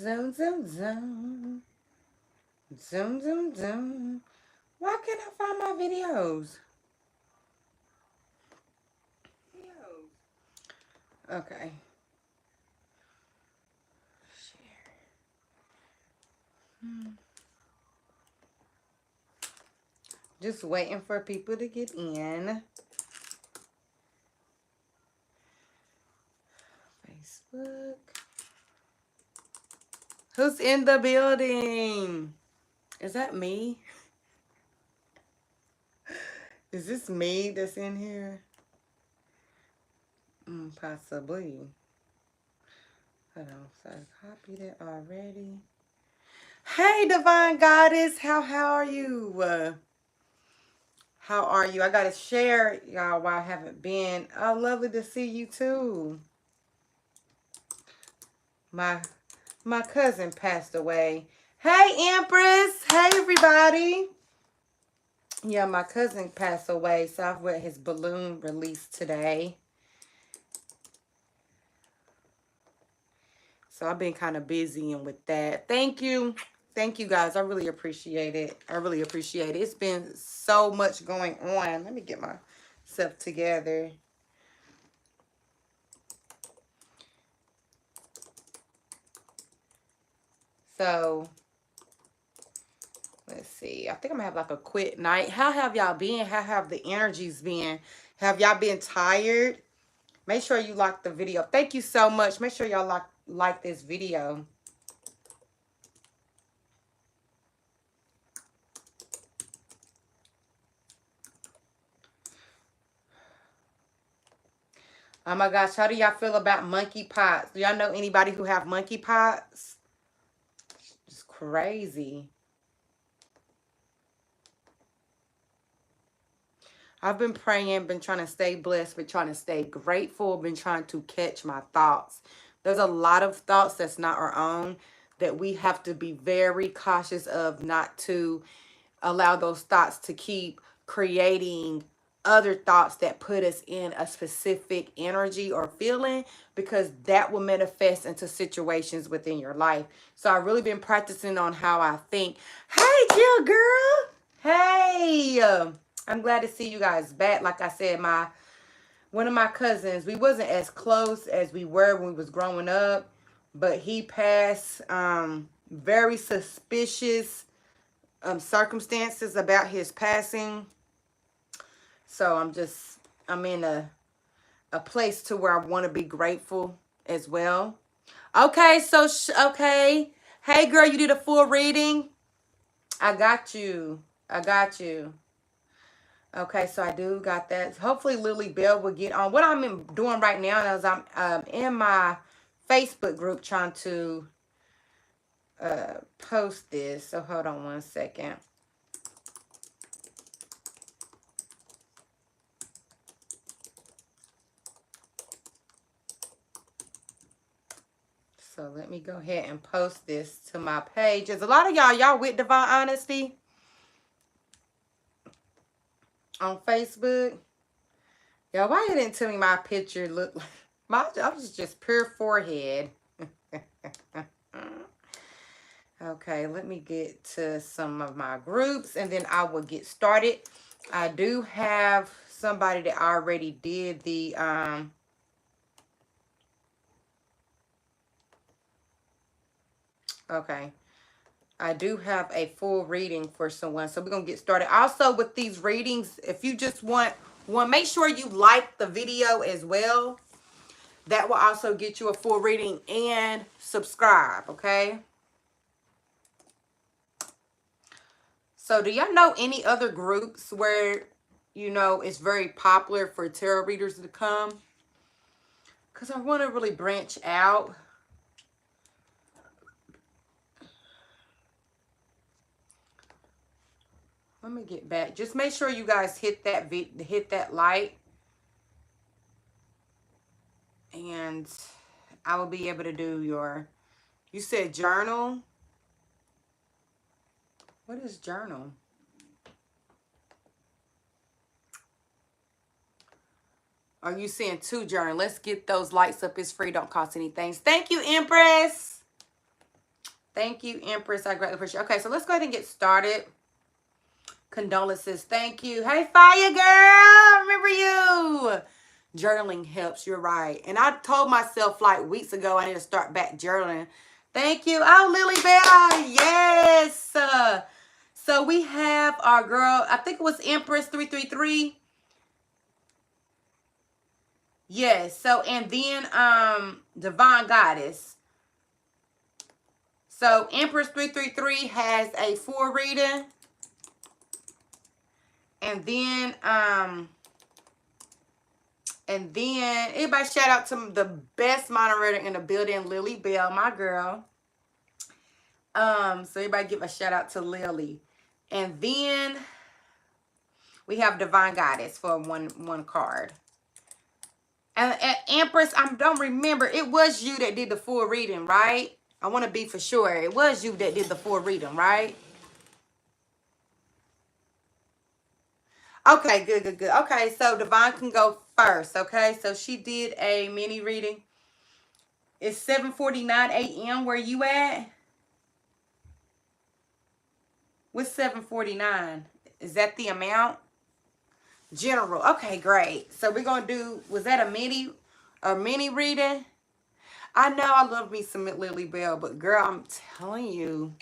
Zoom, zoom, zoom. Zoom, zoom, zoom. Why can't I find my videos? Okay. Share. Just waiting for people to get in. Facebook. Who's in the building? Is that me? Is this me that's in here? Possibly. Hold on. So I copied it already. Hey, Divine Goddess. How are you? How are you? I got to share, y'all, while I haven't been. Oh, lovely to see you, too. My cousin passed away. Hey, Empress. Hey, everybody. Yeah, my cousin passed away, so I've read his balloon release today. So I've been kind of busy and with that. Thank you. Thank you, guys. I really appreciate it. I really appreciate it. It's been so much going on. Let me get myself together. So, let's see. I think I'm going to have like a quick night. How have y'all been? How have the energies been? Have y'all been tired? Make sure you like the video. Thank you so much. Make sure y'all like this video. Oh my gosh, how do y'all feel about monkeypox? Do y'all know anybody who have monkeypox? It's crazy. I've been praying, been trying to stay blessed, been trying to stay grateful, been trying to catch my thoughts. There's a lot of thoughts that's not our own that we have to be very cautious of, not to allow those thoughts to keep creating other thoughts that put us in a specific energy or feeling, because that will manifest into situations within your life. So I've really been practicing on how I think. Hey, Jill girl. Hey. I'm glad to see you guys back. Like I said, one of my cousins, we wasn't as close as we were when we was growing up, but he passed very suspicious circumstances about his passing. So I'm in a place to where I want to be grateful as well. Okay, so okay. Hey girl, you did a full reading. I got you. I got you. Okay, so I do got that. Hopefully Lily Bell will get on. What I'm doing right now is I'm in my Facebook group trying to post this. So hold on one second. So let me go ahead and post this to my page. There's a lot of y'all with Divine Honesty on Facebook. Y'all, why you didn't tell me my picture looked like I was just pure forehead. Okay, let me get to some of my groups and then I will get started. I do have somebody that already did the okay. I do have a full reading for someone. So we're going to get started. Also with these readings, if you just want, make sure you like the video as well. That will also get you a full reading, and subscribe, okay? So do y'all know any other groups where, you know, it's very popular for tarot readers to come? Because I want to really branch out. Let me get back. Just make sure you guys hit that like. And I will be able to do your, you said journal. What is journal? Are you saying to journal? Let's get those lights up. It's free. Don't cost anything. Thank you, Empress. Thank you, Empress. I greatly appreciate it. Okay, so let's go ahead and get started. Condolences. Thank you. Hey, Fire Girl. Remember you. Journaling helps. You're right. And I told myself like weeks ago I need to start back journaling. Thank you. Oh, Lily Bell. Yes. So we have our girl. I think it was Empress 333. Yes. So, and then Divine Goddess. So Empress 333 has a full reading. And then everybody shout out to the best moderator in the building, Lily Bell, my girl. So everybody give a shout out to Lily. And then we have Divine Goddess for one card. And Empress, I don't remember. It was you that did the full reading, right? I want to be for sure. It was you that did the full reading, right? Okay, good. Okay, so Divine can go first, okay? So she did a mini reading. It's 7:49 a.m. Where you at? What's 7:49? Is that the amount? General. Okay, great. So we're going to do, was that a mini reading? I know I love me some Lily Bell, but girl, I'm telling you.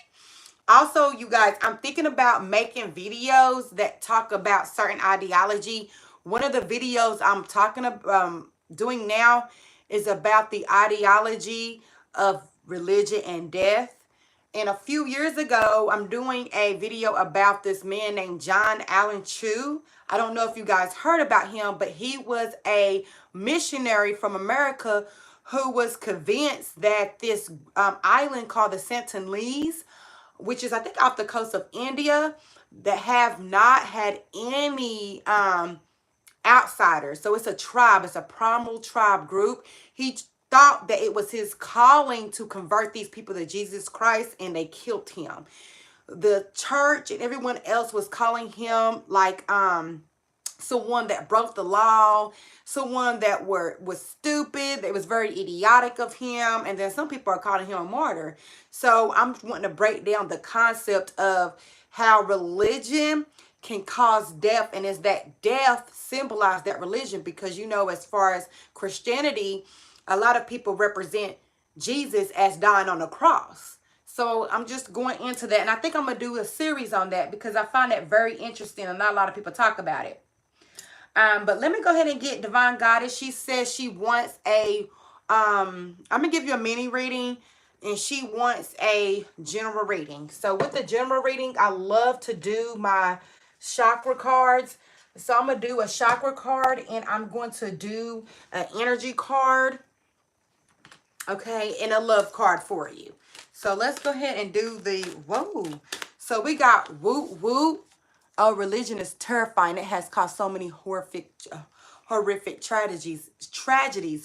Also, you guys, I'm thinking about making videos that talk about certain ideology. One of the videos I'm talking about, doing now is about the ideology of religion and death. And a few years ago, I'm doing a video about this man named John Allen Chu. I don't know if you guys heard about him, but he was a missionary from America who was convinced that this island called the Sentinelese, which is, I think, off the coast of India, that have not had any outsiders. So it's a tribe. It's a primal tribe group. He thought that it was his calling to convert these people to Jesus Christ, and they killed him. The church and everyone else was calling him like someone that broke the law, someone that was stupid. It was very idiotic of him. And then some people are calling him a martyr. So I'm wanting to break down the concept of how religion can cause death, and is that death symbolize that religion? Because, you know, as far as Christianity, a lot of people represent Jesus as dying on the cross. So I'm just going into that, and I think I'm gonna do a series on that because I find that very interesting and not a lot of people talk about it. But let me go ahead and get Divine Goddess. She says she wants a I'm gonna give you a mini reading, and she wants a general reading. So with the general reading, I love to do my chakra cards. So I'm going to do a chakra card, and I'm going to do an energy card, okay, and a love card for you. So let's go ahead and do the, whoa. So we got whoop, whoop. Oh, religion is terrifying. It has caused so many horrific tragedies,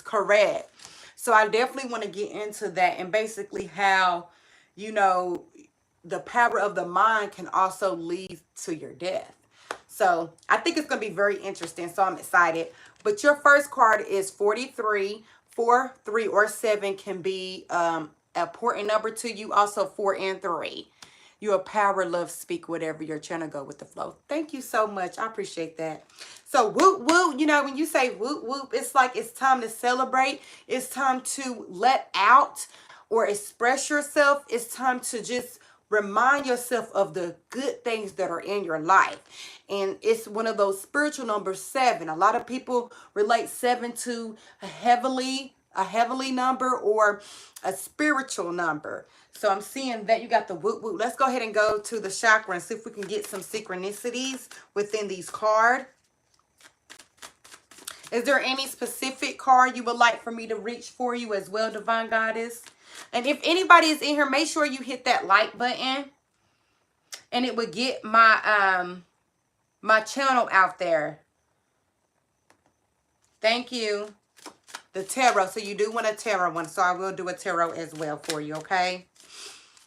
correct. So I definitely want to get into that, and basically how, you know, the power of the mind can also lead to your death. So I think it's going to be very interesting. So I'm excited. But your first card is 43. 4, 3, or 7 can be an important number to you. Also 4 and 3. Your power, love, speak, whatever you're trying to go with the flow. Thank you so much. I appreciate that. So whoop, whoop, you know, when you say whoop, whoop, it's like it's time to celebrate. It's time to let out or express yourself. It's time to just remind yourself of the good things that are in your life. And it's one of those spiritual numbers, 7. A lot of people relate 7 to a heavenly number or a spiritual number. So I'm seeing that you got the whoop whoop. Let's go ahead and go to the chakra and see if we can get some synchronicities within these cards. Is there any specific card you would like for me to reach for you as well, Divine Goddess? And if anybody is in here, make sure you hit that like button, and it would get my my channel out there. Thank you. The tarot. So you do want a tarot one, so I will do a tarot as well for you, okay?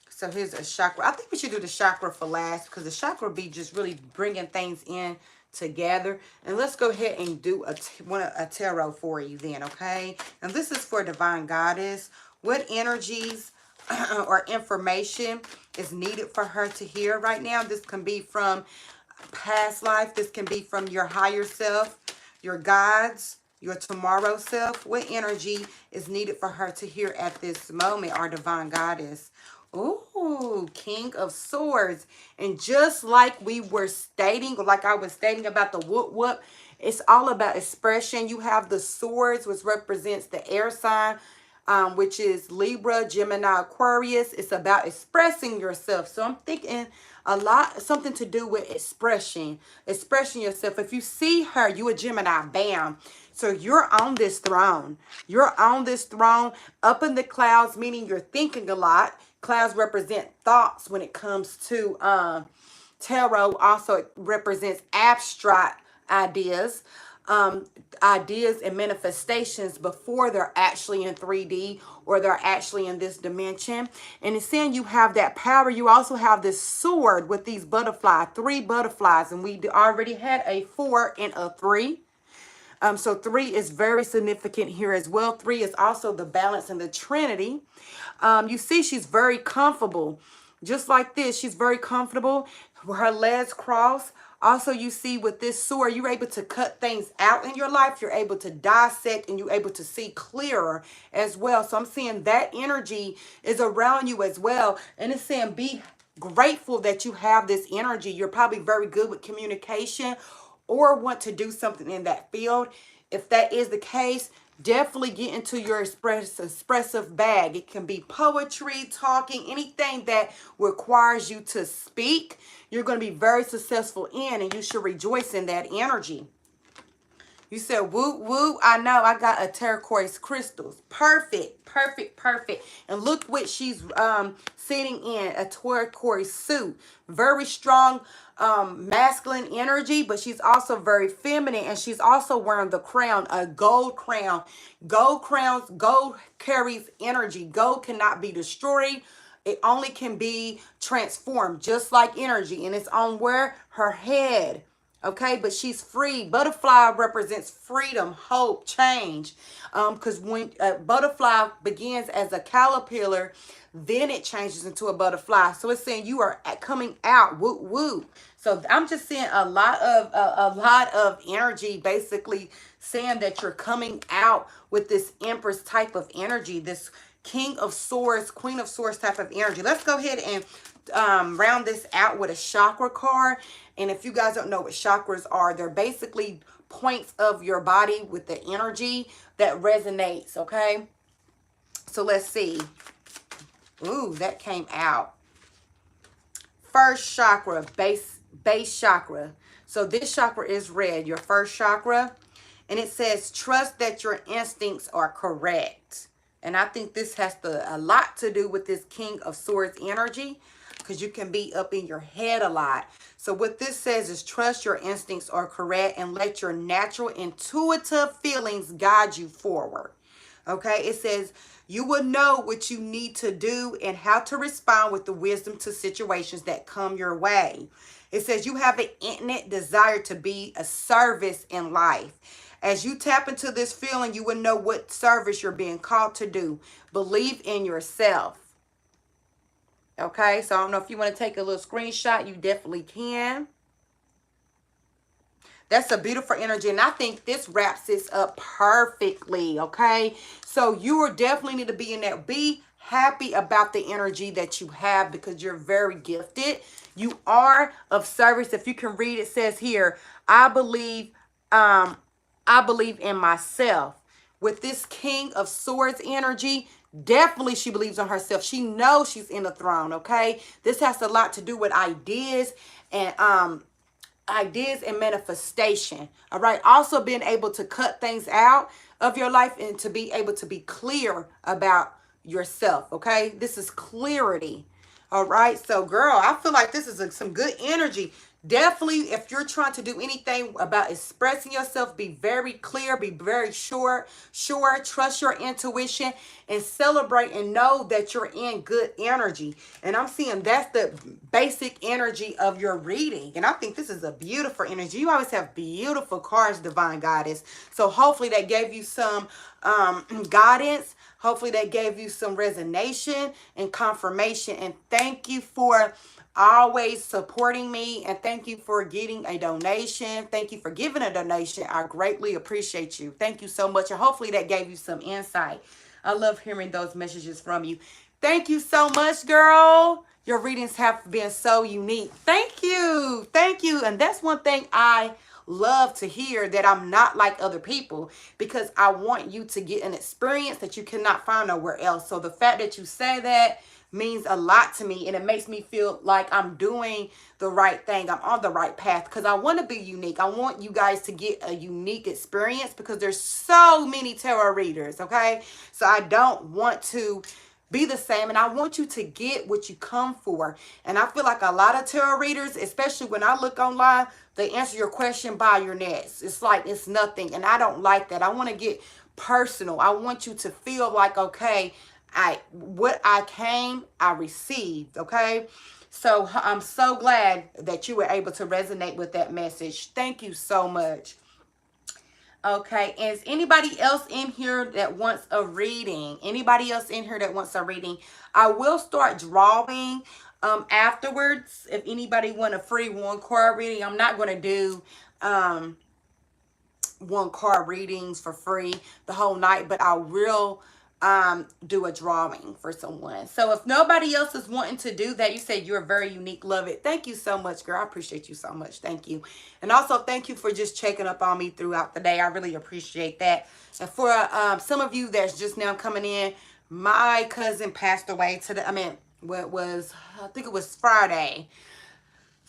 So here's a chakra. I think we should do the chakra for last, because the chakra be just really bringing things in together. And let's go ahead and do a tarot for you then, okay? And this is for Divine Goddess. What energies or information is needed for her to hear right now. This can be from past life. This can be from your higher self, your guides, your tomorrow self. What energy is needed for her to hear at this moment, our divine goddess? Ooh, King of Swords. And just like we were stating, like I was stating about the whoop whoop, it's all about expression. You have the swords, which represents the air sign, which is Libra, Gemini, Aquarius. It's about expressing yourself. So I'm thinking a lot, something to do with expression, expressing yourself. If you see her, you a Gemini, bam. So you're on this throne. You're on this throne up in the clouds, meaning you're thinking a lot. Clouds represent thoughts when it comes to tarot. Also, it represents abstract ideas. Ideas and manifestations before they're actually in 3D or they're actually in this dimension. And it's saying you have that power. You also have this sword with these butterflies, 3 butterflies, and we already had a 4 and a 3. So 3 is very significant here as well. 3 is also the balance and the Trinity. You see, she's very comfortable. Just like this, she's very comfortable. Her legs crossed. Also, you see with this sword, you're able to cut things out in your life. You're able to dissect and you're able to see clearer as well. So I'm seeing that energy is around you as well. And it's saying be grateful that you have this energy. You're probably very good with communication or want to do something in that field. If that is the case, definitely get into your expressive bag. It can be poetry, talking, anything that requires you to speak. You're going to be very successful in, and you should rejoice in that energy. You said, woo, woo. I know I got a turquoise crystals. Perfect, perfect, perfect. And look what she's sitting in, a turquoise suit. Very strong masculine energy, but she's also very feminine. And she's also wearing the crown, a gold crown. Gold crowns, gold carries energy. Gold cannot be destroyed. It only can be transformed, just like energy. And it's on where? Her head. Okay, but she's free. Butterfly represents freedom, hope, change. Because when a butterfly begins as a caterpillar, then it changes into a butterfly. So it's saying you are coming out. Woo woo. So I'm just seeing a lot of energy, basically saying that you're coming out with this Empress type of energy, this King of Swords, Queen of Swords type of energy. Let's go ahead and round this out with a chakra card. And if you guys don't know what chakras are, they're basically points of your body with the energy that resonates, okay? So let's see. Ooh, that came out. First chakra, base chakra. So this chakra is red, your first chakra. And it says, trust that your instincts are correct. And I think this has a lot to do with this King of Swords energy, because you can be up in your head a lot. So what this says is trust your instincts are correct and let your natural intuitive feelings guide you forward. Okay, it says you will know what you need to do and how to respond with the wisdom to situations that come your way. It says you have an innate desire to be a service in life. As you tap into this feeling, you will know what service you're being called to do. Believe in yourself. Okay, so I don't know if you want to take a little screenshot. You definitely can. That's a beautiful energy, and I think this wraps this up perfectly, okay? So you are definitely need to be in that. Be happy about the energy that you have because you're very gifted. You are of service. If you can read, it says here, I believe in myself. With this King of Swords energy, definitely she believes in herself. She knows she's in the throne, okay? This has a lot to do with ideas and manifestation, all right? Also being able to cut things out of your life and to be able to be clear about yourself, okay? This is clarity, all right? So, girl, I feel like this is some good energy. Definitely, if you're trying to do anything about expressing yourself, be very clear, be very sure, trust your intuition, and celebrate and know that you're in good energy. And I'm seeing that's the basic energy of your reading. And I think this is a beautiful energy. You always have beautiful cards, Divine Goddess. So hopefully that gave you some guidance. Hopefully that gave you some resonation and confirmation. And thank you for always supporting me, and thank you for getting a donation. Thank you for giving a donation. I greatly appreciate you. Thank you so much, and hopefully that gave you some insight. I love hearing those messages from you. Thank you so much, girl. Your readings have been so unique. Thank you. Thank you. And that's one thing I love to hear, that I'm not like other people, because I want you to get an experience that you cannot find nowhere else. So the fact that you say that means a lot to me, and it makes me feel like I'm doing the right thing. I'm on the right path, because I want to be unique. I want you guys to get a unique experience, because there's so many tarot readers, okay? So I don't want to be the same, and I want you to get what you come for. And I feel like a lot of tarot readers, especially when I look online, they answer your question by your next. It's like it's nothing, and I don't like that. I want to get personal. I want you to feel like, okay, what I came, I received, okay? So I'm so glad that you were able to resonate with that message. Thank you so much. Okay, is anybody else in here that wants a reading? Anybody else in here that wants a reading? I will start drawing afterwards. If anybody want a free one card reading, I'm not going to do one card readings for free the whole night, but I will do a drawing for someone. So if nobody else is wanting to do that, you said you're very unique. Love it. Thank you so much, girl. I appreciate you so much. Thank you. And also thank you for just checking up on me throughout the day. I really appreciate that. And for some of you that's just now coming in, my cousin passed away today. I think it was Friday.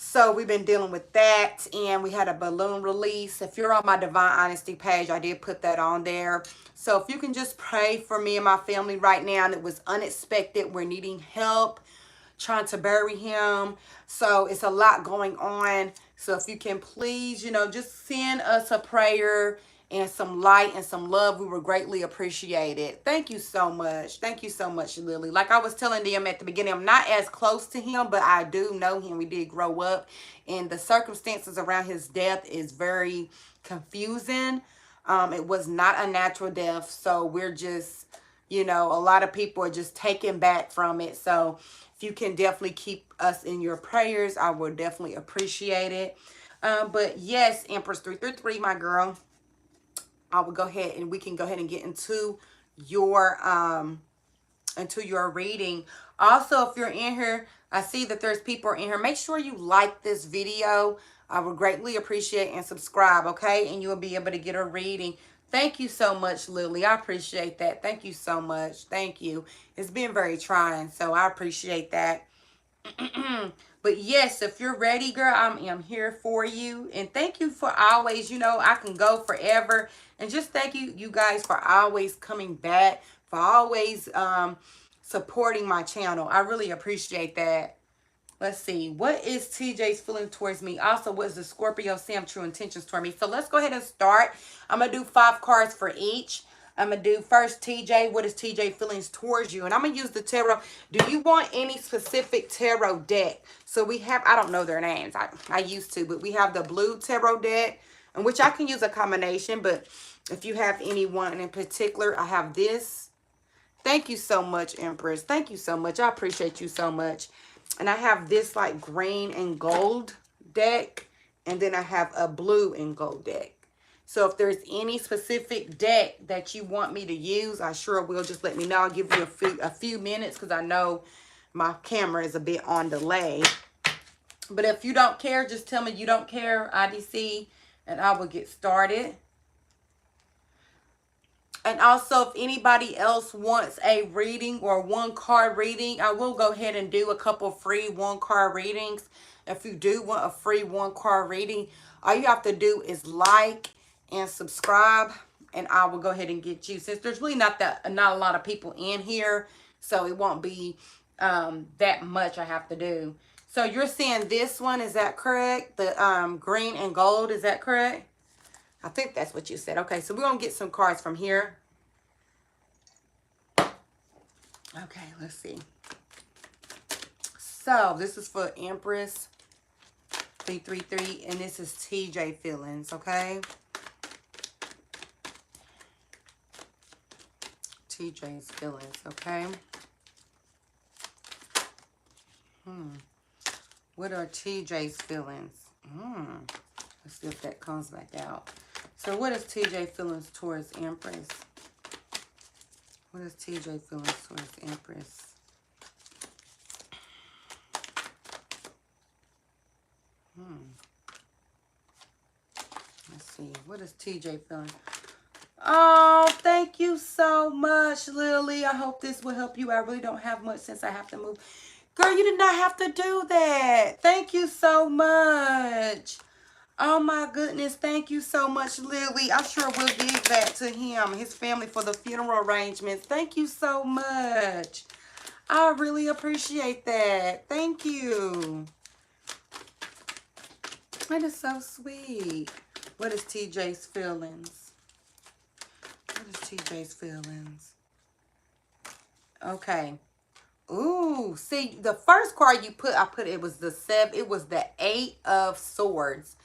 So we've been dealing with that, and we had a balloon release. If you're on my Divine Honesty page, I did put that on there. So if you can just pray for me and my family right now. And it was unexpected. We're needing help trying to bury him. So it's a lot going on. So if you can please, just send us a prayer and some light and some love, we would greatly appreciate it. Thank you so much. Thank you so much, Lily. Like I was telling them at the beginning, I'm not as close to him, but I do know him. We did grow up, and the circumstances around his death is very confusing. It was not a natural death, so we're just, a lot of people are just taken back from it. So if you can definitely keep us in your prayers, I would definitely appreciate it. But yes, Empress 333, my girl, I will go ahead and we can go ahead and get into your reading. Also, if you're in here, I see that there's people in here. Make sure you like this video. I would greatly appreciate, and subscribe, okay? And you will be able to get a reading. Thank you so much, Lily. I appreciate that. Thank you so much. Thank you. It's been very trying, so I appreciate that. But yes, if you're ready, girl, I am here for you. And thank you for always, I can go forever. And just thank you guys for always coming back, for always supporting my channel. I really appreciate that. Let's see. What is TJ's feeling towards me? Also, what is the Scorpio Sam true intentions toward me? So let's go ahead and start. I'm going to do 5 cards for each. I'm going to do first TJ. What is TJ feelings towards you? And I'm going to use the tarot. Do you want any specific tarot deck? So we have, I don't know their names. I used to, but we have the blue tarot deck, in which I can use a combination. But if you have anyone in particular, I have this. Thank you so much, Empress. Thank you so much. I appreciate you so much. And I have this like green and gold deck. And then I have a blue and gold deck. So if there's any specific deck that you want me to use, I sure will. Just let me know. I'll give you a few minutes, because I know my camera is a bit on delay. But if you don't care, just tell me you don't care, IDC, and I will get started. And also, if anybody else wants a reading or 1 card reading, I will go ahead and do a couple free 1 card readings. If you do want a free 1 card reading, all you have to do is like and subscribe, and I will go ahead and get you. Since there's really not a lot of people in here, so it won't be that much I have to do. So you're seeing this one, is that correct? The green and gold, is that correct? I think that's what you said. Okay, so we're going to get some cards from here. Okay, let's see. So this is for Empress 333, and this is TJ feelings, okay? TJ's feelings, okay? What are TJ's feelings? Let's see if that comes back out. So what is TJ feelings towards Empress? What is TJ feelings towards Empress? Let's see. What is TJ feeling? Oh, thank you so much, Lily. I hope this will help you. I really don't have much since I have to move. Girl, you did not have to do that. Thank you so much. Oh my goodness, thank you so much, Lily. I sure will give that to him, his family, for the funeral arrangements. Thank you so much. I really appreciate that. Thank you. That is so sweet. What is TJ's feelings? What is TJ's feelings? Okay. Ooh, see, the first card you put, it was the 7, it was the 8 of Swords.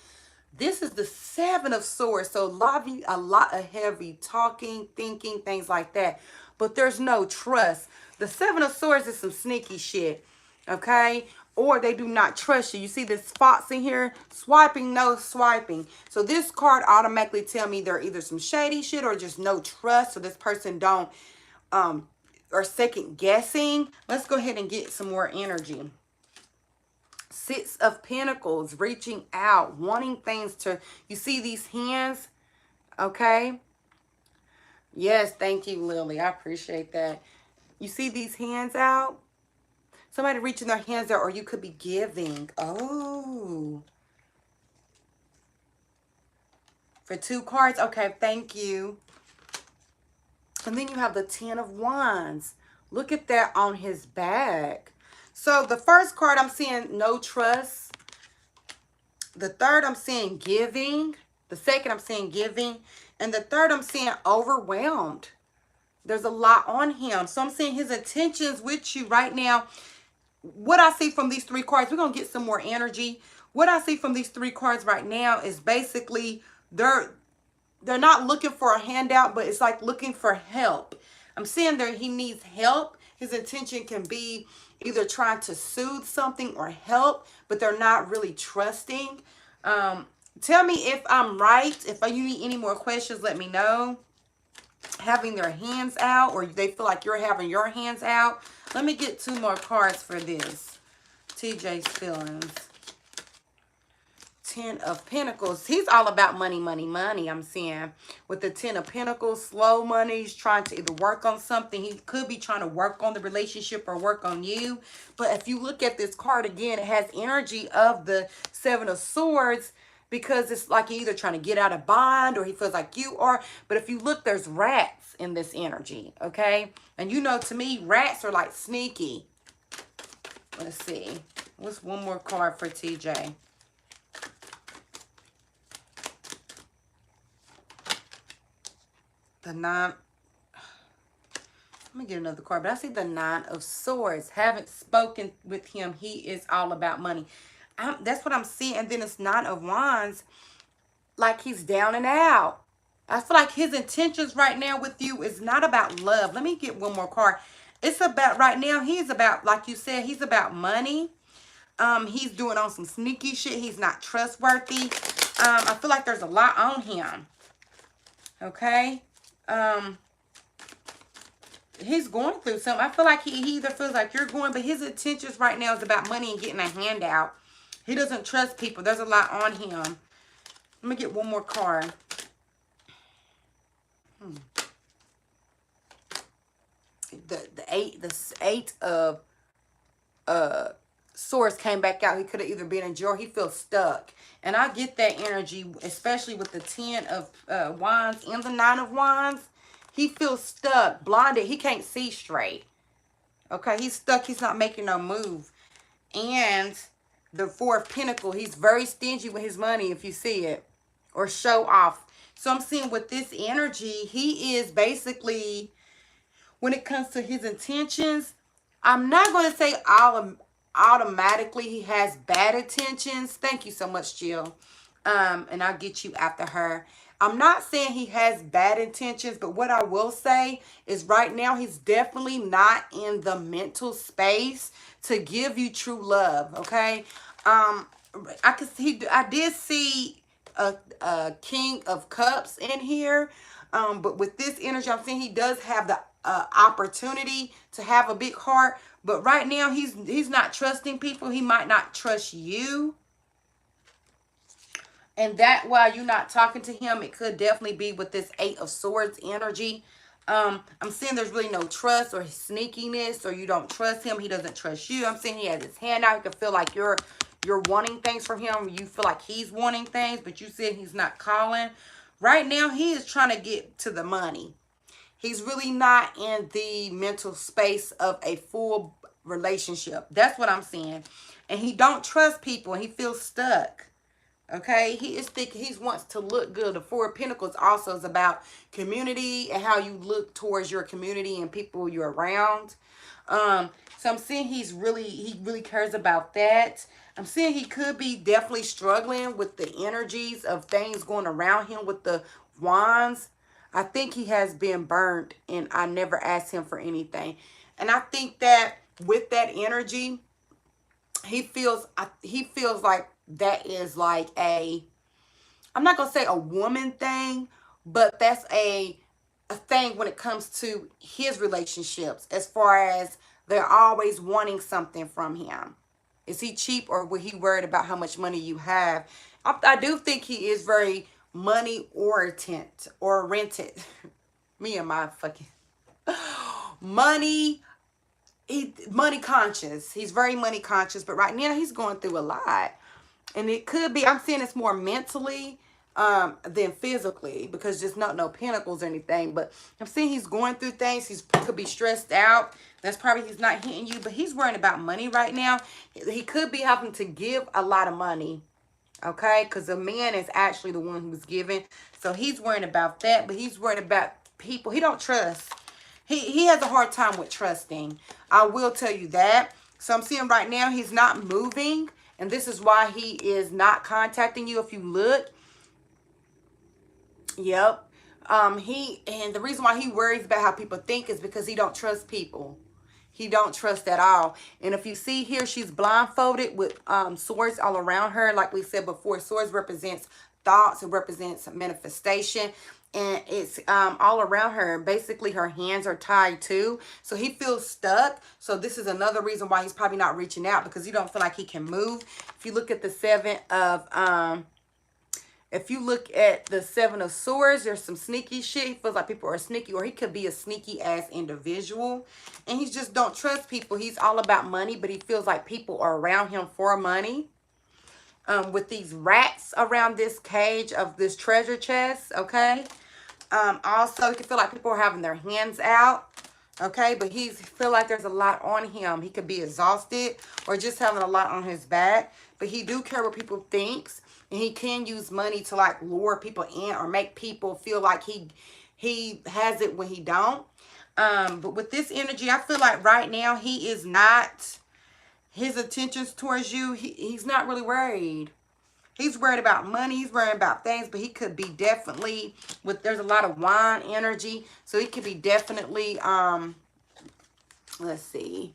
This is the 7 of Swords. So a lot of heavy talking, thinking, things like that. But there's no trust. The 7 of Swords is some sneaky shit. Okay? Or they do not trust you. You see this spots in here? Swiping, no swiping. So this card automatically tell me there either some shady shit or just no trust. So this person don't or second guessing. Let's go ahead and get some more energy. 6 of Pentacles, reaching out, wanting things to, you see these hands? Okay. Yes, thank you, Lily. I appreciate that. You see these hands out? Somebody reaching their hands out, or you could be giving. Oh. For 2 cards. Okay, thank you. And then you have the 10 of Wands. Look at that on his back. So the first card I'm seeing no trust. The third I'm seeing giving. The second I'm seeing giving. And the third I'm seeing overwhelmed. There's a lot on him. So I'm seeing his intentions with you right now. What I see from these 3 cards, we're going to get some more energy. What I see from these 3 cards right now is basically they're not looking for a handout, but it's like looking for help. I'm seeing that he needs help. His intention can be either trying to soothe something or help, but they're not really trusting. Tell me if I'm right. If you need any more questions, let me know. Having their hands out, or they feel like you're having your hands out. Let me get 2 more cards for this. TJ's feelings. 10 of Pentacles. He's all about money, money, money. I'm seeing with the 10 of Pentacles, slow money. He's trying to either work on something. He could be trying to work on the relationship or work on you. But if you look at this card again, it has energy of the 7 of Swords, because it's like you're either trying to get out of bond or he feels like you are. But if you look, there's rats in this energy, okay? And you know, to me, rats are like sneaky. Let's see. What's one more card for TJ? The 9. Let me get another card. But I see the 9 of Swords. Haven't spoken with him. He is all about money. That's what I'm seeing. And then it's 9 of Wands. Like he's down and out. I feel like his intentions right now with you is not about love. Let me get one more card. It's about right now. He's about, like you said, he's about money. He's doing on some sneaky shit. He's not trustworthy. I feel like there's a lot on him. Okay. He's going through something. I feel like he either feels like you're going, but his intentions right now is about money and getting a handout. He doesn't trust people. There's a lot on him. Let me get one more card. The 8 of Swords came back out. He could have either been in jail. He feels stuck. And I get that energy, especially with the 10 of Wands and the 9 of Wands. He feels stuck, blinded. He can't see straight. Okay, he's stuck. He's not making no move. And the 4 of Pentacles, he's very stingy with his money, if you see it, or show off. So I'm seeing with this energy, he is basically, when it comes to his intentions, I'm not going to say automatically he has bad intentions. Thank you so much, Jill. And I'll get you after her. I'm not saying he has bad intentions, but what I will say is right now he's definitely not in the mental space to give you true love, okay? I did see a King of Cups in here, but with this energy, I'm saying he does have the opportunity to have a big heart, but right now he's not trusting people. He might not trust you. And that while you're not talking to him, it could definitely be with this Eight of Swords energy. I'm seeing there's really no trust or sneakiness, or you don't trust him. He doesn't trust you. I'm seeing he has his hand out. You can feel like you're wanting things from him. You feel like he's wanting things, but you said he's not calling. Right now, he is trying to get to the money. He's really not in the mental space of a full relationship. That's what I'm seeing. And he don't trust people, and he feels stuck. Okay, he is thinking he wants to look good. The Four of Pentacles also is about community and how you look towards your community and people you're around. So I'm seeing he really cares about that. I'm seeing he could be definitely struggling with the energies of things going around him with the wands. I think he has been burned and I never asked him for anything. And I think that with that energy, he feels like that is like I'm not gonna say a woman thing, but that's a thing when it comes to his relationships, as far as they're always wanting something from him. Is he cheap, or will he worried about how much money you have? I do think he is very money oriented. Me and my fucking money. Money conscious. He's very money conscious, but right now he's going through a lot. And it could be, I'm seeing it's more mentally than physically, because just not no pentacles or anything. But I'm seeing he's going through things. He could be stressed out. That's probably he's not hitting you, but he's worrying about money right now. He could be having to give a lot of money. Okay, because the man is actually the one who's giving. So he's worrying about that, but he's worried about people he don't trust. He has a hard time with trusting. I will tell you that. So I'm seeing right now he's not moving. And this is why he is not contacting you. If you look. Yep. And the reason why he worries about how people think is because he don't trust people. He don't trust at all. And if you see here, she's blindfolded with swords all around her. Like we said before, swords represents thoughts. It represents manifestation. And it's all around her. Basically, her hands are tied too. So he feels stuck. So this is another reason why he's probably not reaching out, because he don't feel like he can move. If you look at the Seven of Swords, there's some sneaky shit. He feels like people are sneaky, or he could be a sneaky ass individual. And he just don't trust people. He's all about money, but he feels like people are around him for money. With these rats around this cage of this treasure chest, okay? Also, he can feel like people are having their hands out, okay? But he feel like there's a lot on him. He could be exhausted or just having a lot on his back. But he do care what people thinks. And he can use money to like lure people in or make people feel like he has it when he don't. But with this energy, I feel like right now he is not, his intentions towards you, he's not really worried. He's worried about money. He's worried about things, but he could be definitely there's a lot of wine energy. So he could be definitely, let's see.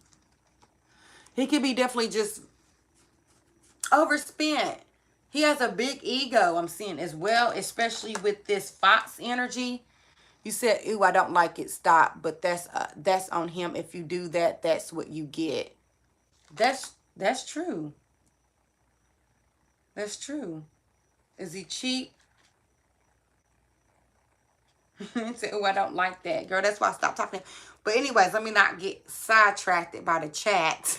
He could be definitely just overspent. He has a big ego, I'm seeing as well, especially with this Fox energy. You said, "Ooh, I don't like it." Stop. But that's on him. If you do that, that's what you get. That's true. That's true. Is he cheap? Say, "Oh, I don't like that." Girl, that's why I stopped talking. But anyways, let me not get sidetracked by the chat.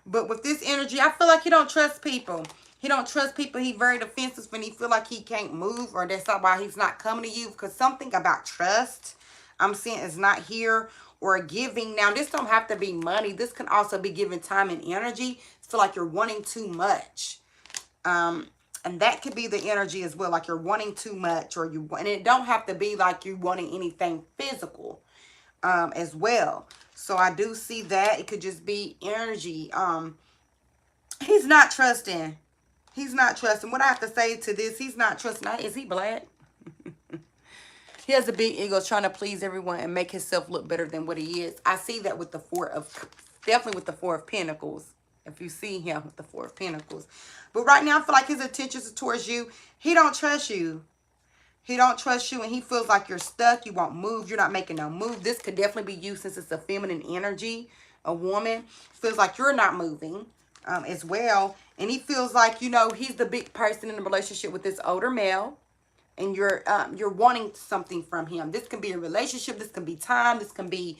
But with this energy, I feel like he don't trust people. He don't trust people. He's very defensive when he feel like he can't move, or that's not why he's not coming to you. Because something about trust, I'm seeing, is not here, or giving. Now, this don't have to be money. This can also be giving time and energy. Feel like you're wanting too much. And that could be the energy as well, like you're wanting too much, and it don't have to be like you wanting anything physical as well. So I do see that. It could just be energy. He's not trusting. He's not trusting. What I have to say to this, he's not trusting. Is he black? He has a big ego trying to please everyone and make himself look better than what he is. I see that with the definitely with the Four of Pentacles. If you see him with the Four of Pentacles. But right now, I feel like his intentions are towards you. He don't trust you. He don't trust you and he feels like you're stuck. You won't move. You're not making no move. This could definitely be you since it's a feminine energy. A woman feels like you're not moving as well. And he feels like, you know, he's the big person in the relationship with this older male. And you're wanting something from him. This can be a relationship. This can be time. This can be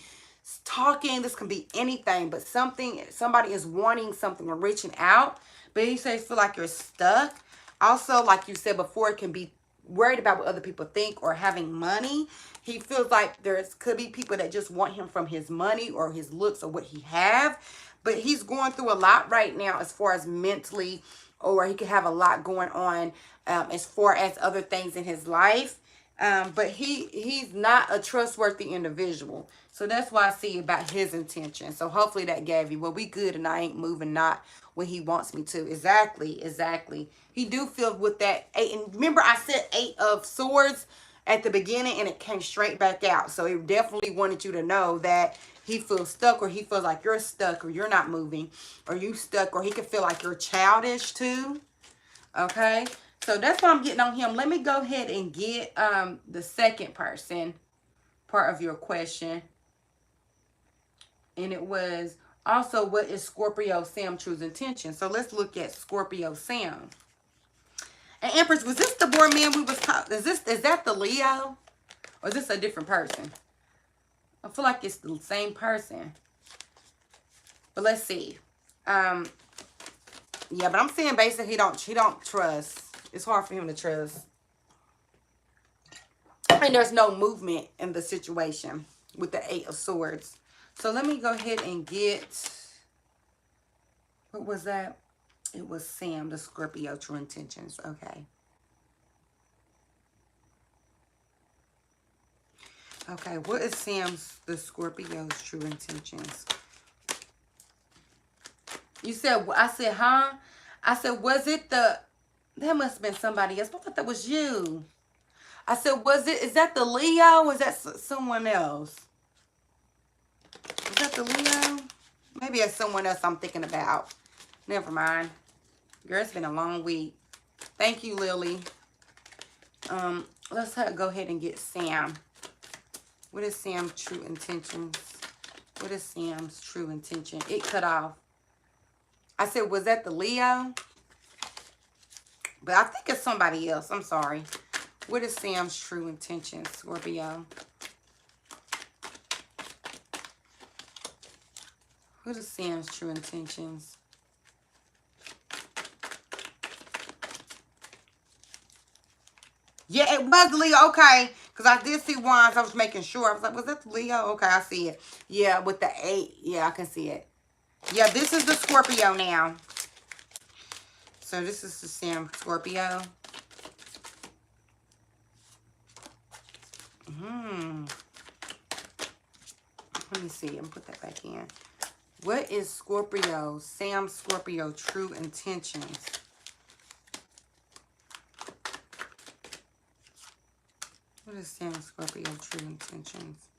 talking. This can be anything. But somebody is wanting something or reaching out. But he says feel like you're stuck. Also, like you said before, it can be worried about what other people think or having money. He feels like could be people that just want him from his money or his looks or what he have. But he's going through a lot right now as far as mentally, or he could have a lot going on as far as other things in his life. But he's not a trustworthy individual. So that's why I see about his intention. So hopefully that gave you, well, we good and I ain't moving not when he wants me to. Exactly, exactly. He do feel with that 8. And remember I said 8 of Swords at the beginning and it came straight back out. So he definitely wanted you to know that he feels stuck, or he feels like you're stuck, or you're not moving, or you stuck, or he could feel like you're childish too. Okay, so that's what I'm getting on him. Let me go ahead and get the second person part of your question. And it was also, what is Scorpio Sam True's intention? So let's look at Scorpio Sam. And Empress, was this the boy man we was talking? Is that the Leo? Or is this a different person? I feel like it's the same person. But let's see. Yeah, but I'm saying basically he don't trust. It's hard for him to trust. And there's no movement in the situation with the 8 of Swords. So let me go ahead and get, what was that? It was Sam, the Scorpio True Intentions. Okay. Okay, what is the Scorpio's true intentions? You said, I said, huh? I said, was it that must have been somebody else. I thought that was you. I said, is that the Leo? Or is that someone else? Is that the Leo? Maybe it's someone else I'm thinking about. Never mind. Girl, it's been a long week. Thank you, Lily. Let's go ahead and get Sam. What is Sam's true intentions? What is Sam's true intention? It cut off. I said, was that the Leo? But I think it's somebody else. I'm sorry. What is Sam's true intentions, Scorpio? What is Sam's true intentions? Yeah, it was Leo. Okay. Because I did see wands. I was making sure. I was like, was that Leo? Okay, I see it. Yeah, with the 8. Yeah, I can see it. Yeah, this is the Scorpio now. So this is the Sam Scorpio. Let me see. I'm going to put that back in. What is Sam Scorpio true intentions? What is Sam Scorpio true intentions?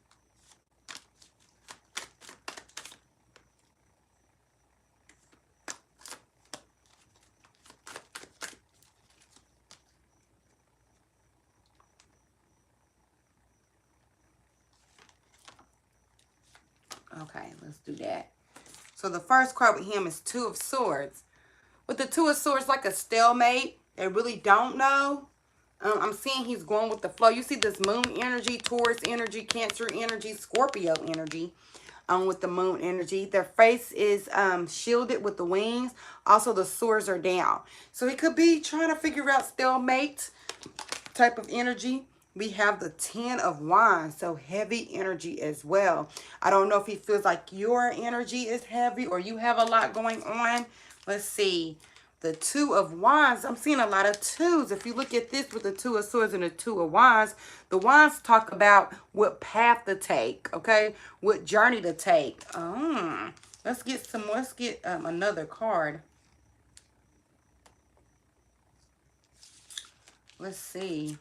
Okay, let's do that. So the first card with him is 2 of Swords. With the 2 of Swords, like a stalemate. They really don't know. I'm seeing he's going with the flow. You see this moon energy, Taurus energy, Cancer energy, Scorpio energy with the moon energy. Their face is shielded with the wings. Also, the swords are down. So he could be trying to figure out stalemate type of energy. We have the 10 of Wands, so heavy energy as well. I don't know if he feels like your energy is heavy or you have a lot going on. Let's see. The 2 of Wands, I'm seeing a lot of 2s. If you look at this with the 2 of Swords and the 2 of Wands, the Wands talk about what path to take, okay? What journey to take. Let's get another card. Let's see.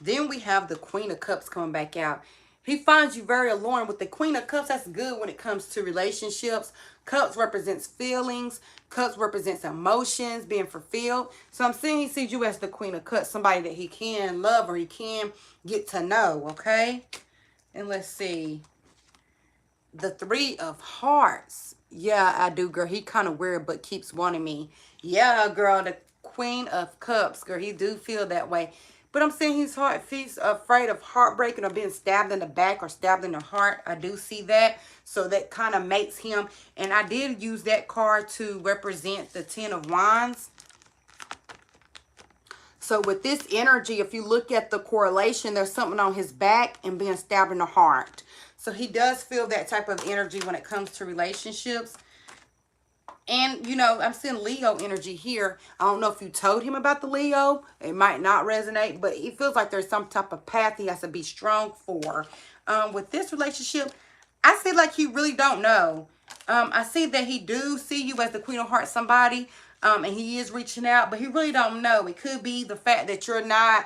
Then we have the Queen of Cups coming back out. He finds you very alluring. With the Queen of Cups, that's good when it comes to relationships. Cups represents feelings. Cups represents emotions being fulfilled. So I'm saying he sees you as the Queen of Cups, somebody that he can love or he can get to know, okay? And let's see. The Three of Hearts. Yeah, I do, girl. He kind of weird, but keeps wanting me. Yeah, girl, the Queen of Cups, girl. He do feel that way. But I'm saying he's afraid of heartbreaking or being stabbed in the back or stabbed in the heart. I do see that. So that kind of makes him. And I did use that card to represent the Ten of Wands. So with this energy, if you look at the correlation, there's something on his back and being stabbed in the heart. So he does feel that type of energy when it comes to relationships. And, you know, I'm seeing Leo energy here. I don't know if you told him about the Leo. It might not resonate, but he feels like there's some type of path he has to be strong for. With this relationship, I feel like he really don't know. I see that he do see you as the Queen of Hearts, somebody, and he is reaching out, but he really don't know. It could be the fact that you're not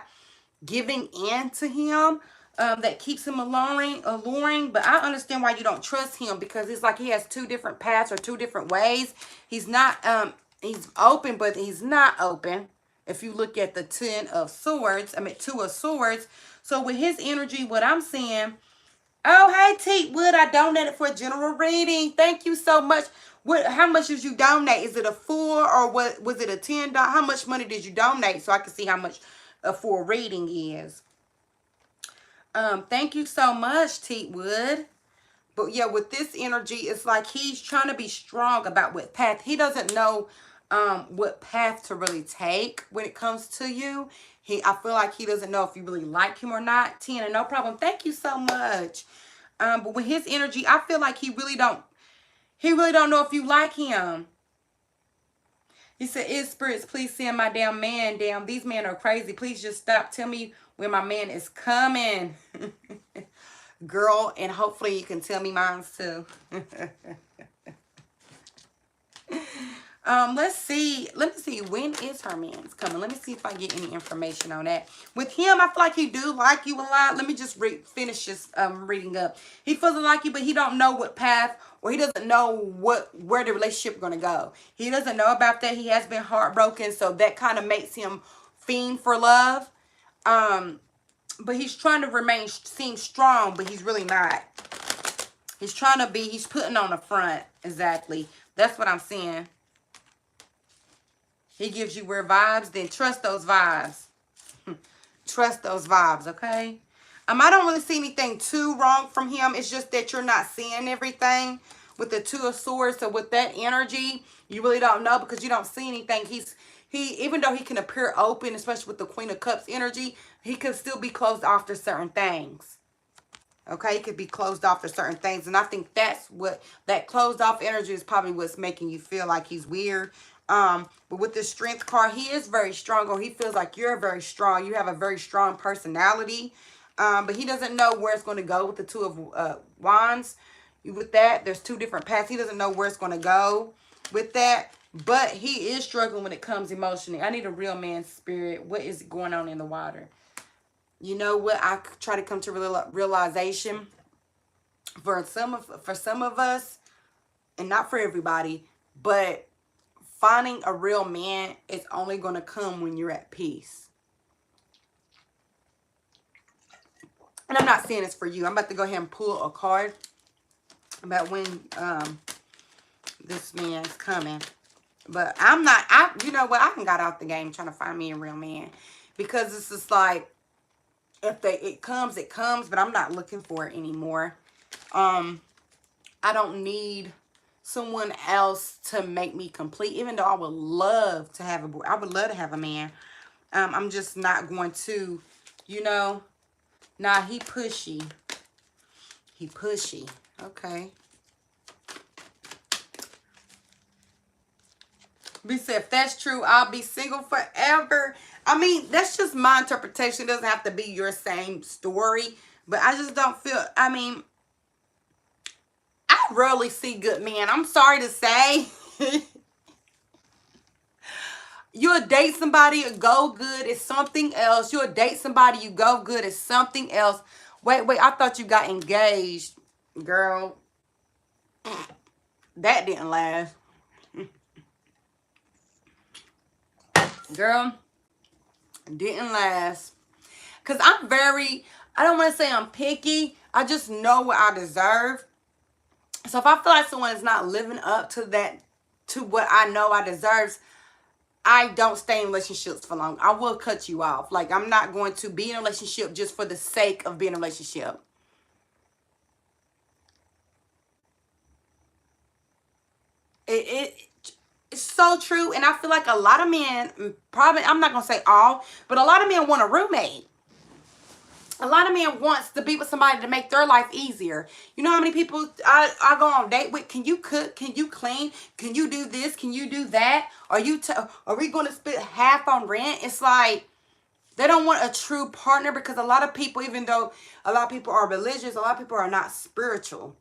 giving in to him. That keeps him alluring, but I understand why you don't trust him, because it's like he has two different paths or two different ways. He's not, he's open, but he's not open. If you look at the Two of Swords. So with his energy, what I'm seeing, oh, hey, Teat Wood, I donated for a general reading. Thank you so much. How much did you donate? Is it a full or what? Was it a $10? How much money did you donate so I can see how much a full reading is? Thank you so much, Teat Wood. But yeah, with this energy, it's like he's trying to be strong about what path. He doesn't know what path to really take when it comes to you. I feel like he doesn't know if you really like him or not. Tina, no problem. Thank you so much. But with his energy, I feel like he really don't know if you like him. He said, "Is spirits, please send my damn man down. These men are crazy. Please just stop. Tell me when my man is coming." Girl, and hopefully you can tell me mine's too. Let's see. Let me see. When is her man's coming? Let me see if I get any information on that. With him, I feel like he do like you a lot. Let me just finish this reading up. He feels like you, but he don't know what path, or he doesn't know where the relationship is going to go. He doesn't know about that. He has been heartbroken, so that kind of makes him fiend for love. But he's trying to seem strong, but he's really not. He's putting on the front. Exactly. That's what I'm seeing. He gives you weird vibes, then trust those vibes. Trust those vibes, okay? I don't really see anything too wrong from him. It's just that you're not seeing everything with the Two of Swords. So with that energy, you really don't know because you don't see anything. Even though he can appear open, especially with the Queen of Cups energy, he could still be closed off to certain things. Okay, he could be closed off to certain things. And I think that's what, that closed off energy is probably what's making you feel like he's weird. But with the Strength card, he is very strong, or he feels like you're very strong. You have a very strong personality. But he doesn't know where it's going to go with the Two of Wands. With that, there's two different paths. He doesn't know where it's going to go with that. But he is struggling when it comes emotionally. I need a real man's spirit. What is going on in the water? You know what? I try to come to realization for some of us, and not for everybody, but finding a real man is only going to come when you're at peace. And I'm not saying it's for you. I'm about to go ahead and pull a card about when this man's coming. But you know what? I got out the game trying to find me a real man. Because it's just like, if it comes, it comes. But I'm not looking for it anymore. I don't need someone else to make me complete. Even though I would love to have a man. I'm just not going to, you know. Nah, he pushy. He pushy. Okay. We said, if that's true, I'll be single forever. I mean, that's just my interpretation. It doesn't have to be your same story. But I just don't feel, I mean, I rarely see good men. I'm sorry to say. You'll date somebody, you go good, it's something else. You'll date somebody, you go good, it's something else. Wait, I thought you got engaged. Girl, that didn't last. Girl, didn't last. Because I don't want to say I'm picky. I just know what I deserve. So if I feel like someone is not living up to that, to what I know I deserve, I don't stay in relationships for long. I will cut you off. Like, I'm not going to be in a relationship just for the sake of being in a relationship. It's so true. And I feel like a lot of men, probably, I'm not going to say all, but a lot of men want a roommate. A lot of men wants to be with somebody to make their life easier. You know how many people I go on date with? Can you cook? Can you clean? Can you do this? Can you do that? Are we going to split half on rent? It's like they don't want a true partner, because a lot of people, even though a lot of people are religious, a lot of people are not spiritual.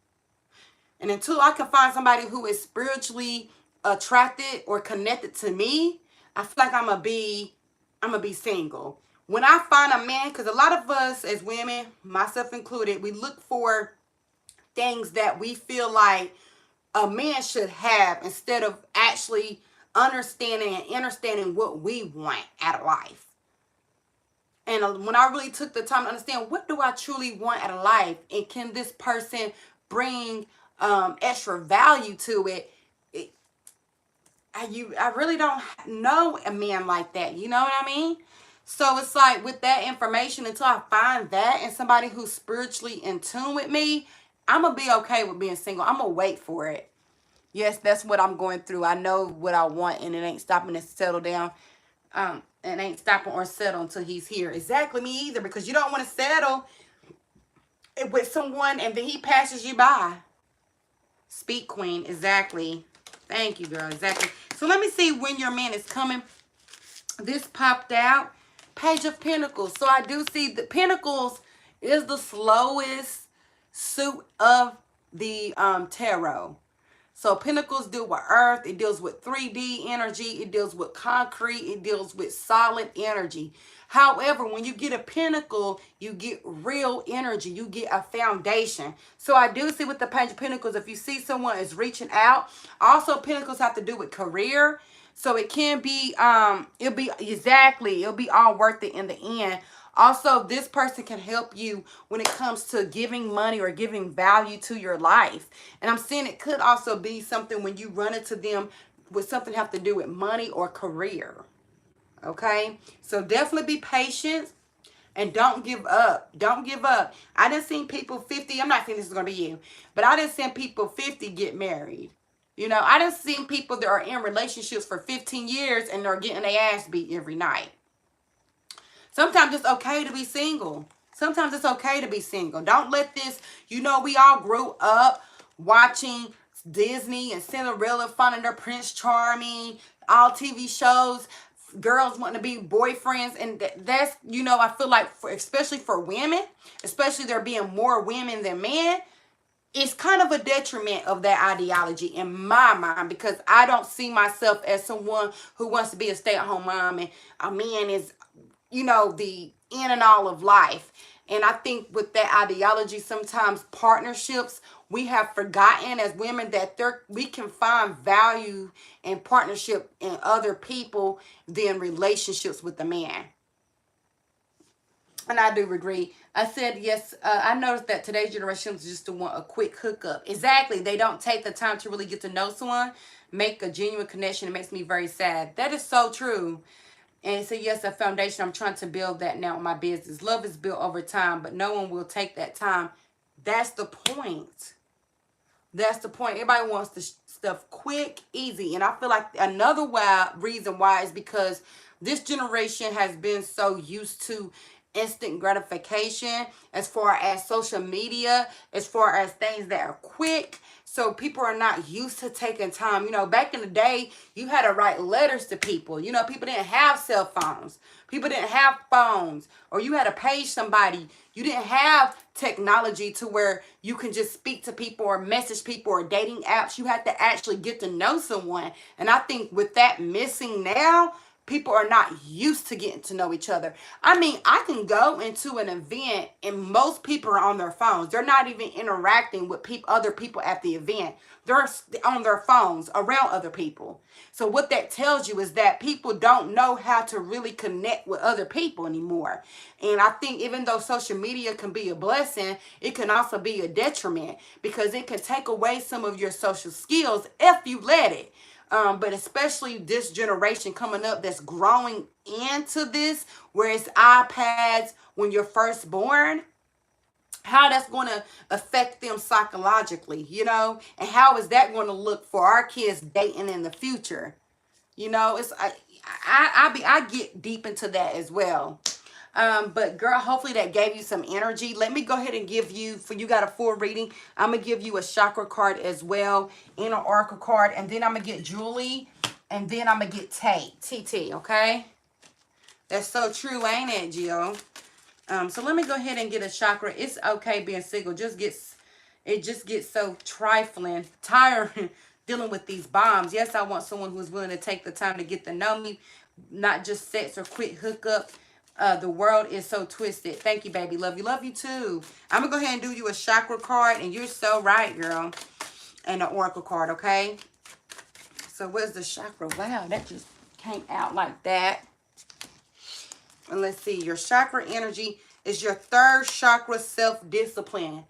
And until I can find somebody who is spiritually attracted or connected to me, I feel like I'm gonna be single. When I find a man, because a lot of us as women, myself included, we look for things that we feel like a man should have, instead of actually understanding what we want out of life. And when I really took the time to understand, what do I truly want out of life, and can this person bring extra value to it, I really don't know a man like that. You know what I mean? So it's like, with that information, until I find that and somebody who's spiritually in tune with me, I'm going to be okay with being single. I'm going to wait for it. Yes, that's what I'm going through. I know what I want, and it ain't stopping to settle down. And ain't stopping or settle until he's here. Exactly, me either, because you don't want to settle with someone and then he passes you by. Speak, queen. Exactly. Thank you, girl. Exactly. So let me see when your man is coming. This popped out. Page of Pentacles. So I do see the Pentacles is the slowest suit of the tarot. So Pentacles deal with earth. It deals with 3D energy. It deals with concrete. It deals with solid energy. However, when you get a pentacle, you get real energy. You get a foundation. So I do see with the Page of Pentacles, if you see someone is reaching out, also Pentacles have to do with career. So it can be, it'll be all worth it in the end. Also, this person can help you when it comes to giving money or giving value to your life. And I'm saying it could also be something when you run into them with something have to do with money or career. Okay? So definitely be patient and don't give up. Don't give up. I done seen people 50, I'm not saying this is going to be you, but I done seen people 50 get married. You know, I done seen people that are in relationships for 15 years and they're getting their ass beat every night. Sometimes it's okay to be single. Sometimes it's okay to be single. Don't let this, you know, we all grew up watching Disney and Cinderella, finding their Prince Charming, all TV shows, girls wanting to be boyfriends. And that's, you know, I feel like, especially for women, especially there being more women than men, it's kind of a detriment of that ideology in my mind, because I don't see myself as someone who wants to be a stay-at-home mom and a man is, you know, the in and all of life. And I think with that ideology, sometimes partnerships, we have forgotten as women that we can find value and partnership in other people than relationships with the man. And I do agree. I said, yes, I noticed that today's generation just want a quick hookup. Exactly. They don't take the time to really get to know someone, make a genuine connection. It makes me very sad. That is so true. And so, yes, a foundation. I'm trying to build that now in my business. Love is built over time, but no one will take that time. That's the point. That's the point. Everybody wants the stuff quick, easy. And I feel like another reason why is because this generation has been so used to instant gratification as far as social media, as far as things that are quick. So people are not used to taking time. You know, back in the day, you had to write letters to people. You know, people didn't have cell phones. People didn't have phones. Or you had to page somebody. You didn't have technology to where you can just speak to people or message people or dating apps. You had to actually get to know someone. And I think with that missing now, people are not used to getting to know each other. I mean, I can go into an event and most people are on their phones. They're not even interacting with other people at the event. They're on their phones around other people. So what that tells you is that people don't know how to really connect with other people anymore. And I think even though social media can be a blessing, it can also be a detriment because it can take away some of your social skills if you let it. But especially this generation coming up that's growing into this, where it's iPads when you're first born, how that's going to affect them psychologically, you know, and how is that going to look for our kids dating in the future? You know, it's I get deep into that as well. But girl, hopefully that gave you some energy. Let me go ahead and give you, for you got a full reading, I'm going to give you a chakra card as well and an oracle card. And then I'm going to get Julie. And then I'm going to get TT, okay? That's so true, ain't it, Jill? So let me go ahead and get a chakra. It's okay being single. It just gets so trifling, tiring dealing with these bombs. Yes, I want someone who's willing to take the time to get to know me, not just sex or quick hookup. The world is so twisted. Thank you, baby. Love you. Love you, too. I'm going to go ahead and do you a chakra card. And you're so right, girl. And an oracle card, okay? So where's the chakra? Wow, that just came out like that. And let's see. Your chakra energy is your third chakra, self-discipline.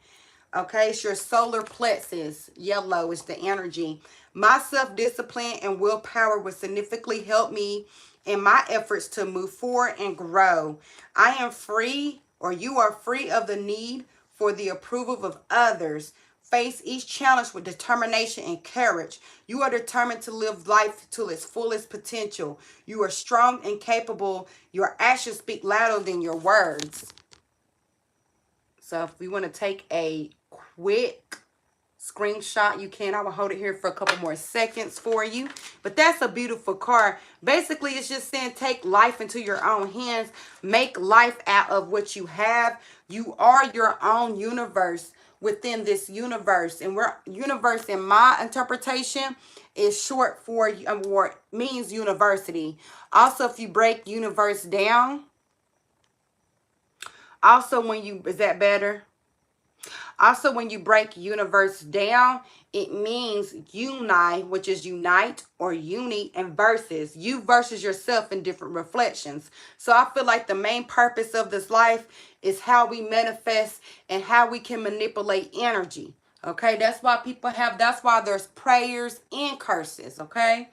Okay, it's your solar plexus. Yellow is the energy. My self-discipline and willpower will significantly help me in my efforts to move forward and grow. I am free, or you are free of the need for the approval of others. Face each challenge with determination and courage. You are determined to live life to its fullest potential. You are strong and capable. Your actions speak louder than your words. So if we want to take a quick screenshot, you can. I will hold it here for a couple more seconds for you. But that's a beautiful card. Basically, it's just saying take life into your own hands. Make life out of what you have. You are your own universe within this universe. And universe, in my interpretation, is short for, or means university. Also, if you break universe down, also when you, is that better? Also, when you break universe down, it means unite, which is unite, or uni, and versus. You versus yourself in different reflections. So I feel like the main purpose of this life is how we manifest and how we can manipulate energy. Okay, that's why that's why there's prayers and curses, okay?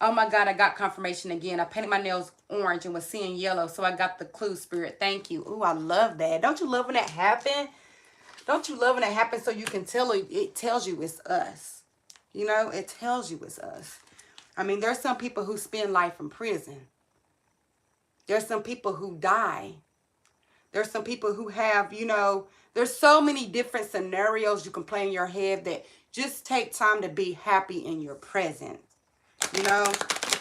Oh my God, I got confirmation again. I painted my nails orange and was seeing yellow, so I got the clue, Spirit. Thank you. Ooh, I love that. Don't you love when that happens? Don't you love when it happens so you can tell it tells you it's us? You know, it tells you it's us. I mean, there's some people who spend life in prison. There's some people who die. There's some people who have, you know, there's so many different scenarios you can play in your head that just take time to be happy in your present. You know,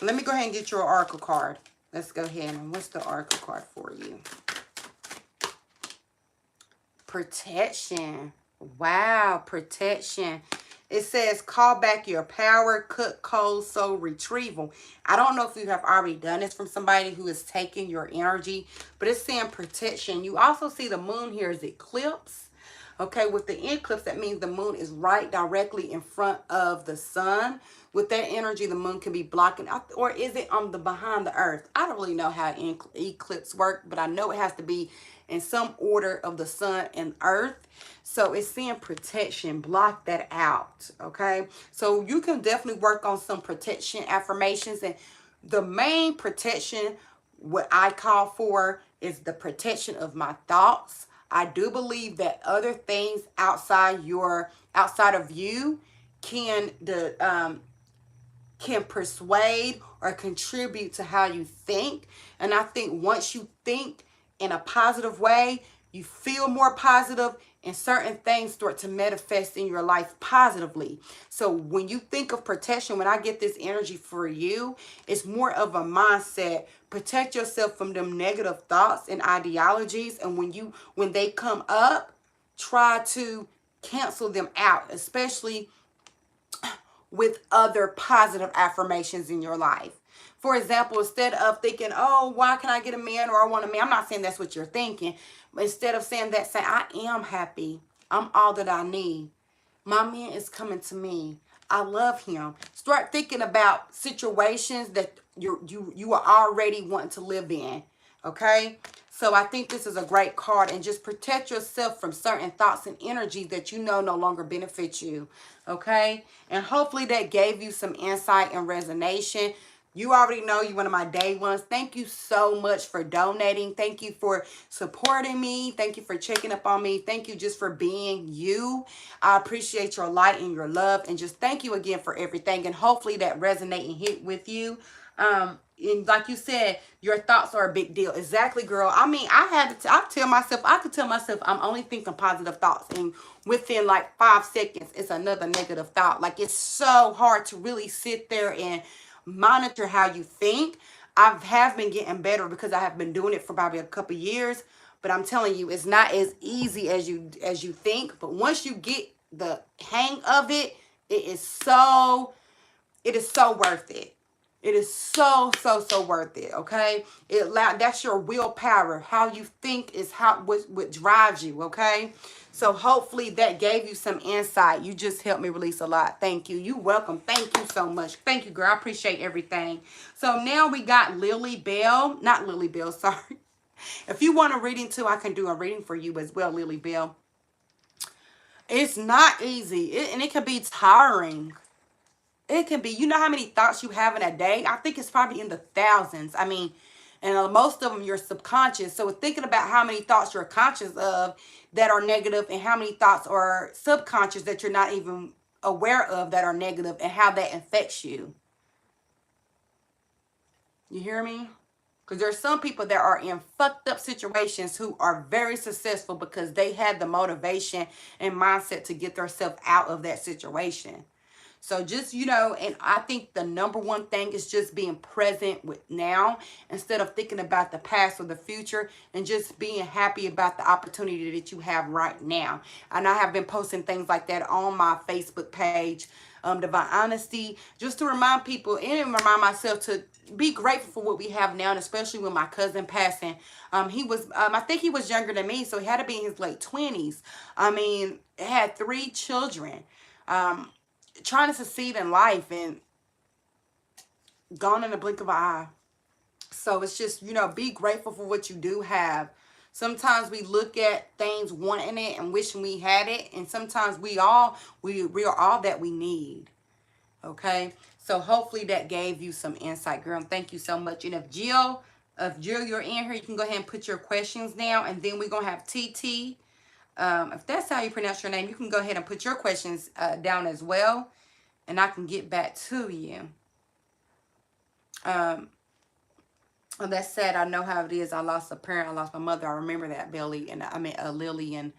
let me go ahead and get your oracle card. Let's go ahead. And what's the oracle card for you? Protection. Wow, protection. It says call back your power, cut cold soul retrieval. I don't know if you have already done this from somebody who is taking your energy, but it's saying protection. You also see the moon here is eclipse. Okay, with the eclipse, that means the moon is right directly in front of the sun. With that energy, the moon can be blocking out, or is it on the behind the earth? I don't really know how eclipse work, but I know it has to be in some order of the sun and earth. So it's saying protection, block that out, okay? So you can definitely work on some protection affirmations. And the main protection, what I call for, is the protection of my thoughts. I do believe that other things outside of you can persuade or contribute to how you think. And I think once you think in a positive way, you feel more positive, and certain things start to manifest in your life positively. So when you think of protection, when I get this energy for you, it's more of a mindset. Protect yourself from them negative thoughts and ideologies. And when they come up, try to cancel them out, especially with other positive affirmations in your life. For example, instead of thinking, oh, why can I get a man, or I want a man? I'm not saying that's what you're thinking. But instead of saying that, say, I am happy. I'm all that I need. My man is coming to me. I love him. Start thinking about situations that you are already wanting to live in. Okay? So I think this is a great card, and just protect yourself from certain thoughts and energy that you know no longer benefit you. Okay? And hopefully that gave you some insight and resonation. You already know you're one of my day ones. Thank you so much for donating. Thank you for supporting me. Thank you for checking up on me. Thank you just for being you. I appreciate your light and your love. And just thank you again for everything. And hopefully that resonate and hit with you. And like you said, your thoughts are a big deal. Exactly, girl. I mean, I could tell myself I'm only thinking positive thoughts. And within like 5 seconds, it's another negative thought. Like, it's so hard to really sit there and monitor how you think. I have been getting better because I have been doing it for probably a couple years. But I'm telling you, it's not as easy as you think. But once you get the hang of it, it is so worth it. It is so worth it. Okay, that's your willpower. How you think is what drives you. Okay, so hopefully that gave you some insight. You just helped me release a lot. Thank you. You welcome. Thank you so much. Thank you, girl. I appreciate everything. So now we got Lily Bell. Not Lily Bell. Sorry. If you want a reading too, I can do a reading for you as well, Lily Bell. It's not easy, and it can be tiring. It can be, you know how many thoughts you have in a day? I think it's probably in the thousands. I mean, and most of them you're subconscious. So thinking about how many thoughts you're conscious of that are negative, and how many thoughts are subconscious that you're not even aware of that are negative, and how that affects you. You hear me? Because there's some people that are in fucked up situations who are very successful because they had the motivation and mindset to get themselves out of that situation. So just, you know, and I think the number one thing is just being present with now instead of thinking about the past or the future, and just being happy about the opportunity that you have right now. And I have been posting things like that on my Facebook page, Divine Honesty, just to remind people and remind myself to be grateful for what we have now, and especially with my cousin passing. He was, I think he was younger than me, so he had to be in his late 20s. I mean, had 3 children. Trying to succeed in life, and gone in the blink of an eye. So it's just, you know, be grateful for what you do have. Sometimes we look at things wanting it and wishing we had it, and sometimes we are all that we need. Okay, so hopefully that gave you some insight, girl. And thank you so much. And if Jill, you're in here, you can go ahead and put your questions down, and then we're gonna have TT. If that's how you pronounce your name, you can go ahead and put your questions down as well, and I can get back to you. And that said, I know how it is. I lost a parent. I lost my mother. I remember that, Billy, and I mean Lily, and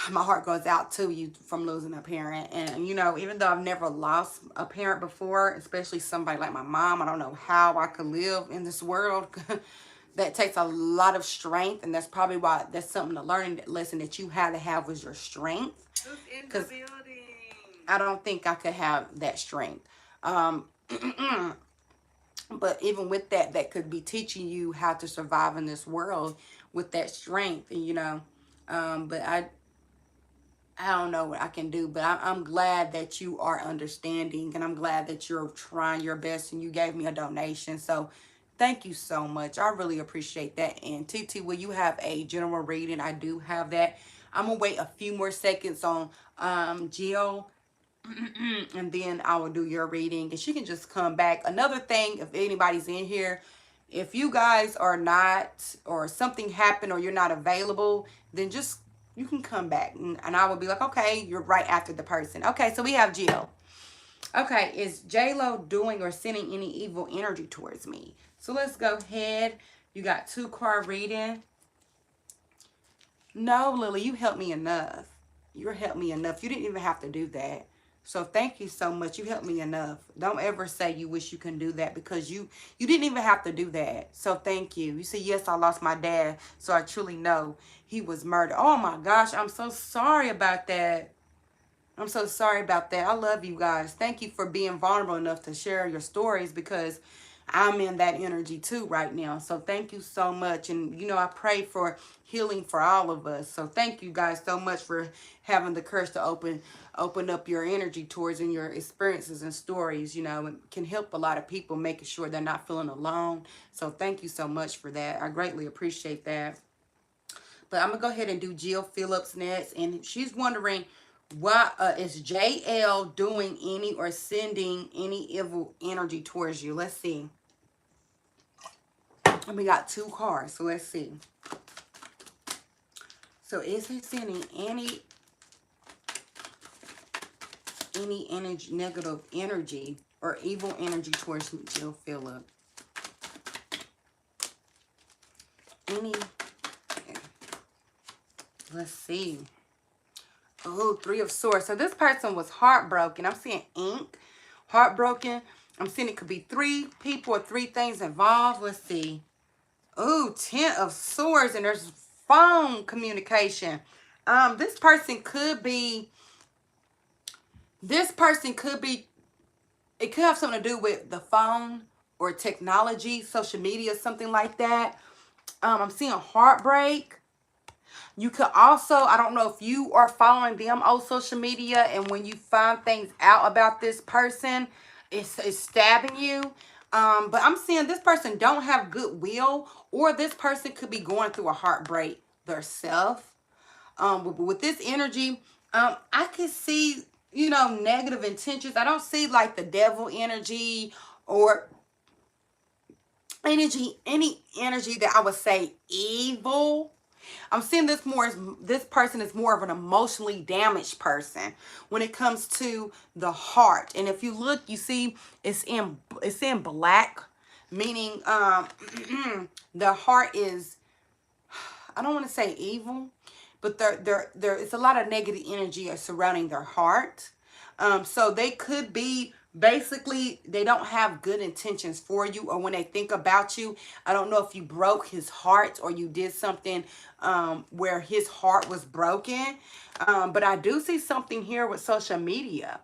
my heart goes out to you from losing a parent. And, you know, even though I've never lost a parent before, especially somebody like my mom, I don't know how I could live in this world. That takes a lot of strength, and that's probably why that's something, the learning lesson that you had to have was your strength. Because I don't think I could have that strength. But even with that, that could be teaching you how to survive in this world with that strength, and, you know, but I don't know what I can do, but I'm glad that you are understanding, and I'm glad that you're trying your best, and you gave me a donation. So thank you so much. I really appreciate that. And TT, will you have a general reading? I do have that. I'm going to wait a few more seconds on Jill, and then I will do your reading, and she can just come back. Another thing, if anybody's in here, if you guys are not, or something happened, or you're not available, then just, you can come back, and I will be like, okay, you're right after the person. Okay, so we have Jill. Okay, is J-Lo doing or sending any evil energy towards me? So let's go ahead. You got 2-card reading. No, Lily, you helped me enough. You helped me enough. You didn't even have to do that. So thank you so much. You helped me enough. Don't ever say you wish you can do that, because you didn't even have to do that. So thank you. You see, yes, I lost my dad, so I truly know he was murdered. Oh my gosh, I'm so sorry about that. I'm so sorry about that. I love you guys. Thank you for being vulnerable enough to share your stories, because I'm in that energy too right now. So thank you so much. And, you know, I pray for healing for all of us. So thank you guys so much for having the courage to open up your energy towards and your experiences and stories. You know, it can help a lot of people, making sure they're not feeling alone. So thank you so much for that. I greatly appreciate that. But I'm going to go ahead and do Jill Phillips next. And she's wondering, why is JL doing any or sending any evil energy towards you? Let's see. And we got 2 cards. So let's see. So is he sending any energy, negative energy or evil energy towards Jill Phillips? Any, let's see. Oh, 3 of Swords. So this person was heartbroken. I'm seeing ink, heartbroken. I'm seeing it could be 3 people or 3 things involved. Let's see. Oh, 10 of Swords, and there's phone communication. This person could be, it could have something to do with the phone or technology, social media, something like that. I'm seeing heartbreak. You could also, I don't know if you are following them on social media, and when you find things out about this person, it's stabbing you. But I'm seeing this person don't have goodwill, or this person could be going through a heartbreak themselves. With this energy, I could see, you know, negative intentions. I don't see like the devil energy or any energy that I would say evil. I'm seeing this more as this person is more of an emotionally damaged person when it comes to the heart. And if you look, you see it's in black, meaning the heart is, I don't want to say evil, but there it's a lot of negative energy surrounding their heart. So they could be, basically, they don't have good intentions for you, or when they think about you, I don't know if you broke his heart or you did something where his heart was broken. But I do see something here with social media.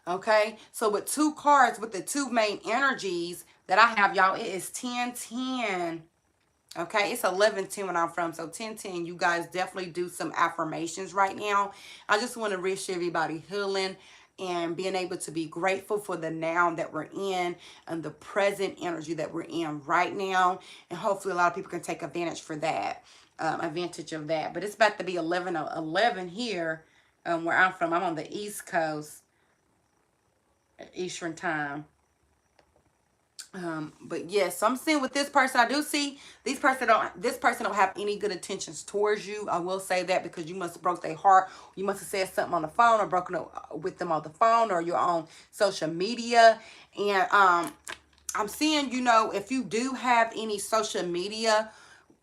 Okay, so with 2 cards, with the 2 main energies that I have, y'all, it is 10-10. Okay, it's 11-10 when I'm from. So 10-10, you guys definitely do some affirmations right now. I just want to wish everybody healing and being able to be grateful for the now that we're in and the present energy that we're in right now. And hopefully a lot of people can take advantage of that. But it's about to be 11 here where I'm from. I'm on the East Coast, Eastern time. But yes, so I'm seeing with this person, I do see this person don't have any good intentions towards you. I will say that, because you must have broke their heart. You must have said something on the phone, or broken up with them on the phone, or you're on social media. And I'm seeing, you know, if you do have any social media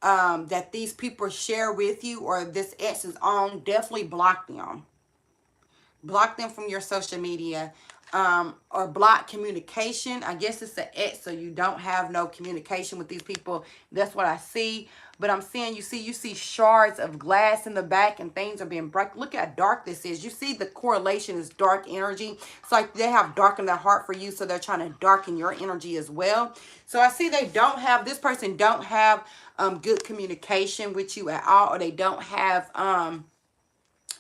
that these people share with you, or this ex is on, definitely block them. Block them from your social media, or block communication. I guess it's an X, so you don't have no communication with these people. That's what I see. But I'm seeing, you see shards of glass in the back, and things are being broken. Look how dark this is. You see the correlation is dark energy. It's like they have darkened their heart for you, so they're trying to darken your energy as well. So I see this person don't have good communication with you at all, or they don't have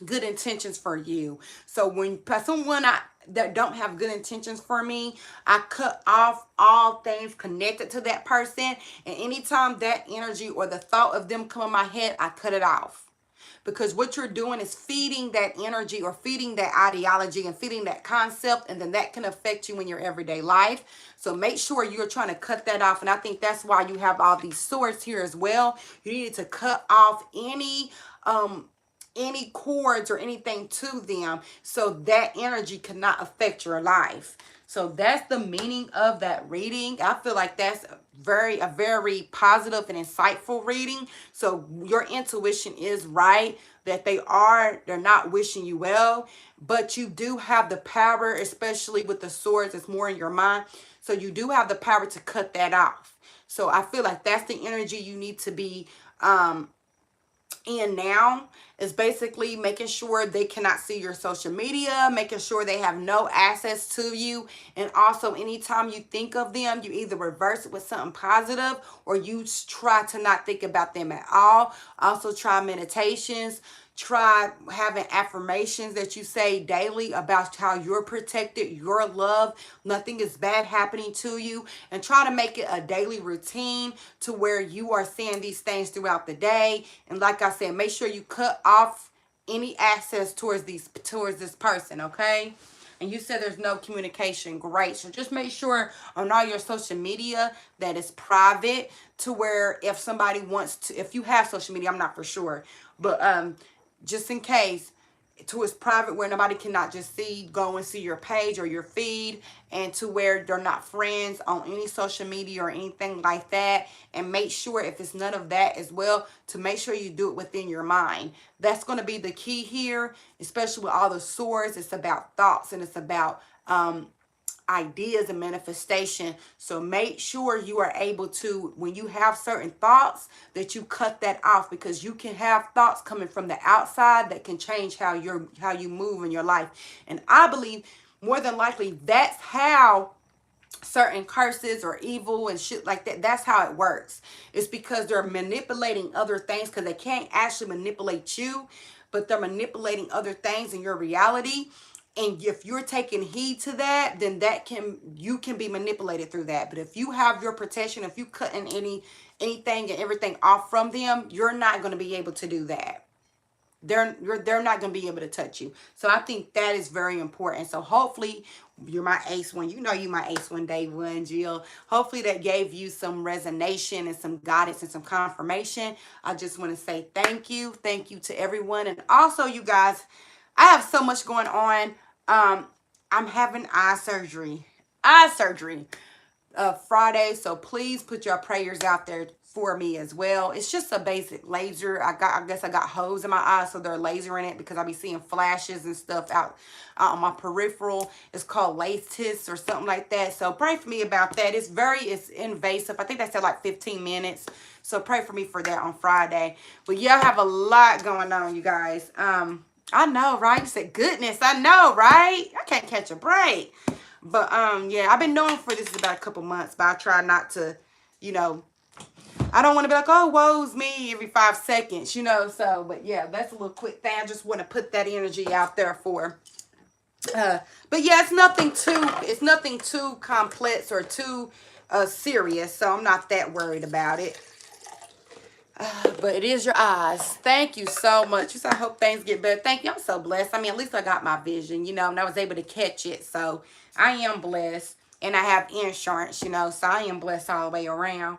good intentions for you. So when someone that don't have good intentions for me, I cut off all things connected to that person. And anytime that energy or the thought of them come in my head, I cut it off. Because what you're doing is feeding that energy, or feeding that ideology, and feeding that concept, and then that can affect you in your everyday life. So make sure you're trying to cut that off. And I think that's why you have all these swords here as well. You need to cut off any cords or anything to them, so that energy cannot affect your life. So that's the meaning of that reading. I feel like that's a very positive and insightful reading. So your intuition is right, that they're not wishing you well, but you do have the power, especially with the swords, it's more in your mind. So you do have the power to cut that off. So I feel like that's the energy you need to be in now is basically making sure they cannot see your social media, making sure they have no access to you. And also, anytime you think of them, you either reverse it with something positive or you try to not think about them at all. Also, try meditations. Try having affirmations that you say daily about how you're protected, you're loved, nothing is bad happening to you, and try to make it a daily routine to where you are saying these things throughout the day. And like I said, make sure you cut off any access towards this person, okay? And you said there's no communication. Great. So just make sure on all your social media that it's private, to where if somebody wants to, if you have social media, I'm not for sure, but just in case, to its private, where nobody cannot just go and see your page or your feed, and to where they're not friends on any social media or anything like that. And make sure, if it's none of that as well, to make sure you do it within your mind. That's going to be the key here, especially with all the swords. It's about thoughts, and it's about ideas and manifestation. So make sure you are able to, when you have certain thoughts, that you cut that off, because you can have thoughts coming from the outside that can change how you move in your life. And I believe more than likely that's how certain curses or evil and shit like that, that's how it works. It's because they're manipulating other things, because they can't actually manipulate you, but they're manipulating other things in your reality. And if you're taking heed to that, then you can be manipulated through that. But if you have your protection, if you cutting anything and everything off from them, you're not going to be able to do that. They're not going to be able to touch you. So I think that is very important. So hopefully you're my ace one. You know you my ace one, day one, Jill. Hopefully that gave you some resonation and some guidance and some confirmation. I just want to say thank you. Thank you to everyone. And also, you guys, I have so much going on. I'm having eye surgery. Friday, so please put your prayers out there for me as well. It's just a basic laser. I guess I got holes in my eyes, so they're lasering it, because I'll be seeing flashes and stuff out on my peripheral. It's called LASIK or something like that. So pray for me about that. It's invasive. I think they said like 15 minutes. So pray for me for that on Friday. But yeah, I have a lot going on, you guys. I know, right? You said, goodness, I know, right? I can't catch a break. But, yeah, I've been knowing for this about a couple months, but I try not to, I don't want to be like, oh, woe's me every 5 seconds, so, but yeah, that's a little quick thing. I just want to put that energy out there for, but yeah, it's nothing too complex or too, serious, so I'm not that worried about it. But it is your eyes. Thank you so much. I hope things get better. Thank you. I'm so blessed. I mean, at least I got my vision, and I was able to catch it. So I am blessed. And I have insurance, so I am blessed all the way around.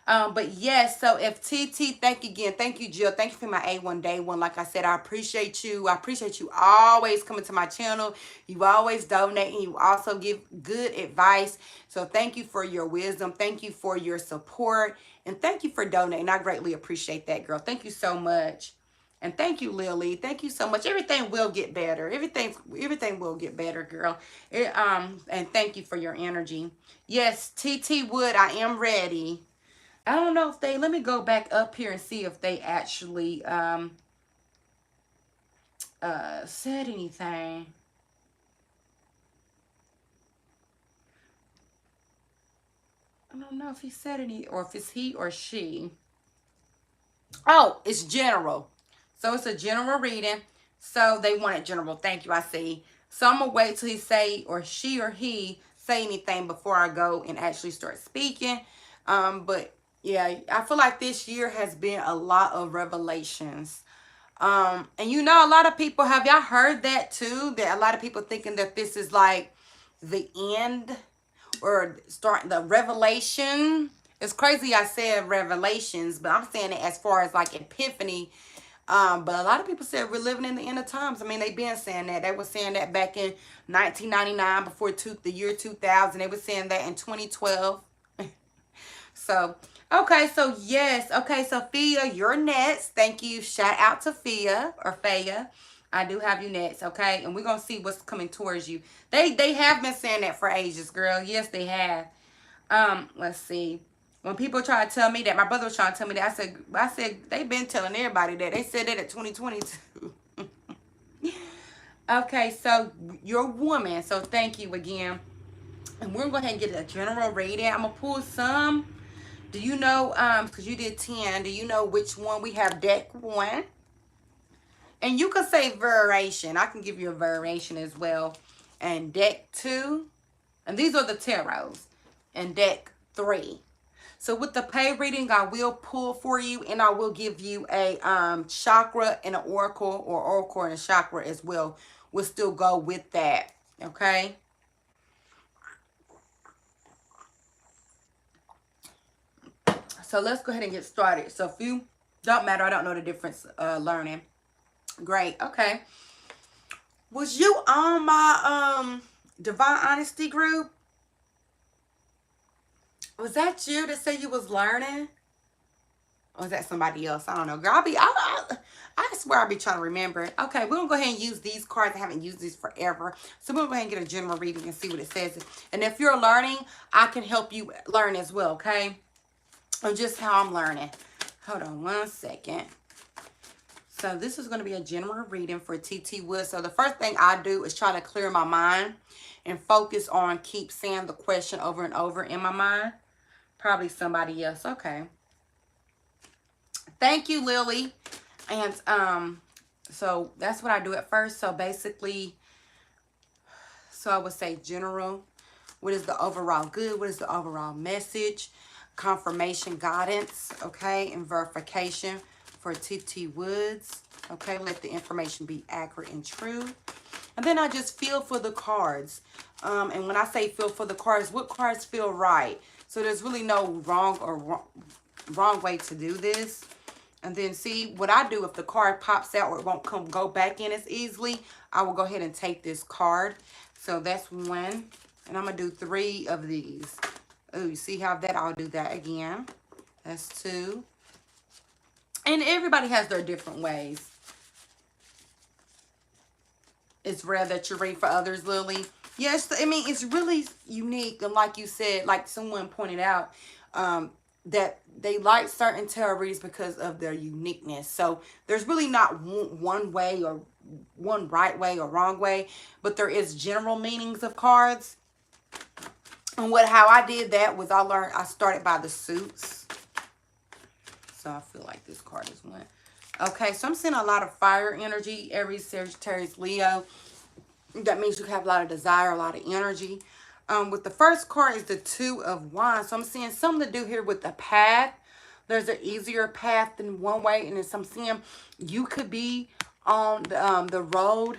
But yes, so if TT, thank you again. Thank you, Jill. Thank you for my A1 day one. Like I said, I appreciate you. I appreciate you always coming to my channel. You always donate, and you also give good advice. So thank you for your wisdom. Thank you for your support. And thank you for donating. I greatly appreciate that, girl. Thank you so much. And thank you, Lily. Thank you so much. Everything will get better. Everything will get better, girl. And thank you for your energy. Yes, TT Wood, I am ready. I don't know if let me go back up here and see if they actually said anything. I don't know if he said any, or if it's he or she. Oh, it's general. So it's a general reading. So they wanted general. Thank you, I see. So I'm going to wait till he say, or she or he say anything before I go and actually start speaking. But yeah, I feel like this year has been a lot of revelations. And a lot of people, have y'all heard that too? That a lot of people thinking that this is like the end, or starting the revelation. It's crazy I said revelations, but I'm saying it as far as like epiphany. But a lot of people said we're living in the end of times. I mean, they've been saying that. They were saying that back in 1999, before the year 2000. They were saying that in 2012. So, okay, so yes. Okay, so Fia, you're next. Thank you. Shout out to Fia or Faya. I do have you next, okay? And we're going to see what's coming towards you. They have been saying that for ages, girl. Yes, they have. Let's see. When people try to tell me that, my brother was trying to tell me that, I said, they've been telling everybody that. They said that at 2022. Okay, so you're a woman, so thank you again. And we're going to go ahead and get a general reading. I'm going to pull some. Do you know, because you did 10, do you know which one? We have deck 1. And you can say variation. I can give you a variation as well. And deck 2. And these are the tarots. And deck 3. So with the pay reading, I will pull for you, and I will give you a chakra and an oracle, or oracle and a chakra as well. We'll still go with that, okay? So let's go ahead and get started. So if you don't matter, I don't know the difference, learning. Great, okay. Was you on my Divine Honesty group? Was that you that said you was learning? Or was that somebody else? I don't know. Girl, I swear I'll be trying to remember it. Okay, we're going to go ahead and use these cards. I haven't used these forever. So we're going to go ahead and get a general reading and see what it says. And if you're learning, I can help you learn as well, okay? Or just how I'm learning. Hold on one second. So this is going to be a general reading for TT Wood. So the first thing I do is try to clear my mind and focus on keep saying the question over and over in my mind. Probably somebody else. Okay. Thank you, Lily. And so that's what I do at first. So basically, so I would say general. What is the overall good? What is the overall message? Confirmation, guidance, okay, and verification for TT Woods. Okay, let the information be accurate and true. And then I just feel for the cards. And when I say feel for the cards, what cards feel right? So there's really no wrong way to do this. And then see what I do if the card pops out or it won't go back in as easily. I will go ahead and take this card. So that's 1. And I'm going to do 3 of these. Oh, you see how that? I'll do that again. That's 2. And everybody has their different ways. It's rare that you read for others, Lily. Yes, I mean, it's really unique. And like you said, like someone pointed out, that they like certain tarot readers because of their uniqueness. So there's really not one way or one right way or wrong way, but there is general meanings of cards. And how I did that was I started by the suits. So I feel like this card is 1. Okay, so I'm seeing a lot of fire energy. Aries, Sagittarius, Leo. That means you have a lot of desire, a lot of energy. With the first card is the 2 of Wands. So I'm seeing something to do here with the path. There's an easier path than one way. And I'm seeing you could be on the road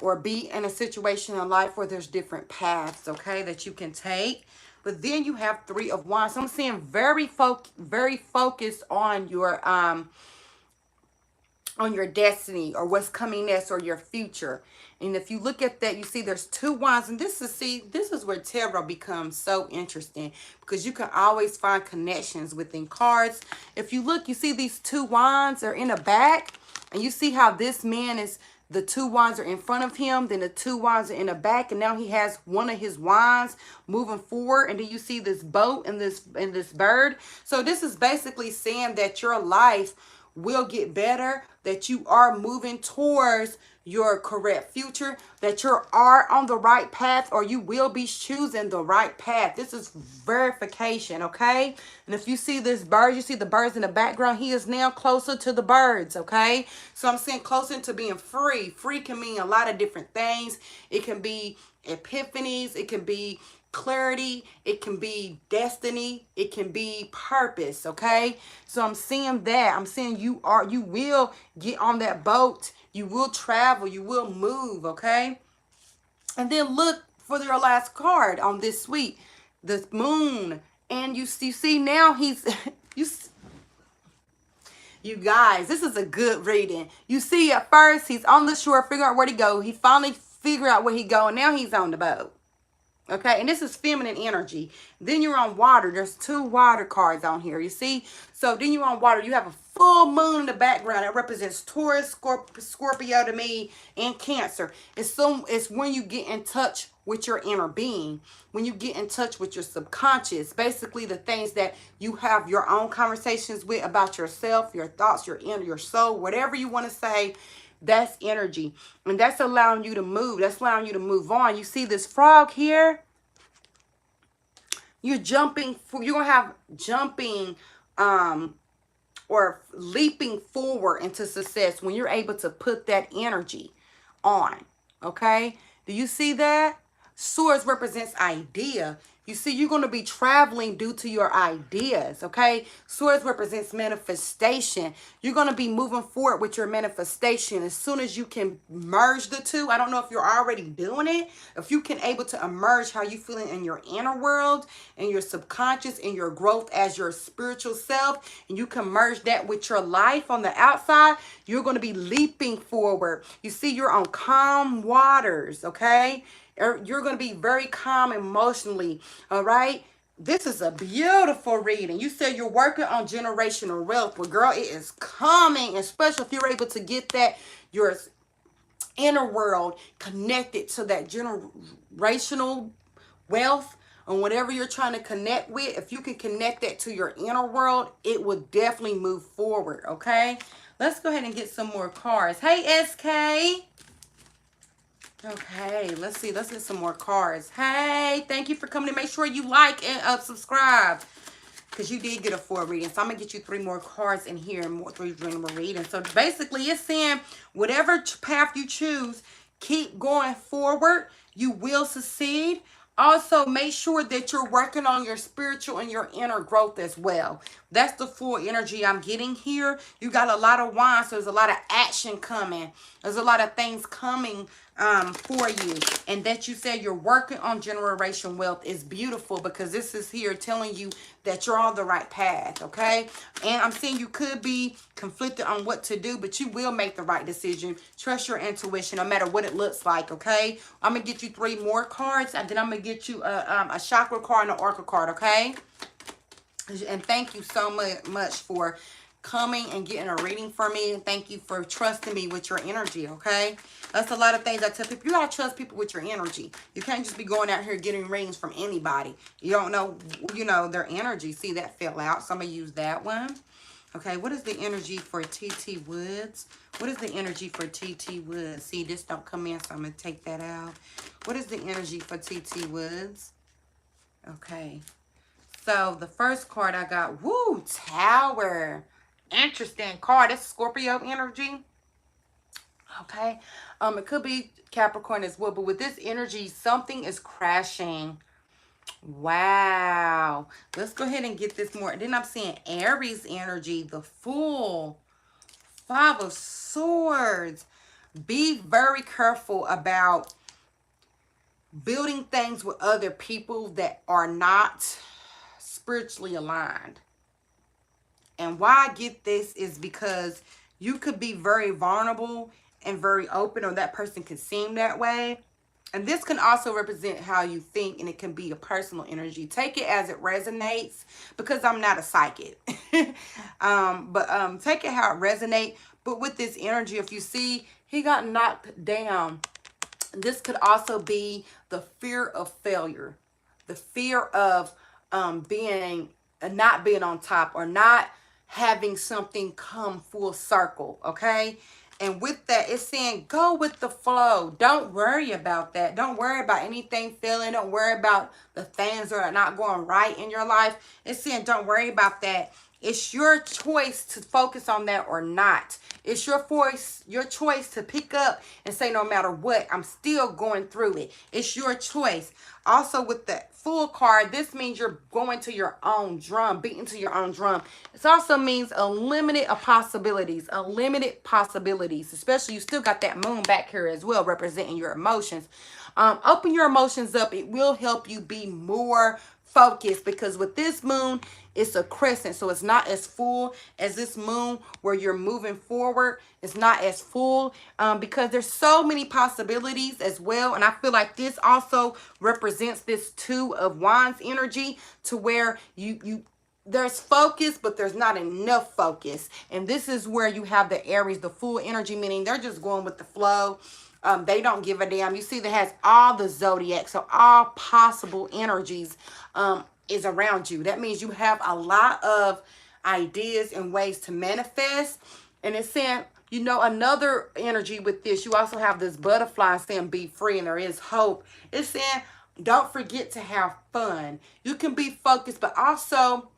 or be in a situation in life where there's different paths, okay, that you can take. But then you have 3 of Wands. So I'm seeing very focused on your destiny or what's coming next or your future. And if you look at that, you see there's 2 wands. And this is where tarot becomes so interesting, because you can always find connections within cards. If you look, you see these 2 wands are in the back, and you see how this man is, the 2 wands are in front of him, then the 2 wands are in the back, and now he has one of his wands moving forward. And then you see this boat and this bird. So this is basically saying that your life will get better, that you are moving towards your correct future, that you are on the right path, or you will be choosing the right path. This is verification, okay? And if you see this bird, you see the birds in the background, he is now closer to the birds, okay? So I'm saying closer to being free. Free can mean a lot of different things. It can be epiphanies, it can be clarity, it can be destiny, it can be purpose, okay? So I'm seeing that. I'm saying you will get on that boat, you will travel, you will move, okay? And then look for your last card on this suite, the moon. And you see now he's you guys, this is a good reading. You see at first he's on the shore, figure out where to go. He finally figured out where he go, and now he's on the boat. Okay, and this is feminine energy. Then you're on water. There's 2 water cards on here, you see? So then you're on water. You have a full moon in the background. That represents Taurus, Scorpio to me, and Cancer. It's when you get in touch with your inner being, when you get in touch with your subconscious, basically the things that you have your own conversations with about yourself, your thoughts, your inner, your soul, whatever you want to say, that's energy. And that's allowing you to move. That's allowing you to move on. You see this frog here? You're jumping, you're going to have jumping or leaping forward into success when you're able to put that energy on. Okay? Do you see that? Swords represents idea. You see, you're going to be traveling due to your ideas, okay? Swords represents manifestation. You're going to be moving forward with your manifestation as soon as you can merge the two. I don't know if you're already doing it. If you can able to emerge how you feeling in your inner world and your subconscious and your growth as your spiritual self, and you can merge that with your life on the outside, you're going to be leaping forward. You see, you're on calm waters, okay? You're going to be very calm emotionally, all right? This is a beautiful reading. You said you're working on generational wealth. Well, girl, it is coming, especially if you're able to get that, your inner world connected to that generational wealth and whatever you're trying to connect with. If you can connect that to your inner world, it will definitely move forward, okay? Let's go ahead and get some more cards. Hey, SK. Okay, let's see. Let's get some more cards. Hey, thank you for coming in. Make sure you like and subscribe, because you did get a 4 reading. So I'm going to get you 3 more cards in here and 3 more readings. So basically, it's saying whatever path you choose, keep going forward. You will succeed. Also, make sure that you're working on your spiritual and your inner growth as well. That's the full energy I'm getting here. You got a lot of wands, so there's a lot of action coming. There's a lot of things coming for you. And that you said you're working on generation wealth is beautiful, because this is here telling you that you're on the right path, okay? And I'm saying you could be conflicted on what to do, but you will make the right decision. Trust your intuition no matter what it looks like, okay? I'm going to get you 3 more cards, and then I'm going to get you a chakra card and an oracle card, okay? And thank you so much for coming and getting a reading for me. And thank you for trusting me with your energy, okay? That's a lot of things I tell people. You got to trust people with your energy. You can't just be going out here getting readings from anybody. You don't know, you know, their energy. See, that fell out. So I'm going to use that one. Okay, what is the energy for TT Woods? What is the energy for TT Woods? See, this don't come in, so I'm going to take that out. What is the energy for TT Woods? Okay. So the first card I got, woo, Tower. Interesting card. It's Scorpio energy. Okay. It could be Capricorn as well, but with this energy, something is crashing. Wow. Let's go ahead and get this more. And then I'm seeing Aries energy, the Fool, 5 of Swords. Be very careful about building things with other people that are not spiritually aligned. And why I get this is because you could be very vulnerable and very open, or that person could seem that way. And this can also represent how you think, and it can be a personal energy. Take it as it resonates, because I'm not a psychic. But take it how it resonates. But with this energy, if you see, he got knocked down. This could also be the fear of failure. The fear of not being on top, or not having something come full circle, okay? And with that, it's saying go with the flow. Don't worry about that. Don't worry about anything failing. Don't worry about the things that are not going right in your life. It's saying don't worry about that. It's your choice to focus on that or not. It's your choice to pick up and say, no matter what, I'm still going through it. It's your choice. Also, with the Fool card, this means you're going to your own drum, beating to your own drum. It also means unlimited possibilities, especially you still got that moon back here as well, representing your emotions. Open your emotions up. It will help you be more focused, because with this moon, it's a crescent, so it's not as full as this moon where you're moving forward. It's not as full because there's so many possibilities as well. And I feel like this also represents this 2 of Wands energy, to where there's focus, but there's not enough focus. And this is where you have the Aries, the Fool energy, meaning they're just going with the flow. They don't give a damn. You see that has all the zodiac, so all possible energies is around you. That means you have a lot of ideas and ways to manifest. And it's saying, you know, another energy with this, you also have this butterfly saying be free and there is hope. It's saying don't forget to have fun. You can be focused, but also,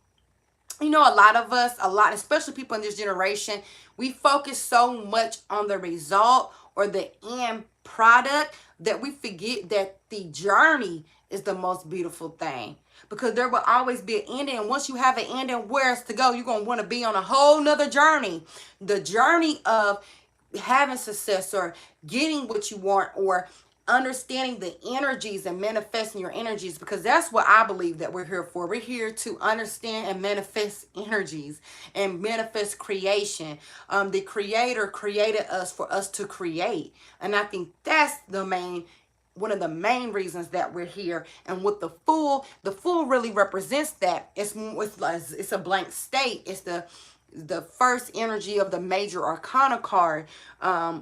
you know, a lot of us, especially people in this generation, we focus so much on the result or the end product that we forget that the journey is the most beautiful thing, because there will always be an ending. And once you have an ending, where's to go, you're going to want to be on a whole nother journey. The journey of having success or getting what you want, or understanding the energies and manifesting your energies, because that's what I believe that we're here for. We're here to understand and manifest energies and manifest creation. The creator created us for us to create, and I think that's one of the main reasons that we're here. And with the fool really represents that. It's a blank state. It's the first energy of the major arcana card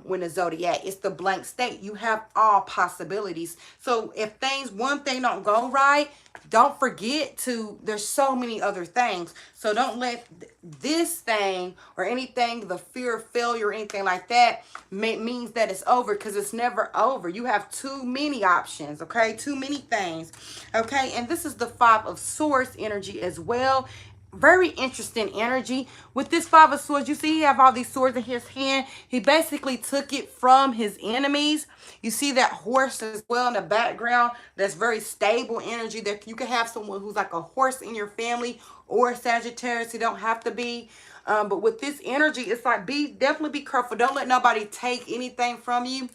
when the zodiac. It's the blank state. You have all possibilities. So if one thing don't go right, don't forget to, there's so many other things. So don't let this thing or anything, the fear of failure or anything like that, means that it's over, because it's never over. You have too many options, okay? Too many things, okay? And this is the Five of Swords energy as well. Very interesting energy. With this Five of Swords, you see he have all these swords in his hand. He basically took it from his enemies. You see that horse as well in the background. That's very stable energy. That you can have someone who's like a horse in your family, or Sagittarius. You don't have to be. But with this energy, it's like definitely be careful. Don't let nobody take anything from you.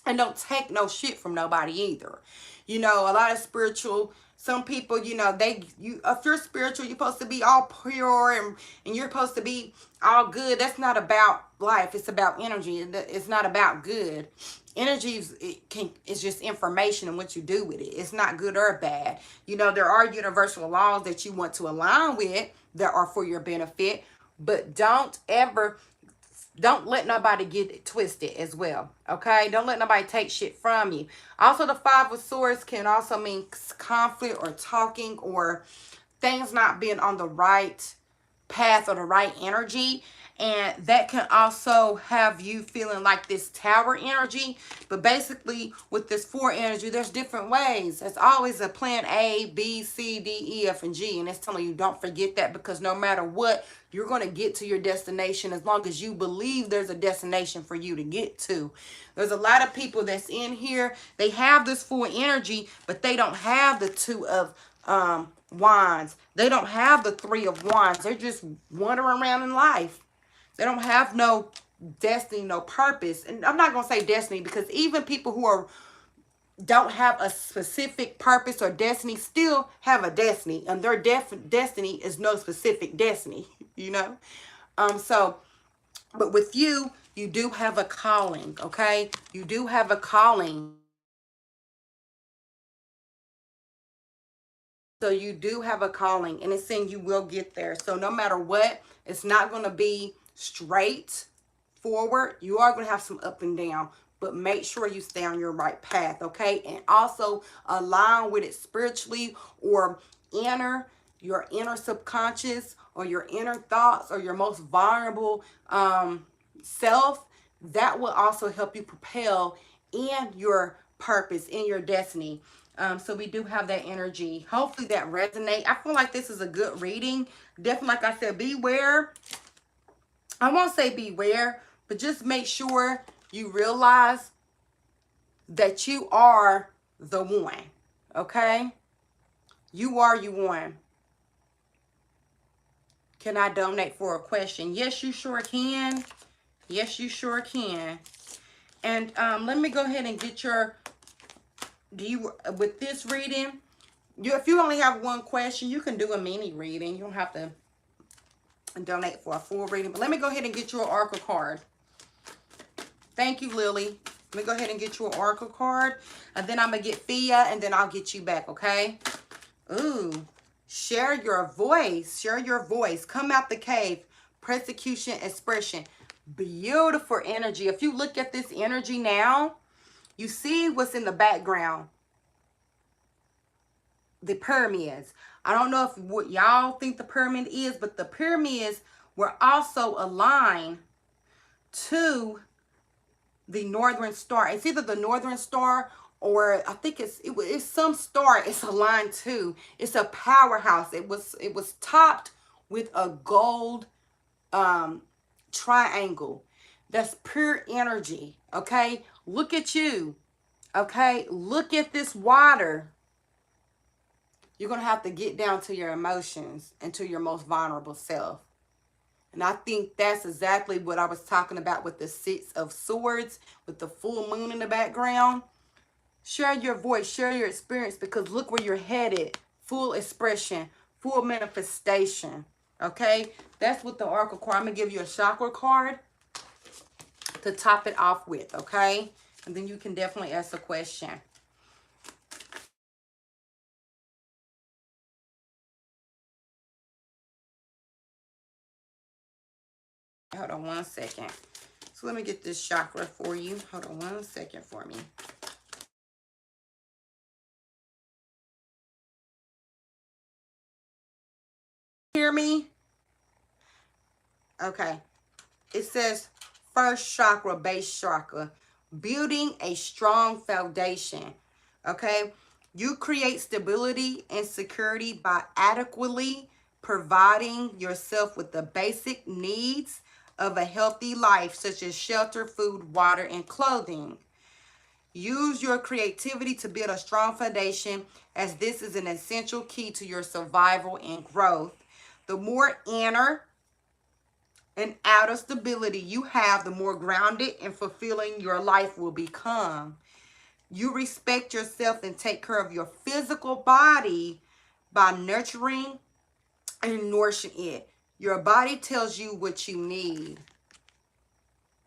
And don't take no shit from nobody either. You know, a lot of some people, you know, if you're spiritual, you're supposed to be all pure and you're supposed to be all good. That's not about life. It's about energy. It's not about good. Energy is just information and what you do with it. It's not good or bad. You know, there are universal laws that you want to align with that are for your benefit, but don't let nobody get it twisted as well, okay? Don't let nobody take shit from you. Also, the Five of Swords can also mean conflict or talking or things not being on the right path or the right energy. And that can also have you feeling like this tower energy. But basically, with this four energy, there's different ways. There's always a plan A, B, C, D, E, F, and G. And it's telling you, don't forget that, because no matter what, you're going to get to your destination as long as you believe there's a destination for you to get to. There's a lot of people that's in here. They have this full energy, but they don't have the Two of Wands. They don't have the Three of Wands. They're just wandering around in life. They don't have no destiny, no purpose. And I'm not going to say destiny, because even people who don't have a specific purpose or destiny still have a destiny. And their destiny is no specific destiny, you know. But with you, you do have a calling, okay? You do have a calling. So you do have a calling, and it's saying you will get there. So no matter what, it's not going to be straight forward. You are going to have some up and down, but make sure you stay on your right path, okay? And also align with it spiritually, or your inner subconscious, or your inner thoughts, or your most vulnerable self. That will also help you propel in your purpose, in your destiny. So we do have that energy. Hopefully that resonates. I feel like this is a good reading. Definitely, like I said, beware. I won't say beware, but just make sure you realize that you are the one, okay? You are you one. Can I donate for a question? Yes, you sure can. Yes, you sure can. And let me go ahead and get your, with this reading, if you only have one question, you can do a mini reading. You don't have to donate for a full reading. But let me go ahead and get you an oracle card. Thank you, Lily. Let me go ahead and get you an oracle card. And then I'm going to get Fia, and then I'll get you back, okay? Ooh. Share your voice. Share your voice. Come out the cave. Persecution, expression. Beautiful energy. If you look at this energy now, You see what's in the background, the pyramids. I don't know if what y'all think the pyramid is, but the pyramids were also aligned to the Northern Star. It's either the Northern Star or I think it's some star it's aligned to. It's a powerhouse. It was topped with a gold triangle. That's pure energy. Okay, look at you. Okay, look at this water. You're gonna have to get down to your emotions and to your most vulnerable self. And I think that's exactly what I was talking about with the Six of Swords, with the full moon in the background. Share your voice, share your experience, because look where you're headed. Full expression, full manifestation. Okay? That's what the Oracle card. I'm going to give you a chakra card to top it off with. Okay? And then you can definitely ask a question. Hold on one second. So let me get this chakra for you. Hold on one second for me. Hear me? Okay. It says first chakra, base chakra, building a strong foundation. Okay. You create stability and security by adequately providing yourself with the basic needs of a healthy life, such as shelter, food, water, and clothing. Use your creativity to build a strong foundation, as this is an essential key to your survival and growth. The more inner and outer stability you have, the more grounded and fulfilling your life will become. You respect yourself and take care of your physical body by nurturing and nourishing it. Your body tells you what you need.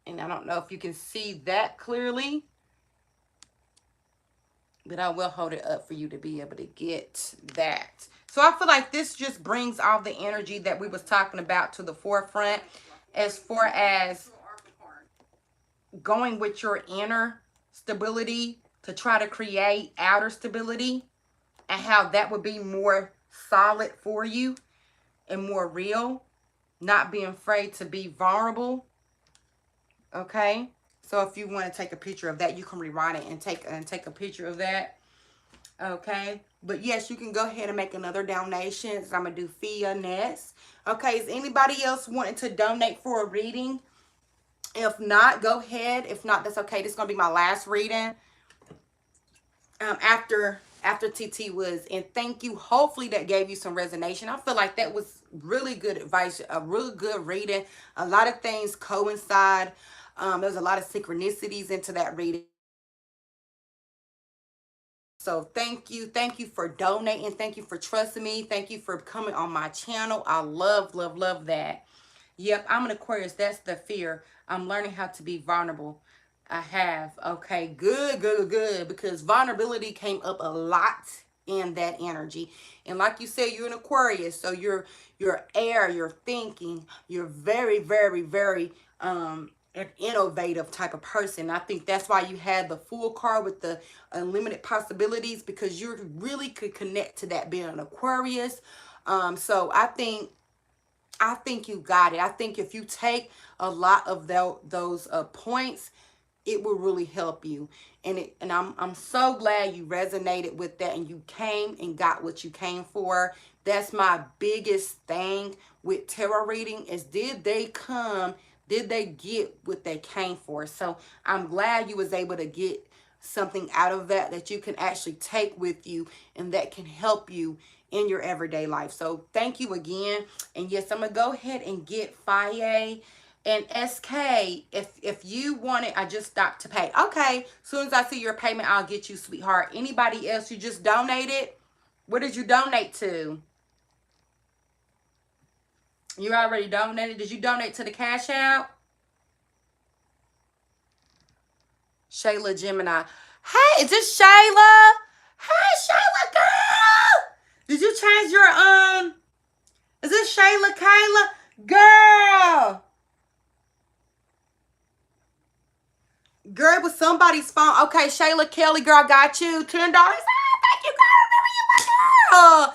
And I don't know if you can see that clearly, but I will hold it up for you to be able to get that. So I feel like this just brings all the energy that we was talking about to the forefront, as far as going with your inner stability to try to create outer stability, and how that would be more solid for you and more real. Not being afraid to be vulnerable. Okay. So if you want to take a picture of that, you can rewind it and take a picture of that. Okay. But yes, you can go ahead and make another donation. So I'm going to do Fia next. Okay. Is anybody else wanting to donate for a reading? If not, go ahead. If not, that's okay. This is going to be my last reading. After TT was, and thank you. Hopefully that gave you some resonation. I feel like that was really good advice, a really good reading. A lot of things coincide. There's a lot of synchronicities into that reading. So thank you for donating. Thank you for trusting me. Thank you for coming on my channel. I love that. Yep, I'm an Aquarius. That's the fear. I'm learning how to be vulnerable. I have. Okay, good. Because vulnerability came up a lot in that energy. And like you said, you're an Aquarius. So you're air, you're thinking, you're very, an innovative type of person. I think that's why you had the Fool card with the unlimited possibilities, because you really could connect to that being an Aquarius. So I think you got it. I think if you take a lot of those points, it will really help you. And I'm so glad you resonated with that and you came and got what you came for. That's my biggest thing with tarot reading, is did they come? Did they get what they came for? So I'm glad you was able to get something out of that you can actually take with you and that can help you in your everyday life. So thank you again. And yes, I'm gonna go ahead and get Faye and SK. If you want it, I just stopped to pay. Okay, as soon as I see your payment, I'll get you, sweetheart. Anybody else, you just donated? What did you donate to? You already donated. Did you donate to the Cash App? Shayla Gemini. Hey, is this Shayla? Hey, Shayla girl. Did you change your is this Shayla Kayla? Girl. Girl, it was somebody's phone. Okay, Shayla Kelly, girl, I got you. $10. Thank you, girl. Remember you, my girl.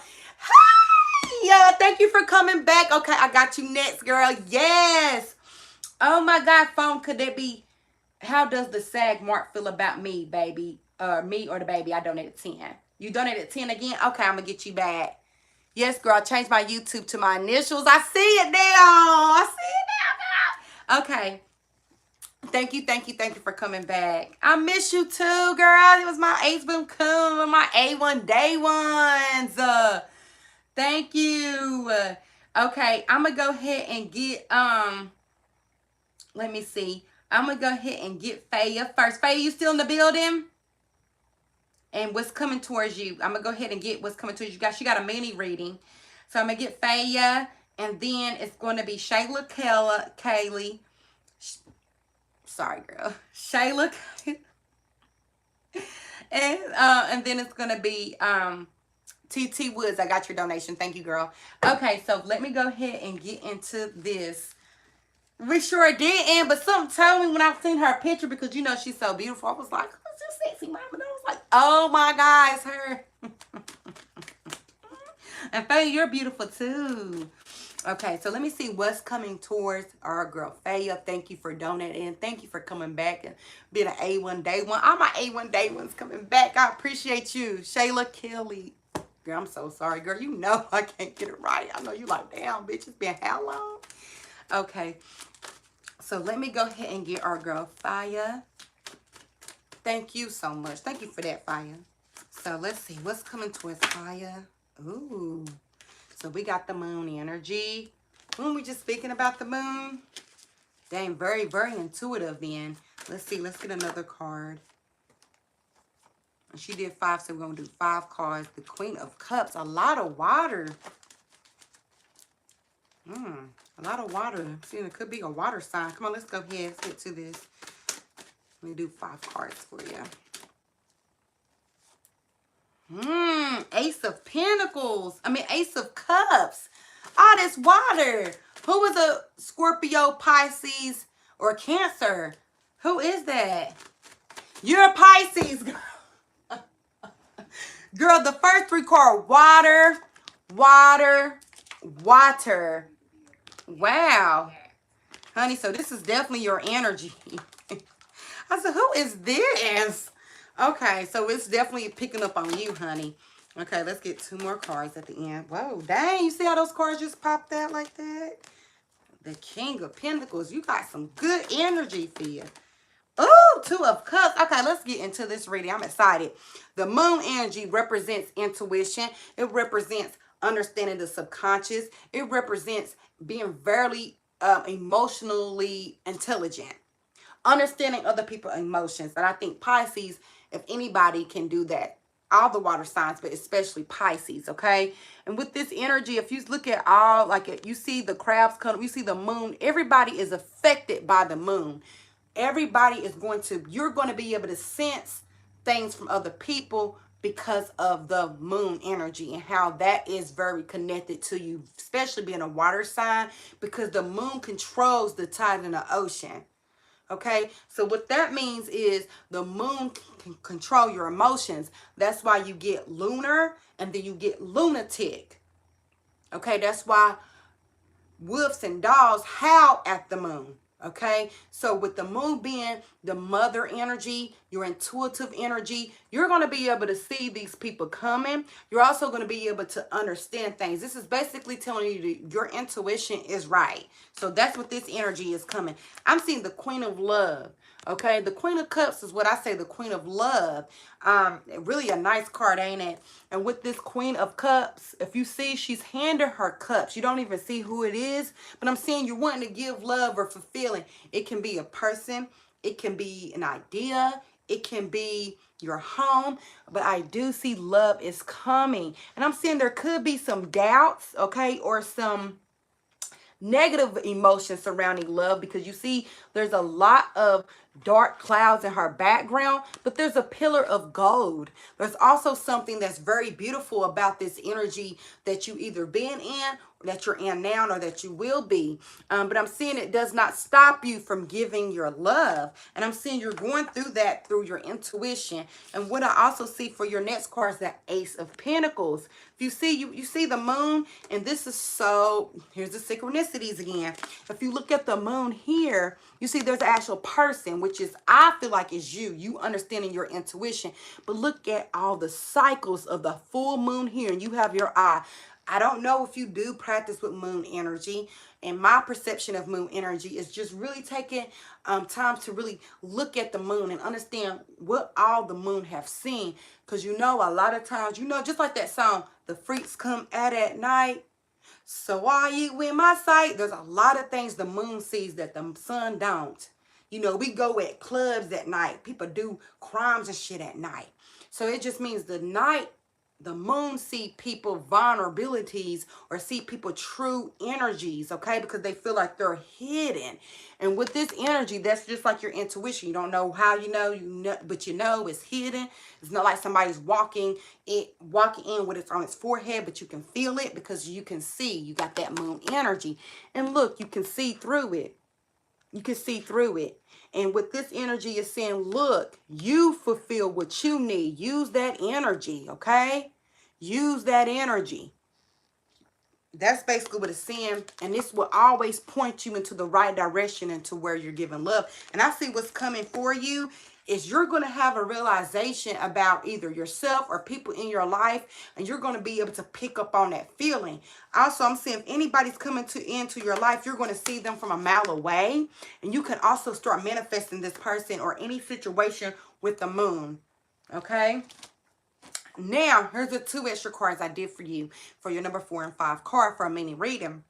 Hey, thank you for coming back. Okay, I got you next, girl. Yes. Oh my God, phone, could that be? How does the SAG Mark feel about me, baby? Me or the baby? I donated 10. You donated 10 again? Okay, I'm gonna get you back. Yes, girl, I changed my YouTube to my initials. I see it now. I see it now, girl. Okay. Thank you for coming back. I miss you too, girl. It was my Ace Boom Coon, my A1 day ones. Thank you. Okay, I'm gonna go ahead and get let me see. I'm gonna go ahead and get Faya first. Faya, you still in the building? And what's coming towards you? I'm gonna go ahead and get what's coming towards you guys. She got a mini reading. So I'm gonna get Faya, and then it's gonna be Shayla Kaylee. Sorry, girl. Shayla. And then it's gonna be TT Woods. I got your donation. Thank you, girl. Okay, so let me go ahead and get into this. We sure didn't, but something told me when I seen her picture, because you know she's so beautiful. I was like, who's this sexy mama? And I was like, oh my God, it's her. And Faye, you're beautiful too. Okay, so let me see what's coming towards our girl Faye. Thank you for donating. Thank you for coming back and being an A1 day one. All my A1 day ones coming back. I appreciate you. Shayla Kelly. Girl, I'm so sorry, girl. You know I can't get it right. I know you like, damn, bitch, it's been how long? Okay. So let me go ahead and get our girl Faya. Thank you so much. Thank you for that, Faya. So let's see what's coming towards Faya. Ooh. So we got the moon energy. When we just speaking about the moon? Dang, very, very intuitive then. Let's see. Let's get another card. She did 5, so we're going to do 5 cards. The Queen of Cups. A lot of water. A lot of water. See, it could be a water sign. Come on, let's go ahead. Let's get to this. Let me do 5 cards for you. Ace of Pentacles. Ace of Cups. All this water. Who is a Scorpio, Pisces, or Cancer? Who is that? You're a Pisces, girl. Girl, the first 3 cards, water, water, water. Wow. Honey, so this is definitely your energy. I said, who is this? Okay, so it's definitely picking up on you, honey. Okay, let's get 2 more cards at the end. Whoa, dang. You see how those cards just popped out like that? The King of Pentacles. You got some good energy for you. Oh, 2 of Cups. Okay, let's get into this reading. I'm excited. The moon energy represents intuition. It represents understanding the subconscious. It represents being very emotionally intelligent. Understanding other people's emotions. And I think Pisces, if anybody can do that, all the water signs, but especially Pisces, okay? And with this energy, if you look at all, like you see the crabs come, you see the moon, everybody is affected by the moon. Everybody is you're going to be able to sense things from other people because of the moon energy and how that is very connected to you, especially being a water sign, because the moon controls the tide in the ocean. Okay, so what that means is the moon can control your emotions. That's why you get lunar and then you get lunatic. Okay, that's why wolves and dogs howl at the moon. Okay, so with the moon being the mother energy, your intuitive energy, you're going to be able to see these people coming. You're also going to be able to understand things. This is basically telling you that your intuition is right. So that's what this energy is coming. I'm seeing the Queen of Love. Okay, the Queen of Cups is what I say, the Queen of Love. Really a nice card, ain't it? And with this Queen of Cups, if you see, she's handing her cups. You don't even see who it is, but I'm seeing you're wanting to give love or fulfilling. It can be a person. It can be an idea. It can be your home. But I do see love is coming. And I'm seeing there could be some doubts, okay, or some negative emotions surrounding love, because you see there's a lot of dark clouds in her background, but there's a pillar of gold. There's also something that's very beautiful about this energy that you either been in that you're in now or that you will be. But I'm seeing it does not stop you from giving your love. And I'm seeing you're going through that through your intuition. And what I also see for your next card is that Ace of Pentacles. If you see, you see the moon, and this is so, here's the synchronicities again. If you look at the moon here, you see there's an actual person, which is, I feel like is you understanding your intuition. But look at all the cycles of the full moon here, and you have your eye. I don't know if you do practice with moon energy, and my perception of moon energy is just really taking time to really look at the moon and understand what all the moon have seen. Because you know, a lot of times, you know, just like that song, the freaks come at night. So are you in my sight? There's a lot of things the moon sees that the sun don't. You know, we go at clubs at night. People do crimes and shit at night. So it just means the night, the moon see people vulnerabilities or see people true energies, okay? Because they feel like they're hidden. And with this energy, that's just like your intuition. You don't know how you know, but you know it's hidden. It's not like somebody's walking in with it on its forehead, but you can feel it because you can see. You got that moon energy. And look, you can see through it. You can see through it. And with this energy is saying, look, you fulfill what you need. Use that energy, okay? Use that energy. That's basically what it's saying. And this will always point you into the right direction and to where you're giving love. And I see what's coming for you is you're going to have a realization about either yourself or people in your life. And you're going to be able to pick up on that feeling. Also, I'm saying if anybody's coming into your life, you're going to see them from a mile away. And you can also start manifesting this person or any situation with the moon. Okay? Now, here's the 2 extra cards I did for you for your number 4 and 5 card for a mini reading.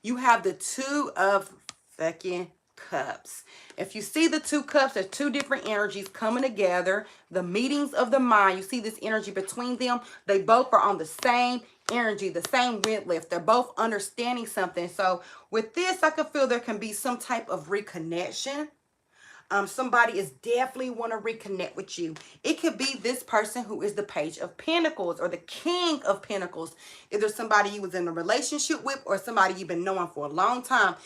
You have the 2 of fucking cups. If you see the 2 cups, there's 2 different energies coming together. The meetings of the mind. You see this energy between them. They both are on the same energy, the same wind lift. They're both understanding something. So with this, I can feel there can be some type of reconnection. Somebody is definitely want to reconnect with you. It could be this person who is the Page of Pentacles or the King of Pentacles. Either somebody you was in a relationship with or somebody you've been knowing for a long time.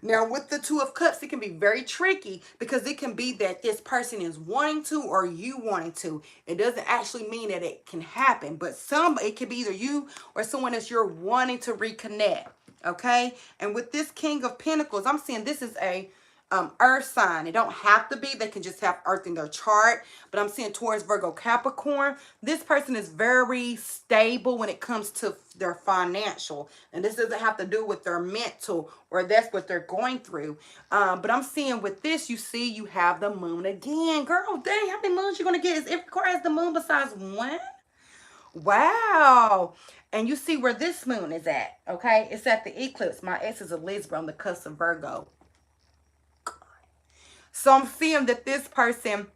Now, with the 2 of Cups, it can be very tricky because it can be that this person is wanting to or you wanting to. It doesn't actually mean that it can happen, but it could be either you or someone that you're wanting to reconnect, okay? And with this King of Pentacles, I'm seeing this is a earth sign. It don't have to be. They can just have earth in their chart. But I'm seeing Taurus, Virgo, Capricorn. This person is very stable when it comes to their financial. And this doesn't have to do with their mental or that's what they're going through. But I'm seeing with this, you see you have the moon again. Girl, dang, how many moons you going to get? Is it requires the moon besides one? Wow. And you see where this moon is at, okay? It's at the eclipse. My ex is a Libra on the cusp of Virgo. So I'm seeing that this person,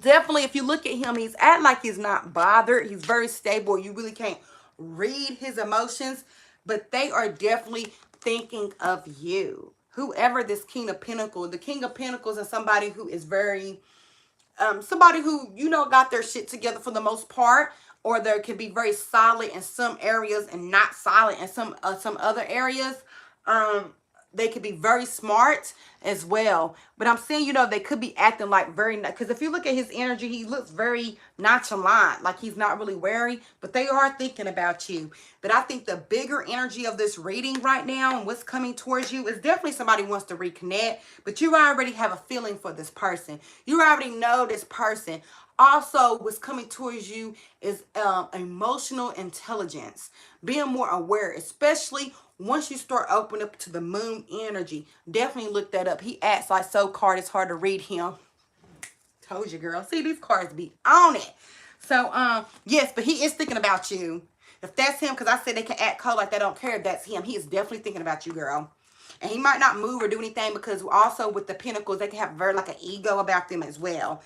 definitely, if you look at him, he's acting like he's not bothered. He's very stable. You really can't read his emotions, but they are definitely thinking of you. Whoever this King of Pentacles, the King of Pentacles is somebody who is very, somebody who, you know, got their shit together for the most part, or they can be very solid in some areas and not solid in some other areas. They could be very smart as well. But I'm saying, you know, they could be acting like very, because if you look at his energy, he looks very nonchalant, like he's not really wary, but they are thinking about you. But I think the bigger energy of this reading right now and what's coming towards you is definitely somebody wants to reconnect, but you already have a feeling for this person. You already know this person. Also, what's coming towards you is emotional intelligence, being more aware, especially once you start opening up to the moon energy. Definitely look that up. He acts like so card. It's hard to read him. Told you, girl. See, these cards be on it. So, yes, but he is thinking about you. If that's him, because I said they can act cold like they don't care. If that's him, he is definitely thinking about you, girl. And he might not move or do anything because also with the Pentacles, they can have very like an ego about them as well.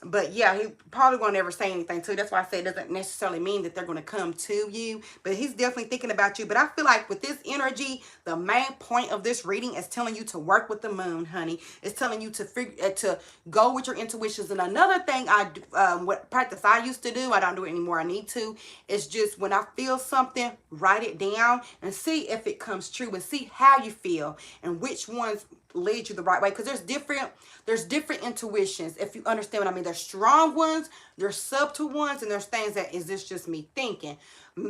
But yeah, he probably won't ever say anything to you. That's why I say it doesn't necessarily mean that they're going to come to you. But he's definitely thinking about you. But I feel like with this energy, the main point of this reading is telling you to work with the moon, honey. It's telling you to to go with your intuitions. And another thing I do, what practice I used to do, I don't do it anymore, I need to, is just when I feel something, write it down and see if it comes true and see how you feel and which ones lead you the right way, because there's different intuitions, if you understand what I mean. There's strong ones, there's subtle ones, and there's things that is this just me thinking.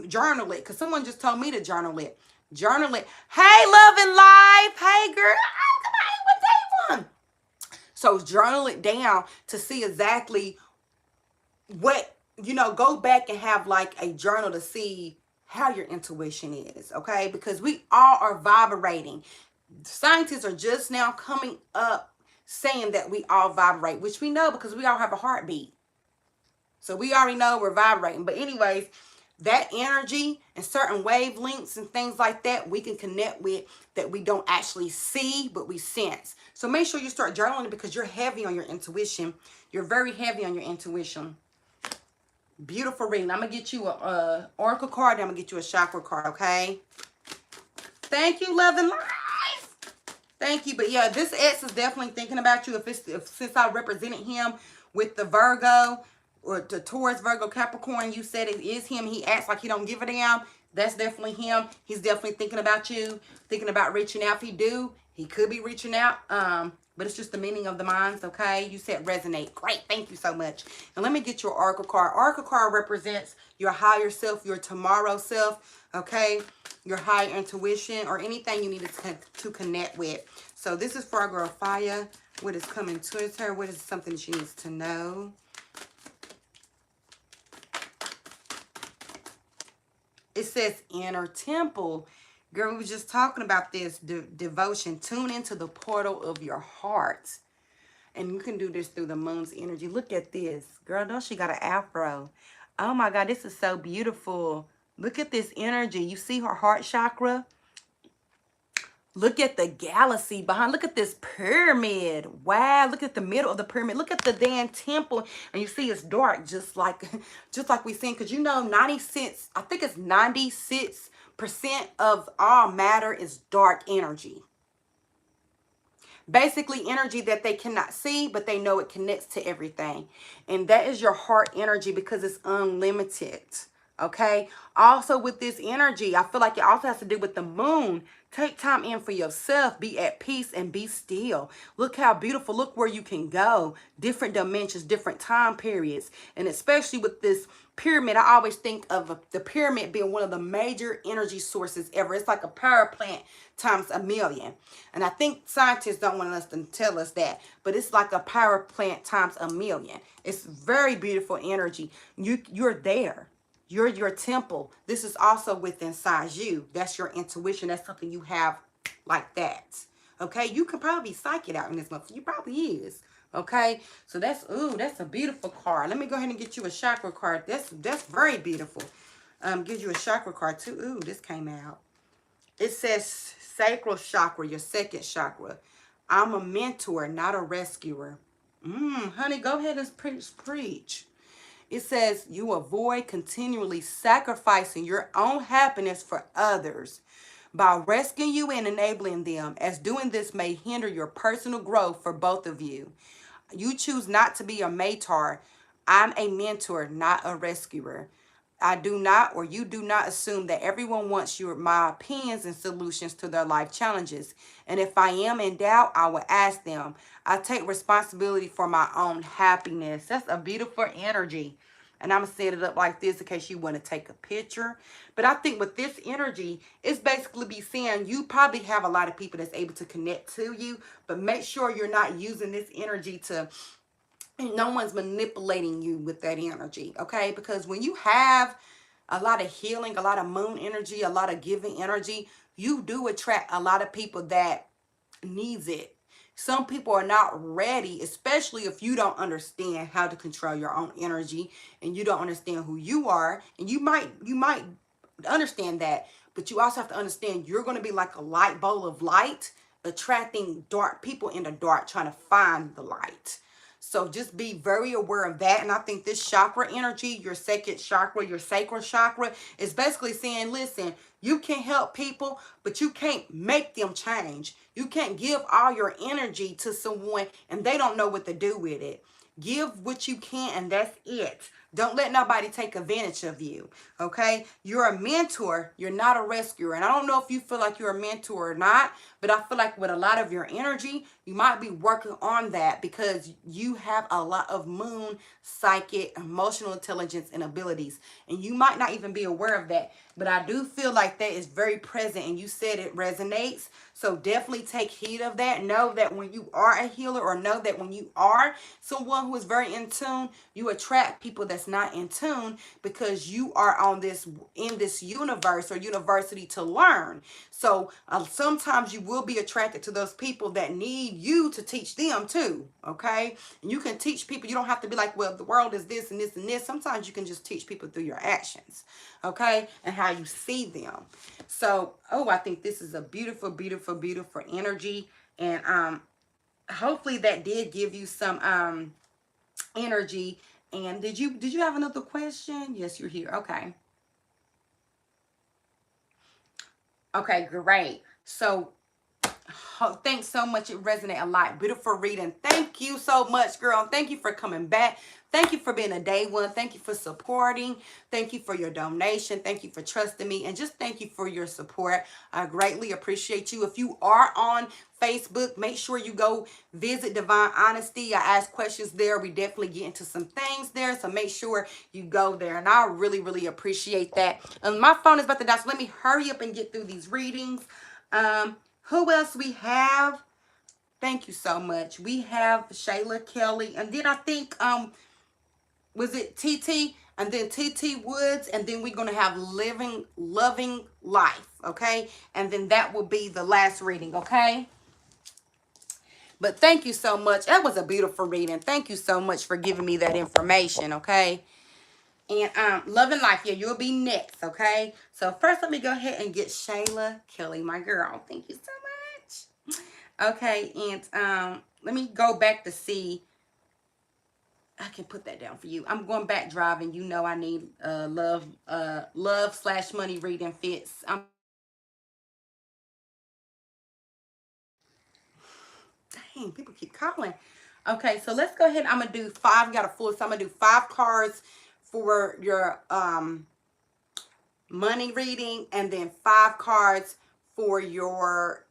Journal it, because someone just told me to journal it. Journal it. Hey, love and life. Hey, girl. What day one? So journal it down to see exactly what, go back and have like a journal to see how your intuition is, okay? Because we all are vibrating. Scientists are just now coming up saying that we all vibrate, which we know because we all have a heartbeat. So we already know we're vibrating. But anyways, that energy and certain wavelengths and things like that we can connect with that we don't actually see, but we sense. So make sure you start journaling because you're heavy on your intuition. You're very heavy on your intuition. Beautiful reading. I'm going to get you a oracle card. I'm going to get you a chakra card, okay? Thank you, love and life. Thank you. But yeah, this ex is definitely thinking about you. Since I represented him with the Virgo or the Taurus, Virgo, Capricorn, you said it is him. He acts like he don't give a damn. That's definitely him. He's definitely thinking about you, thinking about reaching out. If he could be reaching out. But it's just the meaning of the minds, okay? You said resonate. Great. Thank you so much. And let me get your oracle card. Oracle card represents your higher self, your tomorrow self, okay? Your higher intuition or anything you need to connect with. So this is for our girl Fire. What is coming towards her? What is something she needs to know? It says inner temple. Girl, we were just talking about this devotion. Tune into the portal of your heart. And you can do this through the moon's energy. Look at this. Girl, don't she got an afro? Oh my God, this is so beautiful. Look at this energy. You see her heart chakra? Look at the galaxy behind. Look at this pyramid. Wow, look at the middle of the pyramid. Look at the damn temple. And you see it's dark just like we seen. Because 96, I think it's 96% of all matter is dark energy. Basically energy that they cannot see, but they know it connects to everything. And that is your heart energy because it's unlimited. Okay. Also with this energy, I feel like it also has to do with the moon. Take time in for yourself. Be at peace and be still. Look how beautiful. Look where you can go. Different dimensions, different time periods. And especially with this pyramid, I always think of the pyramid being one of the major energy sources ever. It's like a power plant times a million. And I think scientists don't want us to tell us that, but it's like a power plant times a million. It's very beautiful energy. You're there. You're your temple. This is also within inside you. That's your intuition. That's something you have like that. Okay, you could probably be psychic out in this month. You probably is. Okay, so that's a beautiful card. Let me go ahead and get you a chakra card. That's very beautiful. Gives you a chakra card too. Ooh, this came out. It says sacral chakra, your second chakra. I'm a mentor, not a rescuer. Honey, go ahead and preach. It says you avoid continually sacrificing your own happiness for others by rescuing you and enabling them, as doing this may hinder your personal growth for both of you. You choose not to be a mentor. I'm a mentor, not a rescuer. I do not, or you do not assume that everyone wants my opinions and solutions to their life challenges. And if I am in doubt, I will ask them. I take responsibility for my own happiness. That's a beautiful energy. And I'm going to set it up like this in case you want to take a picture. But I think with this energy, it's basically be saying you probably have a lot of people that's able to connect to you. But make sure you're not using this energy to... no one's manipulating you with that energy, okay? Because when you have a lot of healing, a lot of moon energy, a lot of giving energy, you do attract a lot of people that needs it. Some people are not ready, especially if you don't understand how to control your own energy and you don't understand who you are. And you might understand that, but you also have to understand you're going to be like a light bowl of light, attracting dark people in the dark, trying to find the light. So just be very aware of that. And I think this chakra energy, your second chakra, your sacral chakra, is basically saying, listen, you can help people, but you can't make them change. You can't give all your energy to someone and they don't know what to do with it. Give what you can, and that's it. Don't let nobody take advantage of you, okay? You're a mentor. You're not a rescuer. And I don't know if you feel like you're a mentor or not, but I feel like with a lot of your energy, you might be working on that because you have a lot of moon, psychic, emotional intelligence, and abilities. And you might not even be aware of that, but I do feel like that is very present, and you said it resonates. So definitely take heed of that. Know that when you are a healer, or know that when you are someone who is very in tune, you attract people that's not in tune, because you are on this, in this universe or university, to learn. So sometimes you will be attracted to those people that need you to teach them too. Okay. And you can teach people. You don't have to be like, well, the world is this and this and this. Sometimes you can just teach people through your actions. Okay. And how you see them. So, oh, I think this is a beautiful, beautiful, beautiful energy. And hopefully that did give you some energy. And did you have another question? Yes, you're here. Okay. Okay, great. So thanks so much. It resonated a lot. Beautiful reading. Thank you so much, girl. Thank you for coming back. Thank you for being a day one. Thank you for supporting. Thank you for your donation. Thank you for trusting me. And just thank you for your support. I greatly appreciate you. If you are on Facebook, make sure you go visit Divine Honesty. I ask questions there. We definitely get into some things there. So make sure you go there. And I really, really appreciate that. My phone is about to die, so let me hurry up and get through these readings. Who else we have? Thank you so much. We have Shayla Kelly, and then I think was it TT, and then TT Woods, and then we're gonna have Living Loving Life, okay? And then that will be the last reading, okay? But thank you so much. That was a beautiful reading. Thank you so much for giving me that information, okay? And Loving Life, yeah, you'll be next, okay? So first, let me go ahead and get Shayla Kelly, my girl. Thank you so much. Okay, and let me go back to see. I can put that down for you. I'm going back driving. You know I need love/money reading fits. Dang, people keep calling. Okay, so let's go ahead. I'm gonna do 5. Got a full, so I'm gonna do 5 cards for your money reading, and then 5 cards for your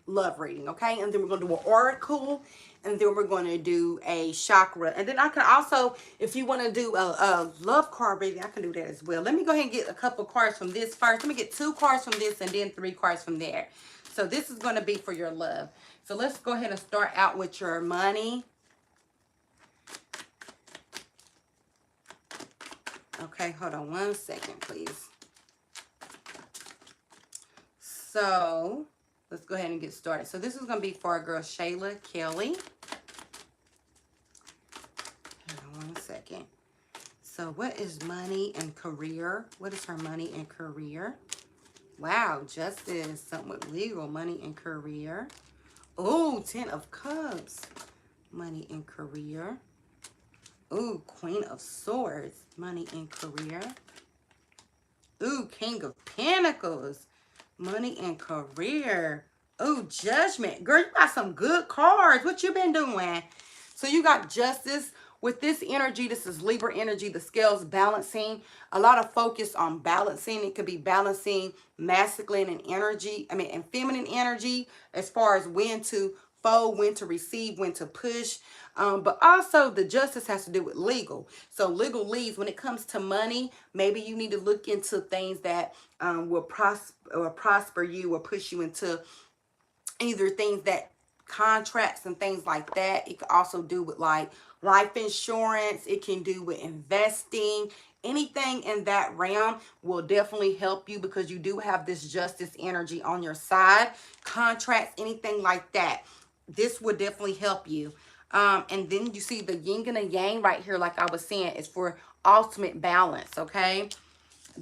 love reading, okay? And then we're going to do an oracle, and then we're going to do a chakra. And then I can also, if you want to do a love card reading, I can do that as well. Let me go ahead and get a couple cards from this first. Let me get 2 cards from this, and then 3 cards from there. So this is going to be for your love. So let's go ahead and start out with your money. Okay, hold on one second, please. So let's go ahead and get started. So this is going to be for our girl Shayla Kelly. Hold on one second. So what is money and career? What is her money and career? Wow, justice, something with legal, money and career. Oh, 10 of Cups, money and career. Ooh, Queen of Swords, money and career. Ooh, King of Pentacles, money and career. Ooh, Judgment. Girl, you got some good cards. What you been doing? So you got Justice. With this energy, this is Libra energy, the scales balancing. A lot of focus on balancing. It could be balancing masculine and and feminine energy, as far as when to fold, when to receive, when to push. But also the justice has to do with legal. So legal leads, when it comes to money, maybe you need to look into things that will prosper you or push you into either things that contracts and things like that. It could also do with like life insurance. It can do with investing. Anything in that realm will definitely help you, because you do have this justice energy on your side. Contracts, anything like that, this would definitely help you. And then you see the yin and the yang right here, like I was saying, is for ultimate balance, okay?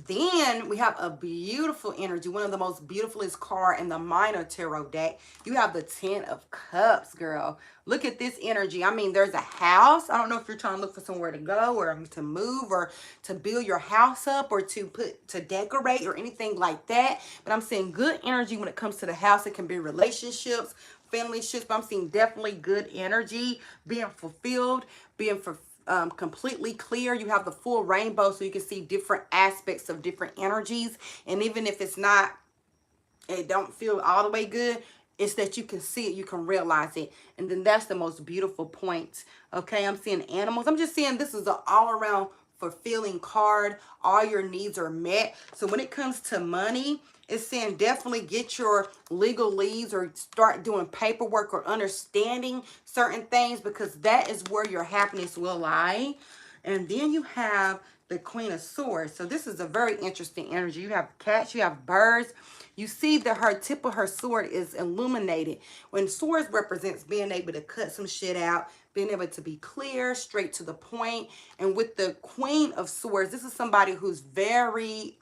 Then we have a beautiful energy, one of the most beautifulest card in the Minor Tarot deck. You have the Ten of Cups, girl. Look at this energy. I mean, there's a house. I don't know if you're trying to look for somewhere to go or to move or to build your house up or to decorate or anything like that. But I'm seeing good energy when it comes to the house. It can be relationships, family shifts, but I'm seeing definitely good energy, being fulfilled, being completely clear. You have the full rainbow, so you can see different aspects of different energies. And even if it's not, it don't feel all the way good, it's that you can see it, you can realize it. And then that's the most beautiful point. Okay, I'm seeing animals. I'm just seeing this is an all-around fulfilling card. All your needs are met. So when it comes to money, it's saying definitely get your legal leads or start doing paperwork or understanding certain things, because that is where your happiness will lie. And then you have the Queen of Swords. So this is a very interesting energy. You have cats, you have birds. You see that her tip of her sword is illuminated. When swords represents being able to cut some shit out, being able to be clear, straight to the point. And with the Queen of Swords, this is somebody who's very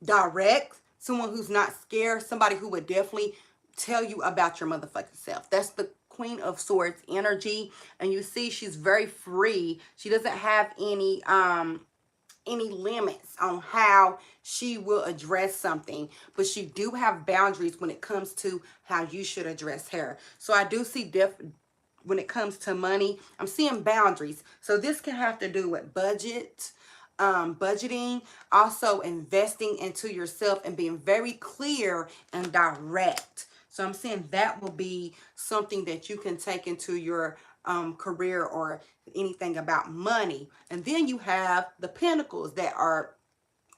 direct, someone who's not scared, somebody who would definitely tell you about your motherfucking self. That's the Queen of Swords energy. And you see she's very free. She doesn't have any limits on how she will address something, but she do have boundaries when it comes to how you should address her. So I do see when it comes to money, I'm seeing boundaries. So this can have to do with budgeting, also investing into yourself and being very clear and direct. So I'm saying that will be something that you can take into your career or anything about money. And then you have the Pentacles that are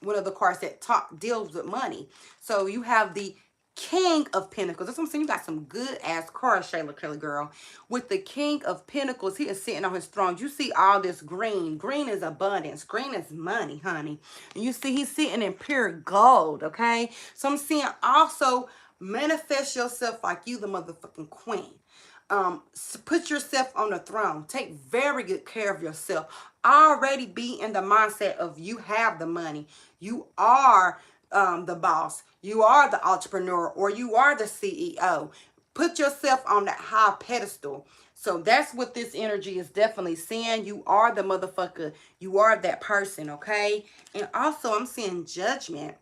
one of the cards that deals with money. So you have the King of Pentacles. That's what I'm saying. You got some good ass cards, Shayla Kelly girl. With the King of Pentacles, he is sitting on his throne. You see all this green. Green is abundance. Green is money, honey. And you see he's sitting in pure gold, okay? So I'm seeing also manifest yourself like you the motherfucking queen. Put yourself on the throne. Take very good care of yourself. Already be in the mindset of you have the money. You are the boss. You are the entrepreneur, or you are the CEO. Put yourself on that high pedestal. So that's what this energy is definitely saying. You are the motherfucker. You are that person, okay? And also I'm seeing Judgment.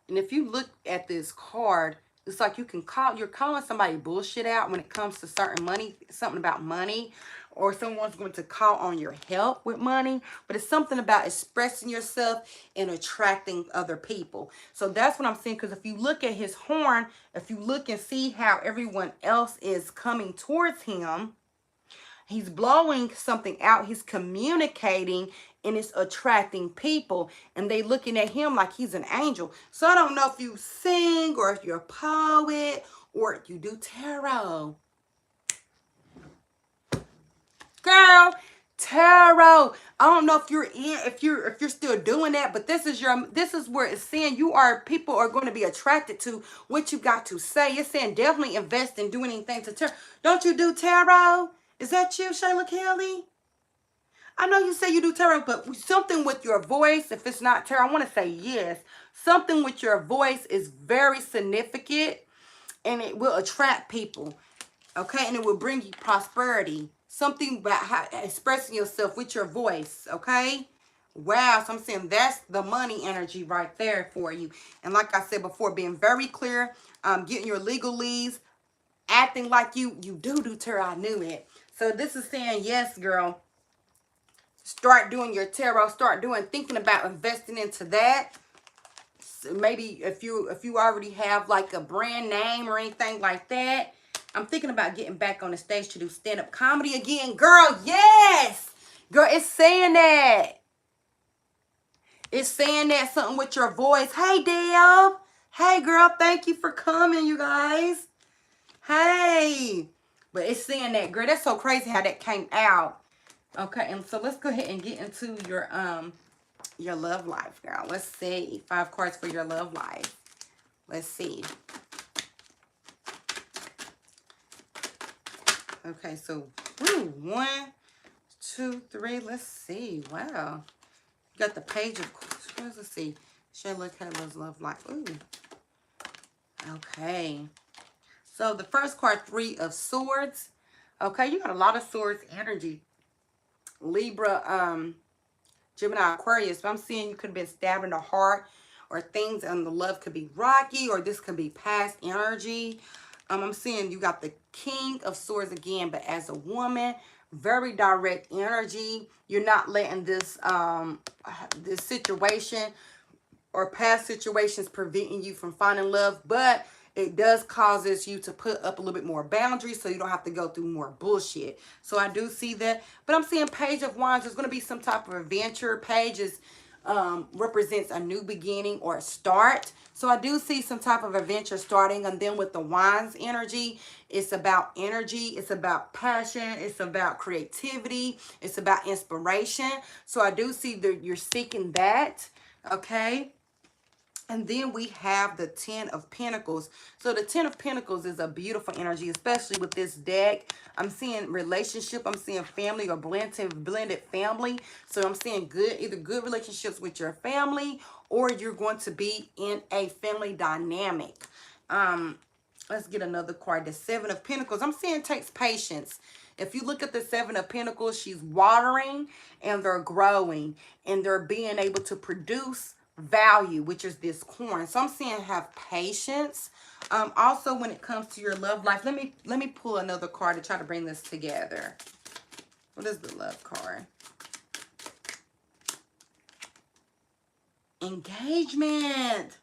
And if you look at this card, it's like you're calling somebody bullshit out when it comes to certain money, something about money, or someone's going to call on your help with money. But it's something about expressing yourself and attracting other people. So that's what I'm saying. Because if you look at his horn, if you look and see how everyone else is coming towards him, he's blowing something out. He's communicating and it's attracting people. And they looking at him like he's an angel. So I don't know if you sing or if you're a poet or if you do tarot. Girl, tarot. I don't know if you're still doing that, but this is where it's saying people are going to be attracted to what you got to say. It's saying definitely invest in doing anything to tarot. Don't you do tarot? Is that you, Shayla Kelly? I know you say you do tarot, but something with your voice, if it's not tarot, I want to say yes. Something with your voice is very significant, and it will attract people, okay? And it will bring you prosperity. Something about expressing yourself with your voice, okay? Wow, so I'm saying that's the money energy right there for you. And like I said before, being very clear, getting your legal leads, acting like you do tarot. I knew it. So this is saying, yes, girl, start doing your tarot. Start thinking about investing into that. So maybe if you already have like a brand name or anything like that, I'm thinking about getting back on the stage to do stand-up comedy again. Girl, yes! Girl, it's saying that. It's saying that something with your voice. Hey, Deb. Hey, girl, thank you for coming, you guys. Hey. But it's saying that, girl. That's so crazy how that came out. Okay, and so let's go ahead and get into your love life, girl. Let's see. 5 cards for your love life. Let's see. Okay, so 1, 2, 3. Let's see. Wow. Got the Page of Coins. Let's see. Shayla Kayla's love life. Ooh. Okay. So the first card, Three of Swords. Okay, you got a lot of swords energy. Libra, Gemini, Aquarius. But I'm seeing you could have been stabbed in the heart, or things and the love could be rocky, or this could be past energy. I'm seeing you got the King of Swords again, but as a woman, very direct energy. You're not letting this this situation or past situations preventing you from finding love, but it does causes you to put up a little bit more boundaries so you don't have to go through more bullshit. So I do see that. But I'm seeing Page of Wands. There's going to be some type of adventure. Pages represents a new beginning or a start. So I do see some type of adventure starting. And then with the Wands energy, it's about energy. It's about passion. It's about creativity. It's about inspiration. So I do see that you're seeking that. Okay. And then we have the Ten of Pentacles. So the Ten of Pentacles is a beautiful energy, especially with this deck. I'm seeing relationship. I'm seeing family or blended family. So I'm seeing either good relationships with your family, or you're going to be in a family dynamic. Let's get another card. The Seven of Pentacles. I'm seeing takes patience. If you look at the Seven of Pentacles, she's watering and they're growing and they're being able to produce value, which is this corn. So I'm seeing have patience. Also, when it comes to your love life, let me pull another card to try to bring this together. What is the love card? Engagement.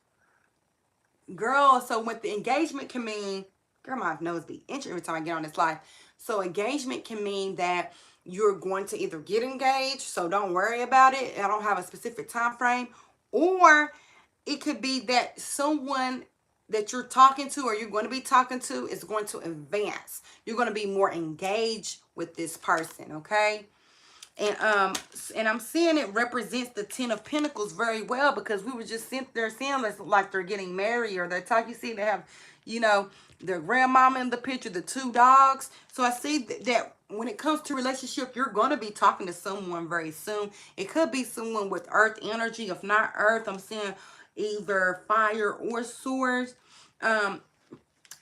Girl, so what the engagement can mean, girl, my nose be itching every time I get on this live. So engagement can mean that you're going to either get engaged, so don't worry about it. I don't have a specific time frame. Or it could be that someone that you're talking to or you're going to be talking to is going to advance. You're going to be more engaged with this person, okay? And I'm seeing it represents the Ten of Pentacles very well, because we were just sitting there seeing like they're getting married, or they're talking. You see, they have, you know, their grandmama in the picture, the two dogs. So I see that when it comes to relationship, you're going to be talking to someone very soon. It could be someone with earth energy. If not earth, I'm seeing either fire or swords.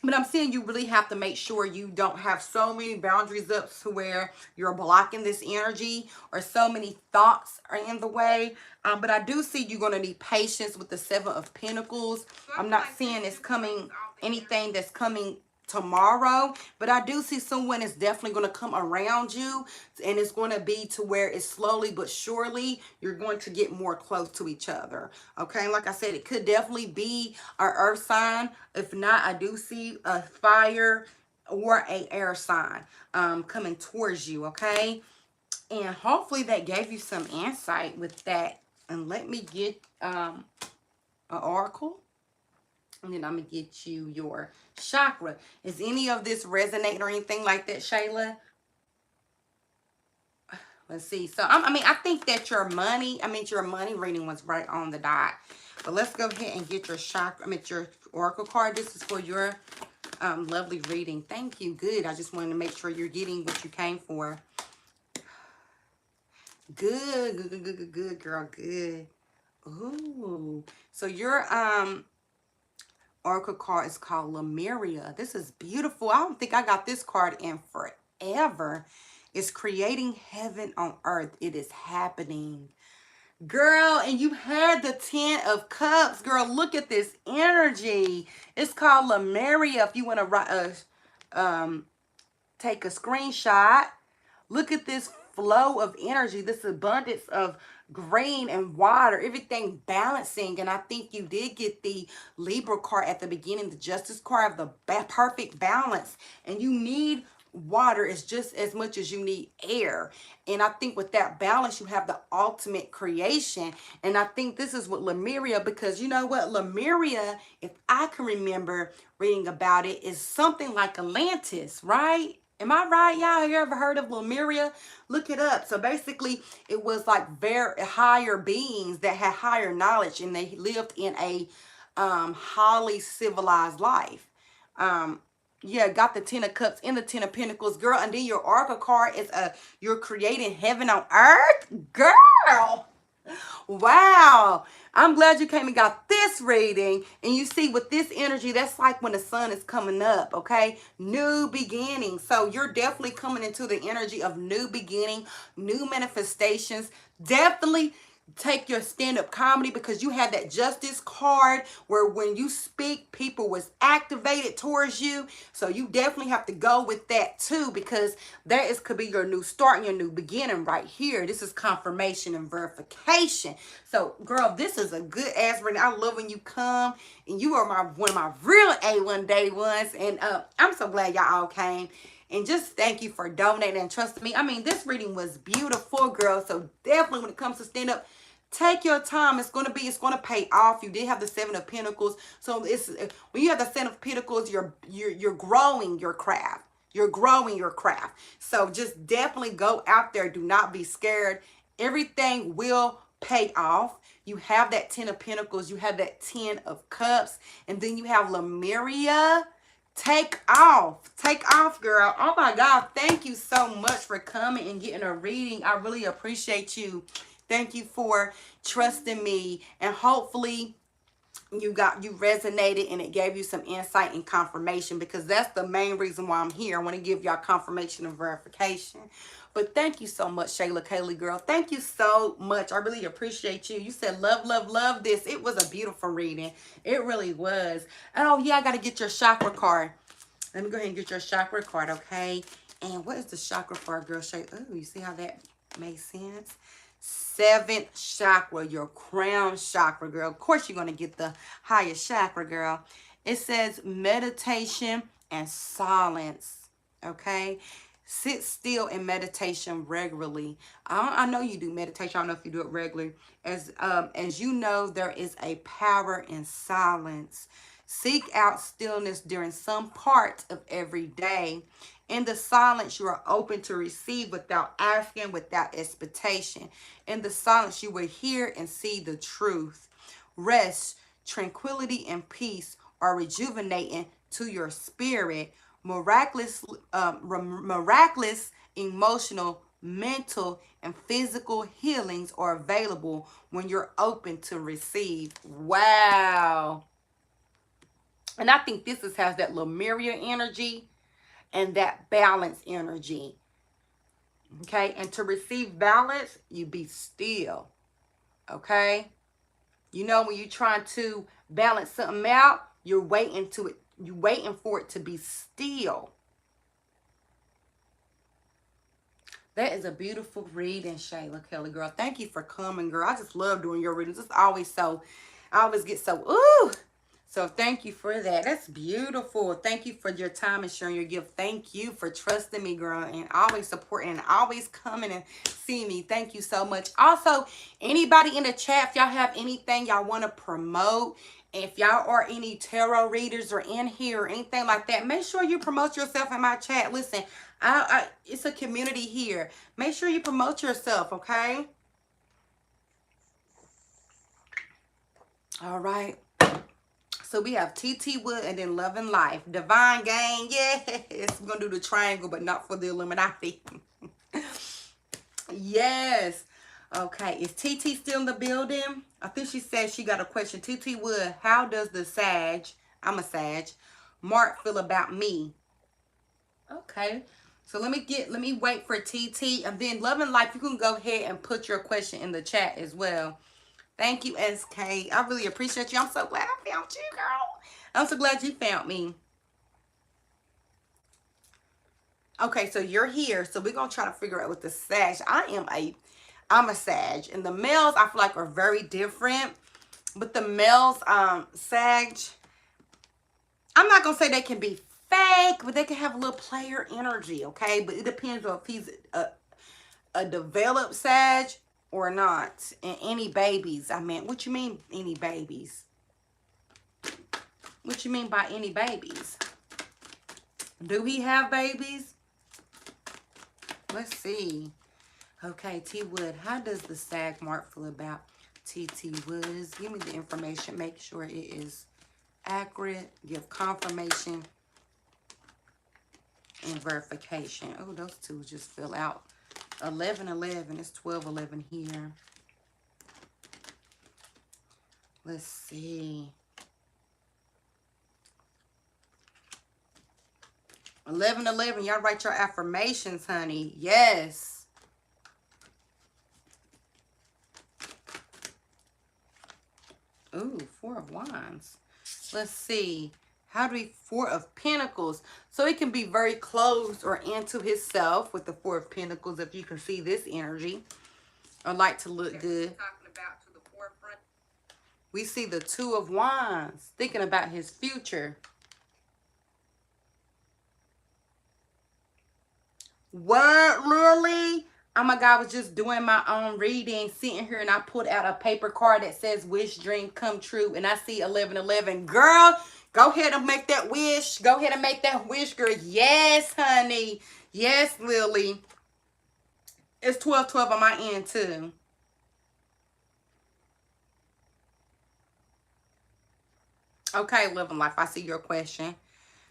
But I'm saying you really have to make sure you don't have so many boundaries up to where you're blocking this energy, or so many thoughts are in the way. But I do see you're going to need patience with the Seven of Pentacles. I'm not seeing it's coming, anything that's coming tomorrow, but I do see someone is definitely going to come around you, and it's going to be to where it's slowly but surely you're going to get more close to each other. Okay, like I said, it could definitely be an earth sign. If not, I do see a fire or a air sign coming towards you. Okay, and hopefully that gave you some insight with that. And let me get an oracle. And then I'm going to get you your chakra. Is any of this resonating or anything like that, Shayla? Let's see. So, I think that your money reading was right on the dot. But let's go ahead and get your chakra, your oracle card. This is for your lovely reading. Thank you. Good. I just wanted to make sure you're getting what you came for. Good, girl. Good. Ooh. So your oracle card is called Lemuria. This is beautiful. I don't think I got this card in forever. It's creating heaven on earth. It is happening. Girl, and you had the Ten of Cups. Girl, look at this energy. It's called Lemuria. If you want to take a screenshot, look at this flow of energy, this abundance of grain and water, everything balancing. And I think you did get the Libra card at the beginning, the Justice card of the perfect balance. And you need water as just as much as you need air. And I think with that balance, you have the ultimate creation. And I think this is what Lemuria, because you know what, Lemuria, if I can remember reading about it, is something like Atlantis, right? Am I right, y'all? You ever heard of Lemuria? Look it up. So basically, it was like very higher beings that had higher knowledge, and they lived in a highly civilized life. Yeah, got the Ten of Cups and the Ten of Pentacles, girl. And then your Oracle card is you're creating heaven on earth, girl. Wow. I'm glad you came and got this reading. And you see with this energy, that's like when the sun is coming up, okay? New beginning. So you're definitely coming into the energy of new beginning, new manifestations. Definitely take your stand-up comedy because you had that justice card where when you speak, people was activated towards you. So you definitely have to go with that too, because that is could be your new start and your new beginning right here. This is confirmation and verification. So girl, this is a good ass reading. I love when you come and you are my one of my real A1 day ones. And I'm so glad y'all all came. And just thank you for donating and trusting me. I mean, this reading was beautiful, girl. So definitely when it comes to stand up, take your time. It's going to pay off. You did have the Seven of Pentacles. So it's when you have the Seven of Pentacles, you're growing your craft. You're growing your craft. So just definitely go out there. Do not be scared. Everything will pay off. You have that Ten of Pentacles. You have that Ten of Cups. And then you have Lemuria. Take off. Take off, girl. Oh my God. Thank you so much for coming and getting a reading. I really appreciate you. Thank you for trusting me. And hopefully you resonated and it gave you some insight and confirmation, because that's the main reason why I'm here. I want to give y'all confirmation and verification. But thank you so much, Shayla Kaylee, girl. Thank you so much. I really appreciate you. You said love, love, love this. It was a beautiful reading. It really was. And oh yeah, I got to get your chakra card. Let me go ahead and get your chakra card, okay? And what is the chakra card, girl? Oh, you see how that makes sense? Seventh chakra, your crown chakra, girl. Of course, you're going to get the highest chakra, girl. It says meditation and silence, okay? Sit still in meditation regularly. I know you do meditation. I don't know if you do it regularly. As you know, there is a power in silence. Seek out stillness during some part of every day. In the silence, you are open to receive without asking, without expectation. In the silence, you will hear and see the truth. Rest, tranquility, and peace are rejuvenating to your spirit. Miraculous emotional, mental, and physical healings are available when you're open to receive. Wow. And I think this has that Lemuria energy and that balance energy. Okay. And to receive balance, you be still. Okay. You know, when you're trying to balance something out, you're waiting for it to be still. That is a beautiful reading, Shayla Kelly, girl. Thank you for coming, girl. I just love doing your readings. It's always so, I always get so, ooh. So thank you for that. That's beautiful. Thank you for your time and sharing your gift. Thank you for trusting me, girl, and always supporting and always coming and seeing me. Thank you so much. Also, anybody in the chat, if y'all have anything y'all want to promote, if y'all are any tarot readers or in here or anything like that, make sure you promote yourself in my chat. Listen, it's a community here. Make sure you promote yourself, okay? All right. So we have TT Wood and then Love and Life. Divine Gang, yes. We're going to do the triangle, but not for the Illuminati. Yes. Okay, is TT still in the building? I think she said she got a question. TT Wood, how does the Sag, I'm a Sag, Mark feel about me? Okay. So let me wait for TT. And then Love and Life, you can go ahead and put your question in the chat as well. Thank you, SK. I really appreciate you. I'm so glad I found you, girl. I'm so glad you found me. Okay, so you're here. So we're going to try to figure out what the Sag. I'm a Sag. And the males, I feel like, are very different. But the males, Sag, I'm not going to say they can be fake, but they can have a little player energy, okay? But it depends on if he's a developed Sag or not. And any babies, I mean, what you mean any babies? What you mean by any babies? Do he have babies? Let's see. Okay, T Wood, how does the Sag Mark feel about TT Woods? Give me the information. Make sure it is accurate. Give confirmation and verification. Oh, those two just fill out. 1111. It's 1211 here. Let's see. 1111, y'all write your affirmations, honey. Yes. Ooh, Four of Wands. Let's see. How do we, Four of Pentacles. So he can be very closed or into himself with the Four of Pentacles, if you can see this energy. Or like to look good. Talking about to the forefront. We see the Two of Wands, thinking about his future. What, Lily? Oh my God, I was just doing my own reading, sitting here, and I pulled out a paper card that says wish, dream, come true. And I see 1111. Girl, go ahead and make that wish. Go ahead and make that wish, girl. Yes, honey. Yes, Lily. It's 1212 on my end, too. Okay, Living Life, I see your question.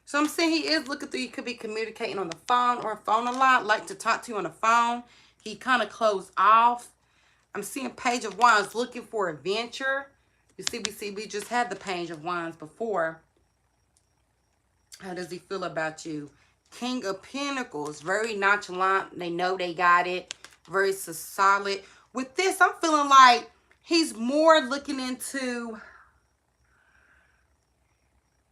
So I'm saying he is looking through. You could be communicating on the phone or phone a lot. Like to talk to you on the phone. He kind of closed off. I'm seeing Page of Wands looking for adventure. You see, we just had the Page of Wands before. How does he feel about you? King of Pentacles, very nonchalant. They know they got it. Very solid. With this, I'm feeling like he's more looking into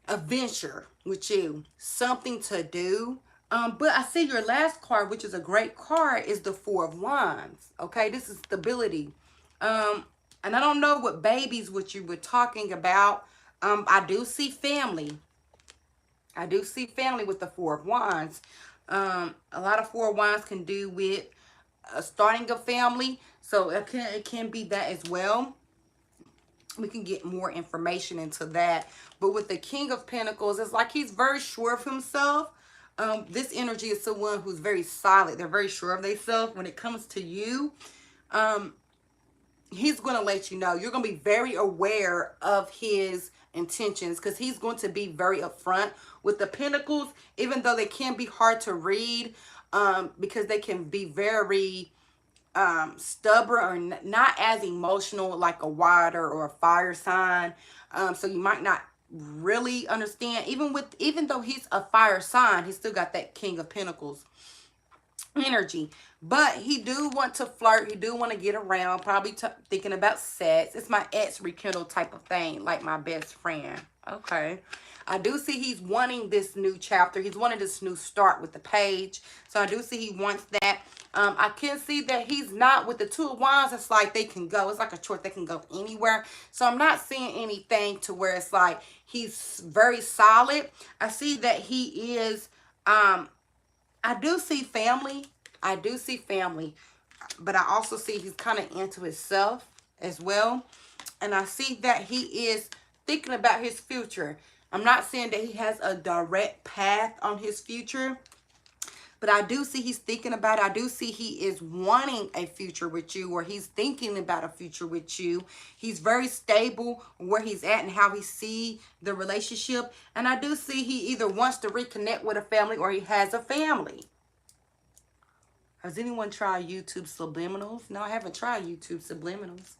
adventure with you. Something to do. But I see your last card, which is a great card, is the Four of Wands. Okay, this is stability. And I don't know what babies, what you were talking about. I do see family. I do see family with the Four of Wands. A lot of Four of Wands can do with starting a family. So it can be that as well. We can get more information into that. But with the King of Pentacles, it's like he's very sure of himself. This energy is someone who's very solid. They're very sure of themselves. When it comes to you, he's going to let you know. You're going to be very aware of his intentions because he's going to be very upfront with the Pentacles, even though they can be hard to read because they can be very stubborn or not as emotional like a water or a fire sign. So you might not really understand. Even though he's a fire sign, he's still got that King of Pentacles energy. But he do want to flirt. He do want to get around. Probably thinking about sex. It's my ex rekindle type of thing, like my best friend. Okay. I do see he's wanting this new chapter. He's wanting this new start with the Page. So I do see he wants that. I can see that he's not with the Two of Wands. It's like they can go. It's like a choice. They can go anywhere. So I'm not seeing anything to where it's like he's very solid. I see that he is, I do see family. I do see family. But I also see he's kind of into himself as well. And I see that he is thinking about his future. I'm not saying that he has a direct path on his future, but I do see he's thinking about it. I do see he is wanting a future with you, or he's thinking about a future with you. He's very stable where he's at and how he see the relationship. And I do see he either wants to reconnect with a family or he has a family. Has anyone tried YouTube subliminals? No, I haven't tried YouTube subliminals.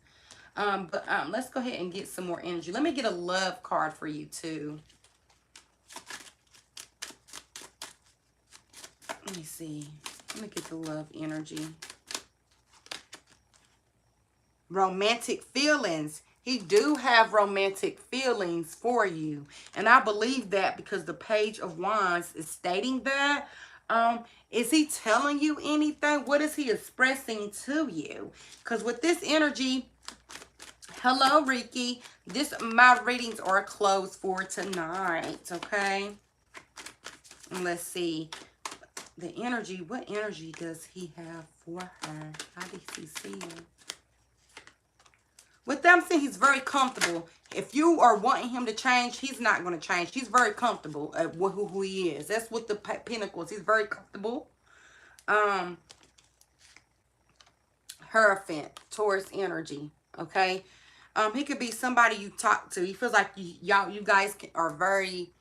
But let's go ahead and get some more energy. Let me get a love card for you too. Let me see. Let me get the love energy. Romantic feelings. He do have romantic feelings for you. And I believe that because the Page of Wands is stating that. Is he telling you anything? What is he expressing to you? Because with this energy... Hello, Ricky. My readings are closed for tonight, okay? Let's see. The energy, what energy does he have for her? How does he see her? With them saying he's very comfortable. If you are wanting him to change, he's not going to change. He's very comfortable at who he is. That's what the Pentacles. He's very comfortable. Hierophant, Taurus energy, okay? He could be somebody you talk to. He feels like you guys are very,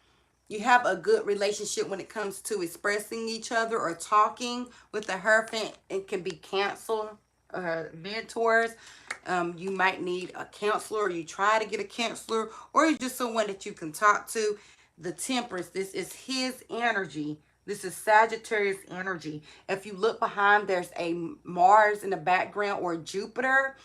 you have a good relationship when it comes to expressing each other or talking. With the Hierophant, it can be Cancer, mentors. You might need a counselor, or you try to get a counselor, or you're just someone that you can talk to. The Temperance, this is his energy. This is Sagittarius energy. If you look behind, there's a Mars in the background, or Jupiter.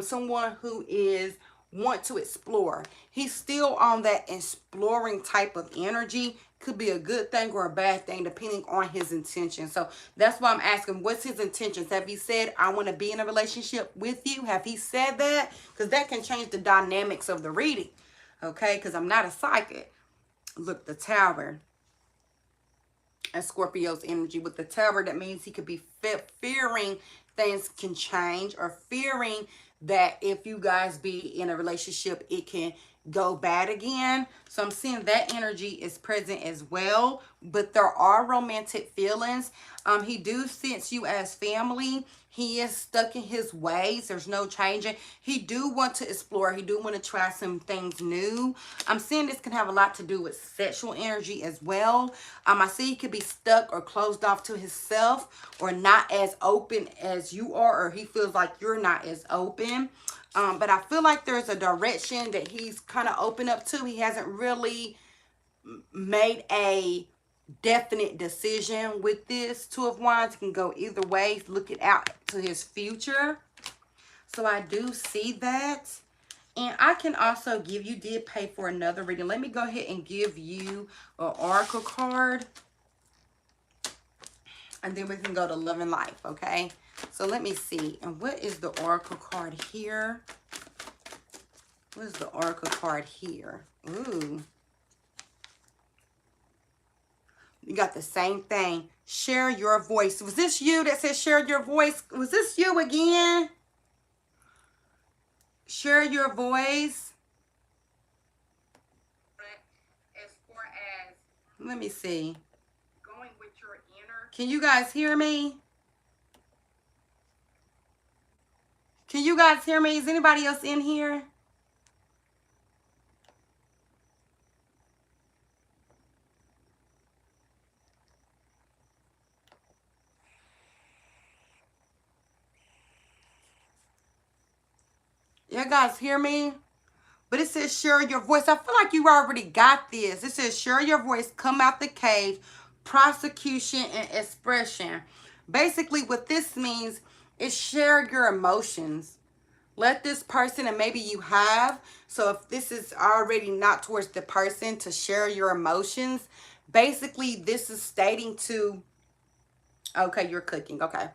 Someone who is want to explore. He's still on that exploring type of energy. Could be a good thing or a bad thing depending on his intention. So that's why I'm asking, what's his intentions? Have he said, I want to be in a relationship with you? Have he said that? Because that can change the dynamics of the reading. Okay, because I'm not a psychic. Look, the Tower. And Scorpio's energy with the Tower, that means he could be fearing things can change, or fearing that if you guys be in a relationship, it can go bad again. So I'm seeing that energy is present as well, but there are romantic feelings. He do sense you as family. He is stuck in his ways. There's no changing. He do want to explore. He do want to try some things new. I'm seeing this can have a lot to do with sexual energy as well. I see he could be stuck or closed off to himself, or not as open as you are, or he feels like you're not as open. But I feel like there's a direction that he's kind of open up to. He hasn't really made a definite decision with this. Two of Wands can go either way. Looking out to his future. So I do see that. And I can also give you, did pay for another reading. Let me go ahead and give you an oracle card. And then we can go to love and life, okay? So let me see. And what is the oracle card here? What is the oracle card here? Ooh. You got the same thing. Share your voice. Was this you that said share your voice? Was this you again? Share your voice. As far as, let me see. Going with your inner. Can you guys hear me? Can you guys hear me? Is anybody else in here? You guys hear me? But it says share your voice. I feel like you already got this. It says share your voice, come out the cave, prosecution and expression. Basically what this means is share your emotions. Let this person, and maybe you have, so if this is already not towards the person, to share your emotions. Basically this is stating to, okay, you're cooking, okay.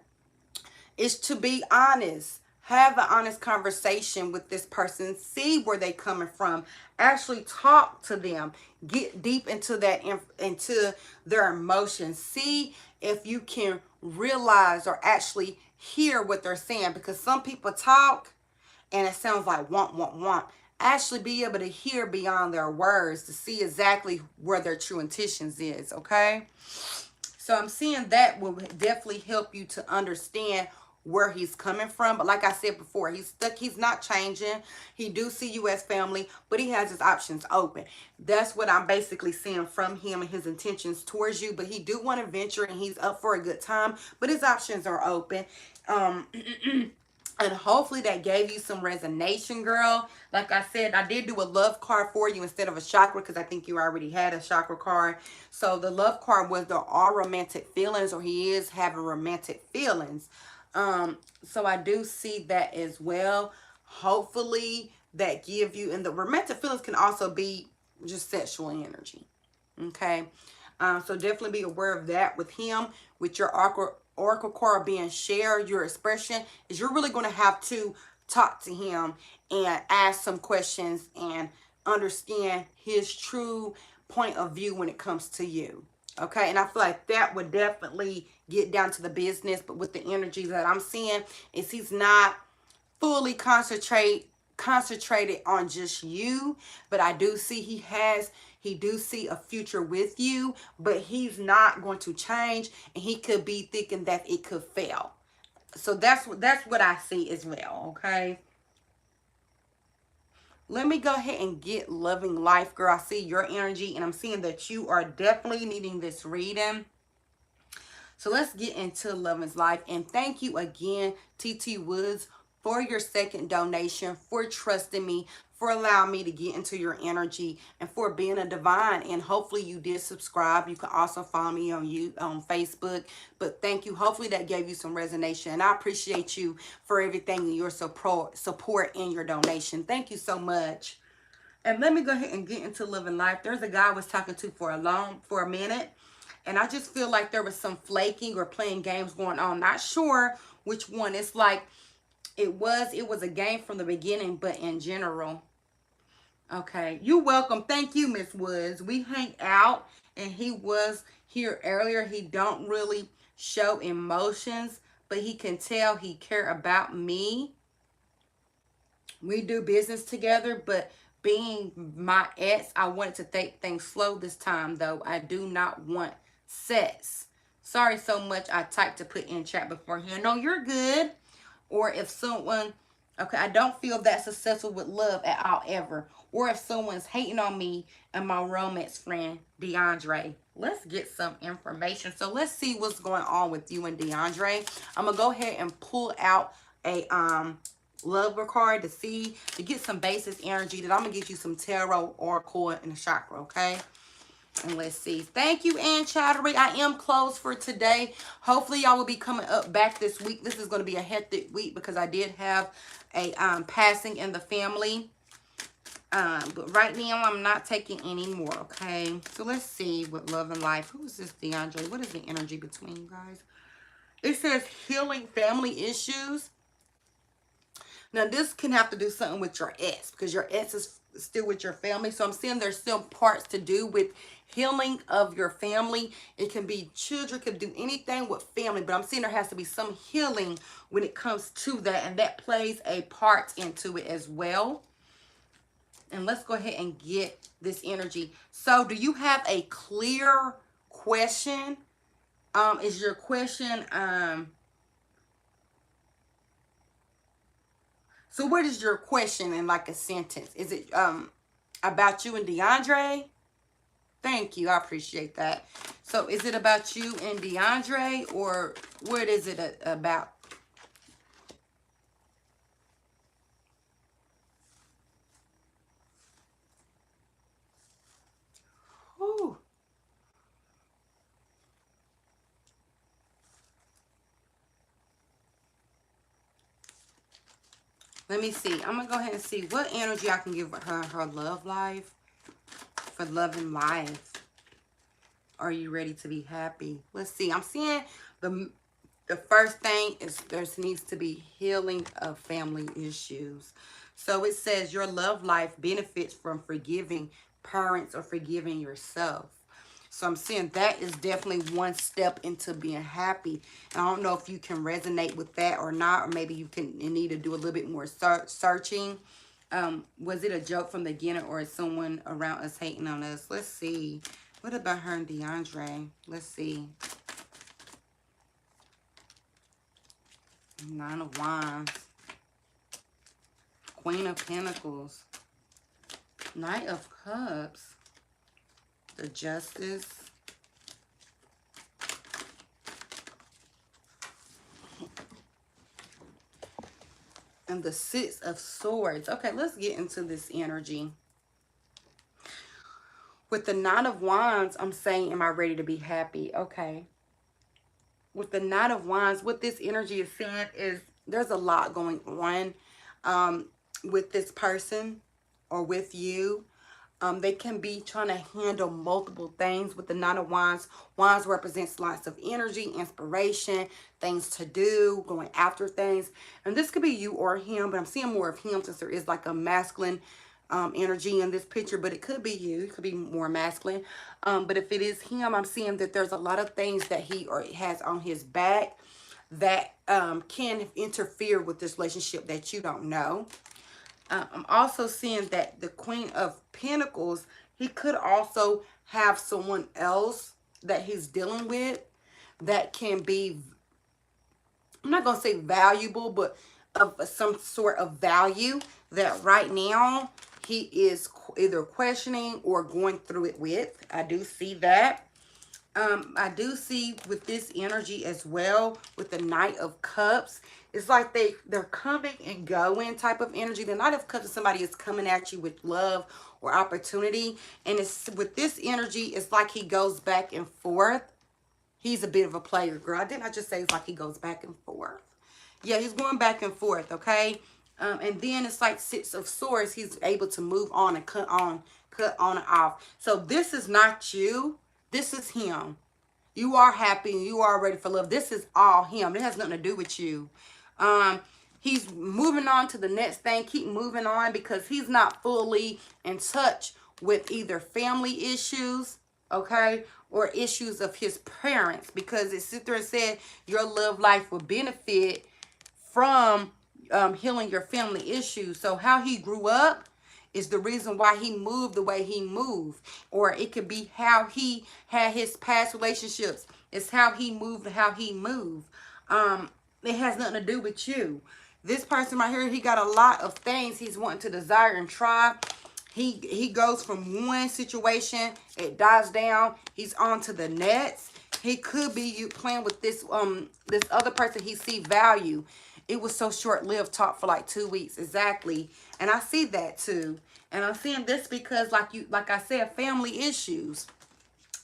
It's to be honest. Have an honest conversation with this person. See where they're coming from. Actually talk to them. Get deep into that, into their emotions. See if you can realize or actually hear what they're saying. Because some people talk and it sounds like want. Actually be able to hear beyond their words to see exactly where their true intentions is. Okay. So I'm seeing that will definitely help you to understand where he's coming from. But like I said before, he's stuck. He's not changing. He do see you as family, but he has his options open. That's what I'm basically seeing from him and his intentions towards you. But he do want to venture and he's up for a good time, but his options are open. And hopefully that gave you some resonation, girl. Like I said, I did do a love card for you instead of a chakra because I think you already had a chakra card. So the love card was there are romantic feelings, or he is having romantic feelings. So I do see that as well. Hopefully that give you, and the romantic feelings can also be just sexual energy. Okay. So definitely be aware of that with him, with your oracle card being share your expression, is you're really going to have to talk to him and ask some questions and understand his true point of view when it comes to you. Okay, and I feel like that would definitely get down to the business. But with the energy that I'm seeing is he's not fully concentrated on just you, but I do see he do see a future with you, but he's not going to change, and he could be thinking that it could fail. So that's what I see as well. Okay, let me go ahead and get loving life, girl. I see your energy, and I'm seeing that you are definitely needing this reading. So let's get into Loving's Life. And thank you again, TT Woods, for your second donation, for trusting me, for allowing me to get into your energy, and for being a divine. And hopefully you did subscribe. You can also follow me on Facebook. But thank you. Hopefully that gave you some resonation. And I appreciate you for everything and your support and your donation. Thank you so much. And let me go ahead and get into living life. There's a guy I was talking to for a minute. And I just feel like there was some flaking or playing games going on. Not sure which one. It's like it was a game from the beginning, but in general. Okay. You're welcome. Thank you, Miss Woods. We hang out, and he was here earlier. He don't really show emotions, but he can tell he care about me. We do business together, but being my ex, I wanted to take things slow this time, though. I do not want sex. Sorry so much. I typed to put in chat beforehand. No, you're good. Or if someone, okay, I don't feel that successful with love at all ever. Or if someone's hating on me and my romance friend, DeAndre. Let's get some information. So let's see what's going on with you and DeAndre. I'm going to go ahead and pull out a love card to get some basis energy. That I'm going to get you some tarot, oracle, and a chakra, okay? And let's see. Thank you, Ann Chattery. I am closed for today. Hopefully, y'all will be coming up back this week. This is going to be a hectic week because I did have a passing in the family. But right now, I'm not taking any more, okay? So let's see what love and life. Who is this, DeAndre? What is the energy between you guys? It says healing family issues. Now, this can have to do something with your ex because your ex is still with your family. So I'm seeing there's still parts to do with healing of your family. It can be children, could do anything with family, but I'm seeing there has to be some healing when it comes to that, and that plays a part into it as well. And let's go ahead and get this energy. So do you have a clear question? Is your question so what is your question in like a sentence? Is it about you and DeAndre? Thank you. I appreciate that. So is it about you and DeAndre, or what is it about? Whew. Let me see. I'm going to go ahead and see what energy I can give her love life. For love and life. Are you ready to be happy? Let's see. I'm seeing the first thing is there needs to be healing of family issues. So it says your love life benefits from forgiving parents or forgiving yourself. So I'm seeing that is definitely one step into being happy. And I don't know if you can resonate with that or not, or maybe you need to do a little bit more searching. Was it a joke from the beginning, or is someone around us hating on us? Let's see. What about her and DeAndre? Let's see. Nine of Wands. Queen of Pentacles. Knight of Cups. The Justice. And the Six of Swords. Okay, let's get into this energy. With the Nine of Wands, I'm saying, am I ready to be happy? Okay. With the Nine of Wands, what this energy is saying is there's a lot going on with this person or with you. They can be trying to handle multiple things. With the Nine of Wands, Wands represents lots of energy, inspiration, things to do, going after things. And this could be you or him, but I'm seeing more of him since there is like a masculine energy in this picture, but it could be you. It could be more masculine. But if it is him, I'm seeing that there's a lot of things that he or has on his back that can interfere with this relationship that you don't know. I'm also seeing that the Queen of Pentacles, he could also have someone else that he's dealing with that can be, I'm not going to say valuable, but of some sort of value that right now he is either questioning or going through it with. I do see that. I do see with this energy as well, with the Knight of Cups, It's like they're coming and going type of energy. The Knight of Cups is somebody is coming at you with love or opportunity. And it's with this energy, it's like he goes back and forth. He's a bit of a player, girl. Didn't I just say it's like he goes back and forth? Yeah, he's going back and forth, okay? And then it's like Six of Swords. He's able to move on and cut on and off. So this is not you. This is him. You are happy and you are ready for love. This is all him. It has nothing to do with you. He's moving on to the next thing. Keep moving on because he's not fully in touch with either family issues, okay, or issues of his parents, because it sits there and said your love life will benefit from healing your family issues. So how he grew up is the reason why he moved the way he moved. Or it could be how he had his past relationships. It's how he moved, how he moved. It has nothing to do with you. This person right here, he got a lot of things he's wanting to desire and try. He goes from one situation, it dies down, he's on to the next. He could be you playing with this this other person. He see value. It was so short-lived, talk for like 2 weeks exactly. And I see that too. And I'm seeing this because like I said, family issues.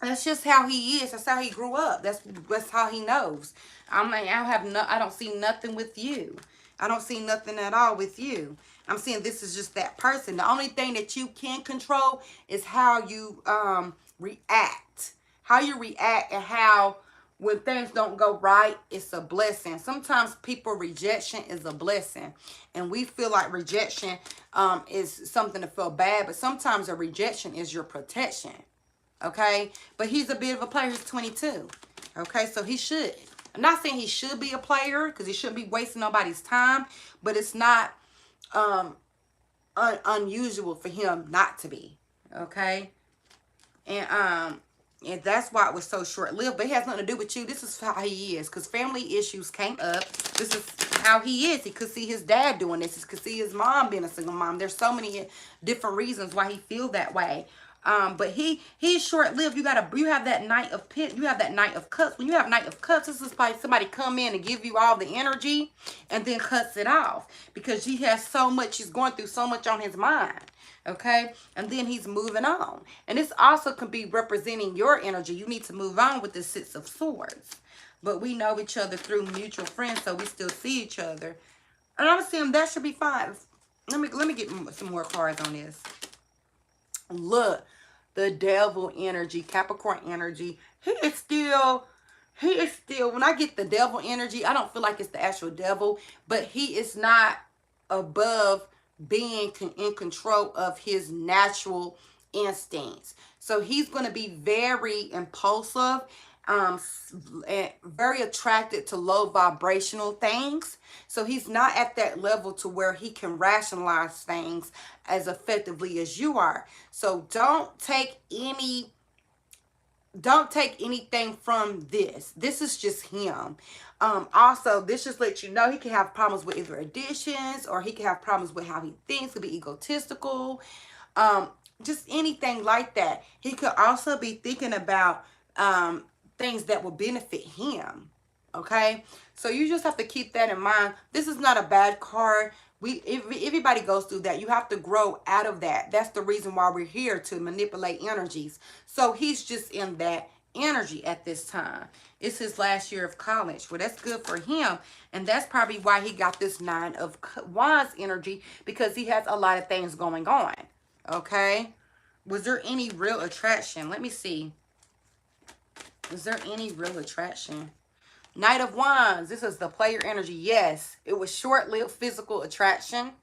That's just how he is. That's how he grew up. That's how he knows. I don't see nothing with you. I don't see nothing at all with you. I'm saying this is just that person. The only thing that you can control is how you react. How you react and how when things don't go right, it's a blessing. Sometimes people rejection is a blessing. And we feel like rejection is something to feel bad. But sometimes a rejection is your protection. Okay? But he's a bit of a player. He's 22. Okay? So he should. I'm not saying he should be a player because he shouldn't be wasting nobody's time. But it's not unusual for him not to be. Okay? And that's why it was so short-lived. But it has nothing to do with you. This is how he is. Because family issues came up. This is how he is. He could see his dad doing this. He could see his mom being a single mom. There's so many different reasons why he feels that way. But he's short-lived. You have that Knight of Pentacles. You have that Knight of Cups. When you have Knight of Cups, this is like somebody come in and give you all the energy and then cuts it off. Because he has so much, he's going through so much on his mind. Okay, and then he's moving on. And this also can be representing your energy. You need to move on with the Six of Swords. But we know each other through mutual friends, so we still see each other. And I'm saying that should be fine. Let me get some more cards on this. Look, the Devil energy, Capricorn energy. He is still, when I get the Devil energy, I don't feel like it's the actual devil, but he is not above being in control of his natural instincts. So he's going to be very impulsive, and very attracted to low vibrational things. So he's not at that level to where he can rationalize things as effectively as you are. So don't take anything from this. This is just him. Also, this just lets you know he can have problems with either additions, or he can have problems with how he thinks, could be egotistical, just anything like that. He could also be thinking about things that will benefit him. Okay, so you just have to keep that in mind. This is not a bad card. Everybody goes through that. You have to grow out of that. That's the reason why we're here, to manipulate energies. So he's just in that energy at this time. It's his last year of college. Well, that's good for him. And that's probably why he got this Nine of Wands energy, because he has a lot of things going on. Okay. Was there any real attraction? Let me see. Is there any real attraction? Knight of Wands. This is the player energy. Yes. It was short-lived physical attraction.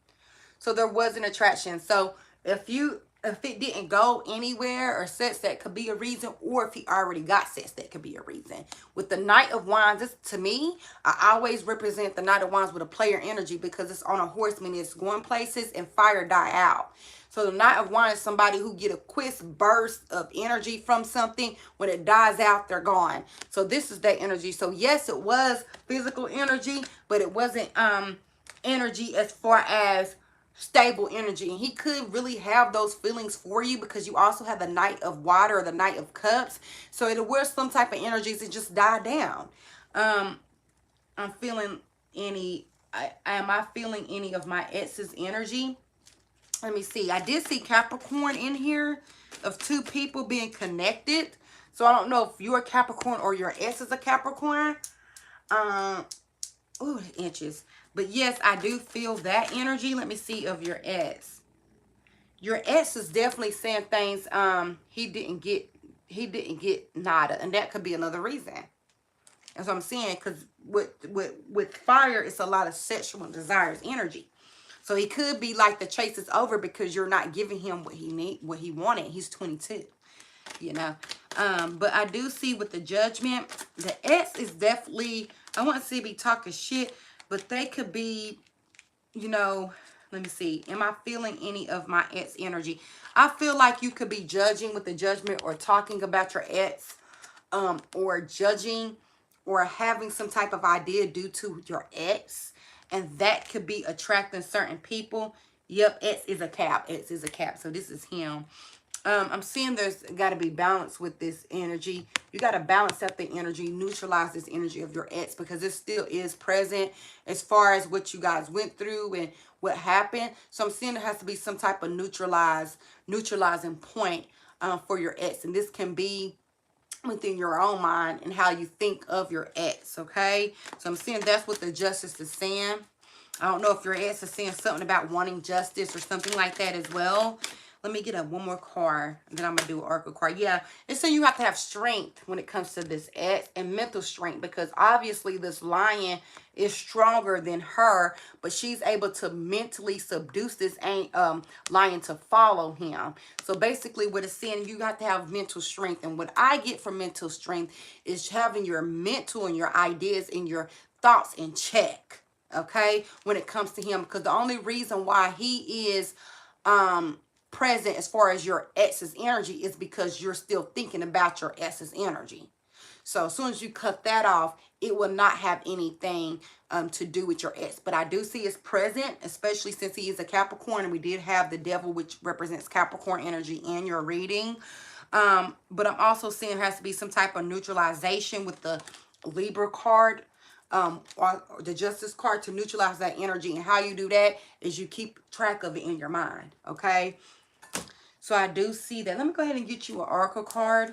So there was an attraction. So if it didn't go anywhere, or sex, that could be a reason. Or if he already got sex, that could be a reason. With the Knight of Wands, this, to me, I always represent the Knight of Wands with a player energy, because it's on a horse, meaning it's going places and fire die out. So the Knight of Wands is somebody who get a quick burst of energy from something. When it dies out, they're gone. So this is that energy. So yes, it was physical energy, but it wasn't energy as far as stable energy. And he could really have those feelings for you, because you also have the Knight of Water, or the Knight of Cups. So it was some type of energies that just die down. I'm feeling any am I feeling any of my ex's energy? Let me see. I did see Capricorn in here of two people being connected. So I don't know if you're a Capricorn or your ex is a Capricorn. Oh, inches. But yes, I do feel that energy. Let me see of your ex. Your ex is definitely saying things he didn't get nada, and that could be another reason. That's what I'm saying, because with fire, it's a lot of sexual desires energy. So he could be like the chase is over because you're not giving him what he wanted. He's 22, you know. But I do see with the judgment, the ex is definitely, I want to see be talking shit, but they could be, you know, let me see. Am I feeling any of my ex energy? I feel like you could be judging with the judgment or talking about your ex, or judging or having some type of idea due to your ex, and that could be attracting certain people. Yep, X is a cap. X is a cap. So this is him. I'm seeing there's got to be balance with this energy. You got to balance out the energy, neutralize this energy of your ex, because it still is present as far as what you guys went through and what happened. So I'm seeing there has to be some type of neutralizing point for your ex, and this can be within your own mind and how you think of your ex, okay? So I'm seeing that's what the justice is saying. I don't know if your ex is saying something about wanting justice or something like that as well. Let me get one more card, then I'm going to do an oracle card. Yeah, it's saying you have to have strength when it comes to this ex, and mental strength, because obviously this lion is stronger than her, but she's able to mentally subdue this lion to follow him. So basically what it's saying, you got to have mental strength. And what I get from mental strength is having your mental and your ideas and your thoughts in check, okay, when it comes to him, because the only reason why he is present as far as your ex's energy is because you're still thinking about your ex's energy. So as soon as you cut that off, it will not have anything to do with your ex. But I do see it's present, especially since he is a Capricorn, and we did have the devil, which represents Capricorn energy, in your reading. But I'm also seeing there has to be some type of neutralization with the Libra card, or the Justice card, to neutralize that energy. And how you do that is you keep track of it in your mind, okay? So I do see that. Let me go ahead and get you an oracle card.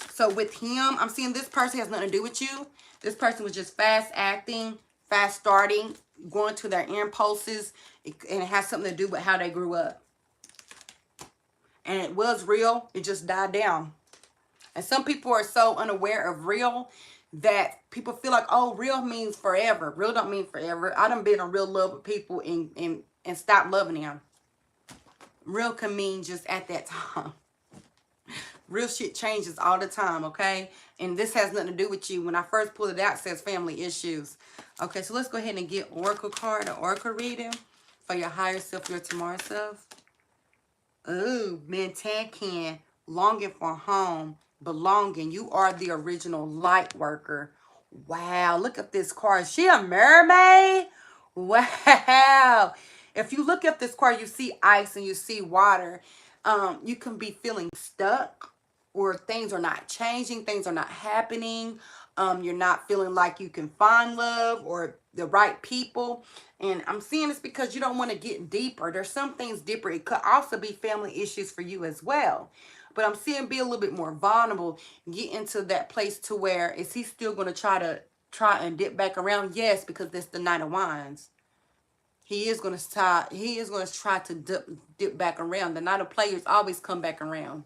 So with him, I'm seeing this person has nothing to do with you. This person was just fast acting, fast starting, going to their impulses, and it has something to do with how they grew up. And it was real. It just died down. And some people are so unaware of real that people feel like, oh, real means forever. Real don't mean forever. I done been in real love with people and stopped loving them. Real can mean just at that time. Real shit changes all the time, okay? And this has nothing to do with you. When I first pulled it out, it says family issues. Okay, so let's go ahead and get oracle card, or oracle reading for your higher self, your tomorrow self. Ooh, Mentankin, longing for home, belonging. You are the original light worker. Wow, look at this card. Is she a mermaid? Wow. If you look at this card, you see ice and you see water. You can be feeling stuck, or things are not changing, things are not happening. You're not feeling like you can find love or the right people. And I'm seeing this because you don't want to get deeper. There's some things deeper. It could also be family issues for you as well. But I'm seeing be a little bit more vulnerable. Get into that place to where, is he still going to try and dip back around? Yes, because that's the Knight of Wands. He is going to try to dip back around. The Knight of Players always come back around.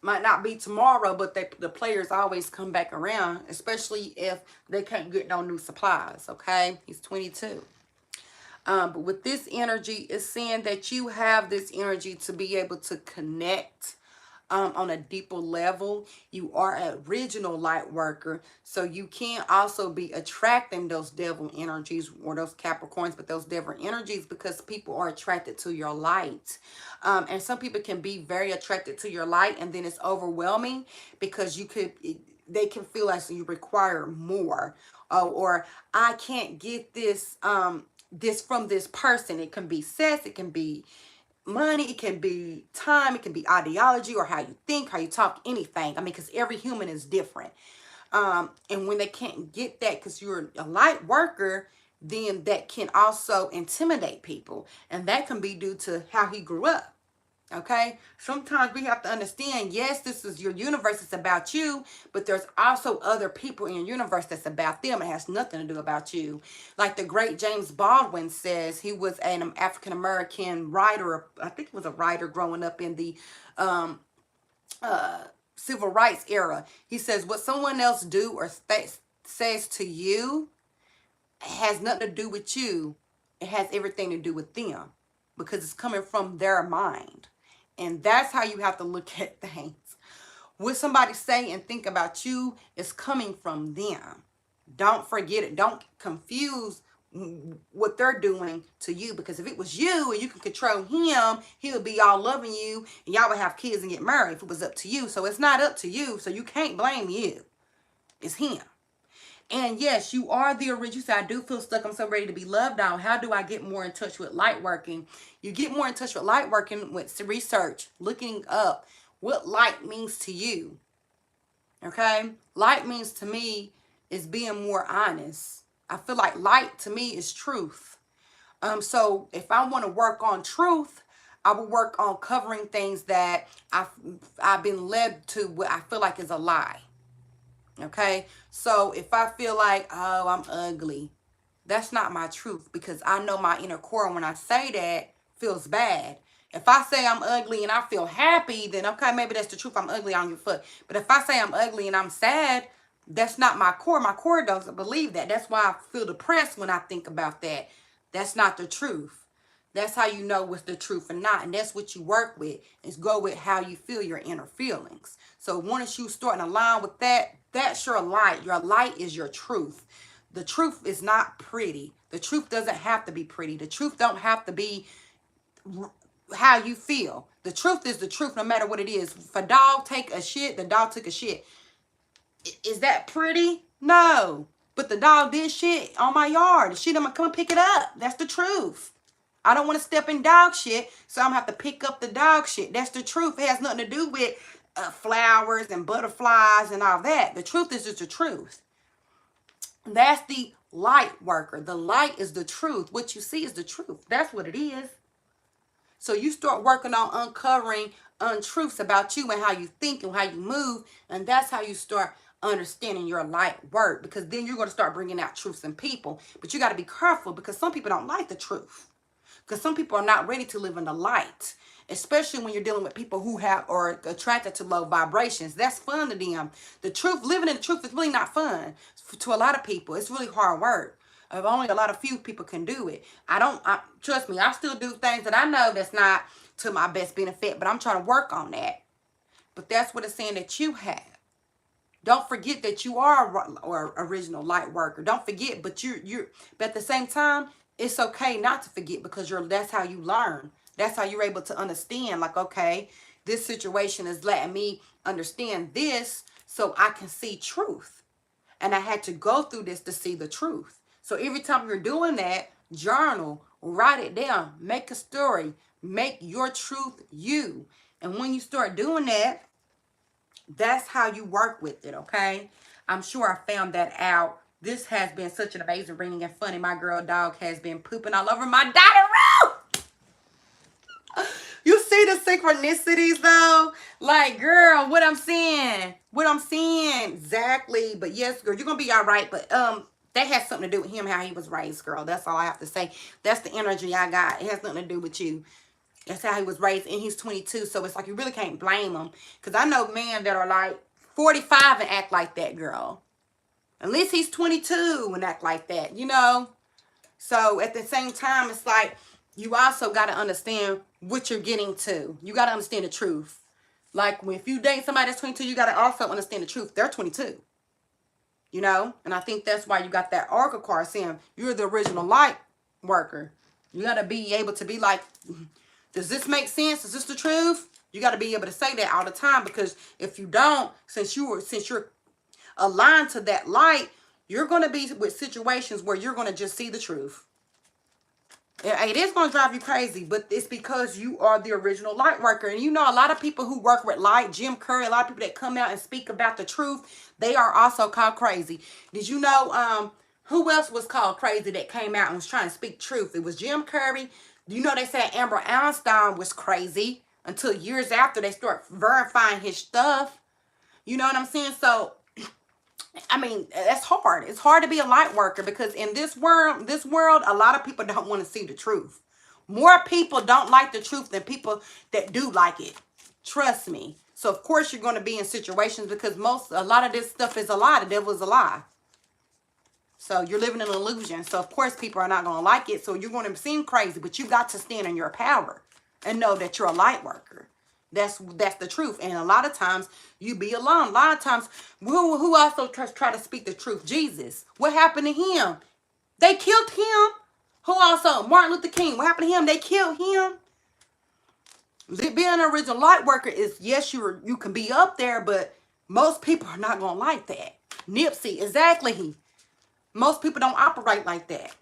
Might not be tomorrow, but the players always come back around, especially if they can't get no new supplies, okay? He's 22. But with this energy, it's saying that you have this energy to be able to connect on a deeper level. You are an original light worker, so you can also be attracting those devil energies, or those Capricorns, but those devil energies, because people are attracted to your light. And some people can be very attracted to your light, and then it's overwhelming because they can feel like you require more, or I can't get this this from this person. It can be sex, it can be money, it can be time, it can be ideology, or how you think, how you talk, anything. I mean, because every human is different. And when they can't get that because you're a light worker, then that can also intimidate people. And that can be due to how he grew up. Okay, sometimes we have to understand, yes, this is your universe, it's about you, but there's also other people in your universe that's about them. It has nothing to do about you. Like the great James Baldwin says, he was an African American writer. I think he was a writer growing up in the civil rights era. He says, what someone else do or says to you has nothing to do with you. It has everything to do with them, because it's coming from their mind. And that's how you have to look at things. What somebody say and think about you is coming from them. Don't forget it. Don't confuse what they're doing to you, because if it was you and you can control him, he would be all loving you and y'all would have kids and get married if it was up to you. So it's not up to you, so you can't blame you. It's him. And yes, you are the original. So I do feel stuck. I'm so ready to be loved on. How do I get more in touch with light working? You get more in touch with light working with research, looking up what light means to you. Okay? Light means to me is being more honest. I feel like light to me is truth. So if I want to work on truth, I will work on covering things that I've been led to what I feel like is a lie. Okay, so if I feel like, oh, I'm ugly, that's not my truth, because I know my inner core when I say that feels bad. If I say I'm ugly and I feel happy, then okay, maybe that's the truth. I'm ugly on your foot. But if I say I'm ugly and I'm sad, that's not my core. My core doesn't believe that. That's why I feel depressed when I think about that. That's not the truth. That's how you know what's the truth and not. And that's what you work with, is go with how you feel, your inner feelings. So once you start in align with that, that's your light. Your light is your truth. The truth is not pretty. The truth doesn't have to be pretty. The truth don't have to be how you feel. The truth is the truth no matter what it is. If a dog take a shit, the dog took a shit. Is that pretty? No. But the dog did shit on my yard. The shit, I'm going to come pick it up. That's the truth. I don't want to step in dog shit, so I'm going to have to pick up the dog shit. That's the truth. It has nothing to do with flowers and butterflies and all that. The truth is just the truth. That's the light worker. The light is the truth. What you see is the truth. That's what it is. So you start working on uncovering untruths about you and how you think and how you move, and that's how you start understanding your light work, because then you're going to start bringing out truths in people. But you got to be careful, because some people don't like the truth. Because some people are not ready to live in the light, especially when you're dealing with people who are attracted to low vibrations. That's fun to them. The truth, living in the truth, is really not fun to a lot of people. It's really hard work. Only a lot of few people can do it. Trust me, I still do things that I know that's not to my best benefit, but I'm trying to work on that. But that's what it's saying that you have. Don't forget that you are or original light worker. Don't forget, but but at the same time, it's okay not to forget, because that's how you learn. That's how you're able to understand, like, okay, this situation is letting me understand this so I can see truth. And I had to go through this to see the truth. So every time you're doing that, journal, write it down, make a story, make your truth you. And when you start doing that, that's how you work with it, okay? I'm sure I found that out. This has been such an amazing reading and funny. My girl dog has been pooping all over my dining room. You see the synchronicities though? Like, girl, what I'm saying. Exactly. But yes, girl, you're going to be all right. But that has something to do with him, how he was raised, girl. That's all I have to say. That's the energy I got. It has nothing to do with you. That's how he was raised, and he's 22, so it's like you really can't blame him. Because I know men that are like 45 and act like that, girl. At least he's 22 and act like that, you know. So at the same time, it's like you also got to understand what you're getting to. You got to understand the truth. Like, if you date somebody that's 22, you got to also understand the truth. They're 22. You know? And I think that's why you got that Oracle card saying you're the original light worker. You got to be able to be like, does this make sense? Is this the truth? You got to be able to say that all the time, because if you don't, since you're aligned to that light, you're going to be with situations where you're going to just see the truth. It is going to drive you crazy, but it's because you are the original light worker. And you know, a lot of people who work with light, Jim Curry, a lot of people that come out and speak about the truth, they are also called crazy. Did you know who else was called crazy that came out and was trying to speak truth? It was Jim Curry. You know, they said Amber Einstein was crazy until years after they start verifying his stuff. You know what I'm saying? So I mean, that's hard. It's hard to be a light worker because in this world, a lot of people don't want to see the truth. More people don't like the truth than people that do like it. Trust me. So of course you're going to be in situations because a lot of this stuff is a lie. The devil is a lie. So you're living in an illusion. So of course people are not going to like it. So you're going to seem crazy, but you got to stand in your power and know that you're a light worker. That's the truth. And a lot of times you be alone. A lot of times, who also try to speak the truth? Jesus. What happened to him? They killed him. Who also? Martin Luther King. What happened to him? They killed him. Being an original light worker is, yes, you can be up there, but most people are not going to like that. Nipsey, exactly. Most people don't operate like that.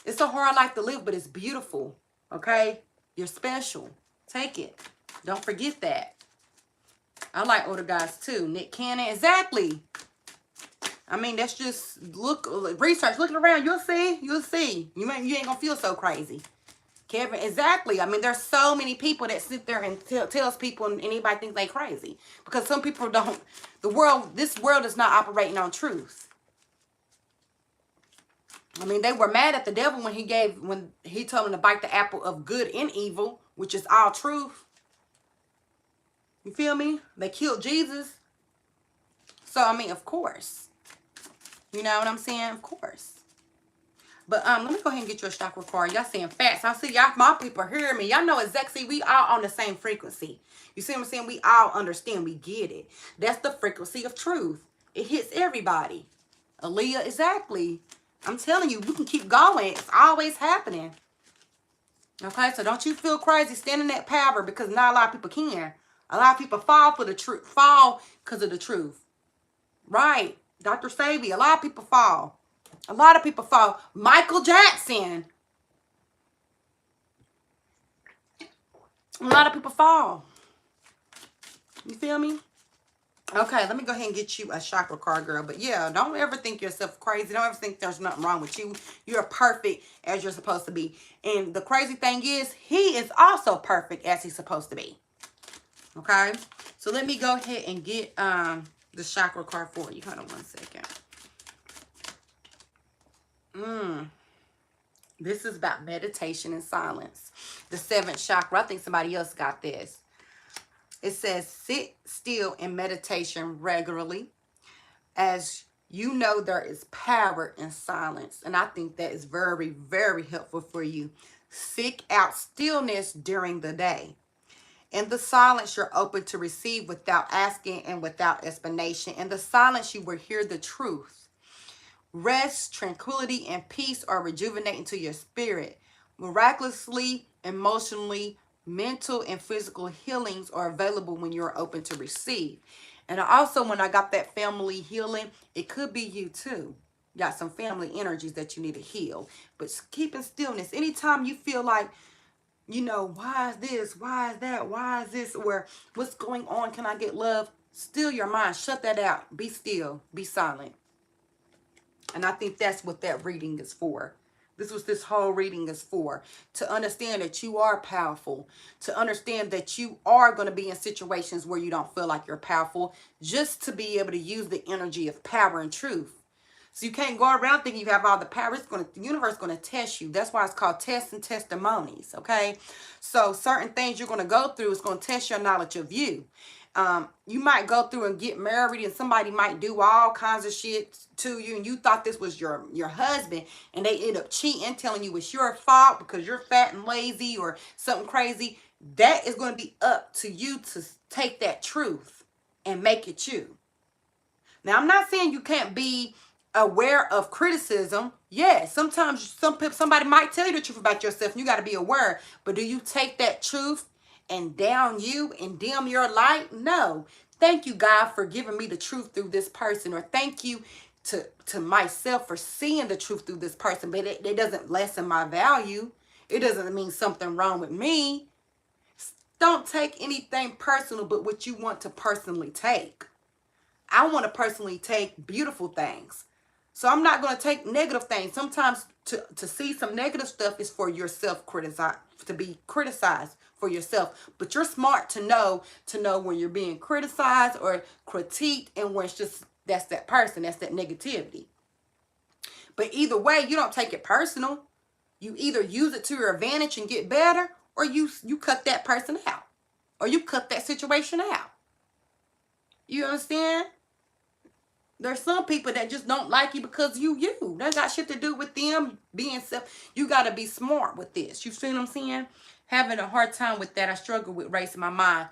It's a hard life to live, but it's beautiful. Okay? You're special. Take it. Don't forget that. I like older guys too. Nick Cannon. Exactly. I mean, that's just research. Looking around, you'll see. You'll see. You ain't gonna feel so crazy. Kevin, exactly. I mean, there's so many people that sit there and tells people and anybody thinks they crazy. Because some people don't. This world is not operating on truth. I mean, they were mad at the devil when he told them to bite the apple of good and evil, which is all truth. You feel me? They killed Jesus. So, I mean, of course. You know what I'm saying? Of course. But let me go ahead and get you a chakra card. Y'all saying facts. I see y'all, my people hear me. Y'all know exactly, we all on the same frequency. You see what I'm saying? We all understand. We get it. That's the frequency of truth. It hits everybody. Aaliyah, exactly. I'm telling you, we can keep going. It's always happening. Okay, so don't you feel crazy. Stand in that power because not a lot of people can. A lot of people fall for the truth, fall because of the truth. Right. Dr. Savy, a lot of people fall. A lot of people fall. Michael Jackson. A lot of people fall. You feel me? Okay, let me go ahead and get you a chakra card, girl. But yeah, don't ever think yourself crazy. Don't ever think there's nothing wrong with you. You're perfect as you're supposed to be. And the crazy thing is, he is also perfect as he's supposed to be. Okay? So let me go ahead and get the chakra card for you. Hold on one second. This is about meditation and silence. The 7th chakra. I think somebody else got this. It says, sit still in meditation regularly as you know there is power in silence. And I think that is very, very helpful for you. Seek out stillness during the day. In the silence, you're open to receive without asking and without explanation. In the silence, you will hear the truth. Rest, tranquility, and peace are rejuvenating to your spirit. Miraculously, emotionally, mental, and physical healings are available when you're open to receive. And also, when I got that family healing, it could be you too. You got some family energies that you need to heal. But keeping stillness, anytime you feel like, you know, why is this? Why is that? Why is this? Or what's going on? Can I get love? Still your mind. Shut that out. Be still. Be silent. And I think that's what that reading is for. This whole reading is for. To understand that you are powerful. To understand that you are going to be in situations where you don't feel like you're powerful. Just to be able to use the energy of power and truth. So you can't go around thinking you have all the power. The universe is going to test you. That's why it's called tests and testimonies. Okay. So certain things you're going to go through is going to test your knowledge of you. You might go through and get married and somebody might do all kinds of shit to you and you thought this was your husband and they end up cheating, telling you it's your fault because you're fat and lazy or something crazy. That is going to be up to you to take that truth and make it you. Now, I'm not saying you can't be aware of criticism. Yeah, sometimes somebody might tell you the truth about yourself and you got to be aware. But do you take that truth and down you and dim your light? No. Thank you, God, for giving me the truth through this person. Or thank you to myself for seeing the truth through this person, but it doesn't lessen my value. It doesn't mean something wrong with me. Don't take anything personal but what you want to personally take. I want to personally take beautiful things. So I'm not going to take negative things. Sometimes to see some negative stuff is for yourself to be criticized for yourself. But you're smart to know when you're being criticized or critiqued and when it's just that's that person, that's that negativity. But either way, you don't take it personal. You either use it to your advantage and get better, or you cut that person out, or you cut that situation out. You understand? There's some people that just don't like you because you. That got shit to do with them being self. You got to be smart with this. You see what I'm saying? Having a hard time with that. I struggle with racing my mind.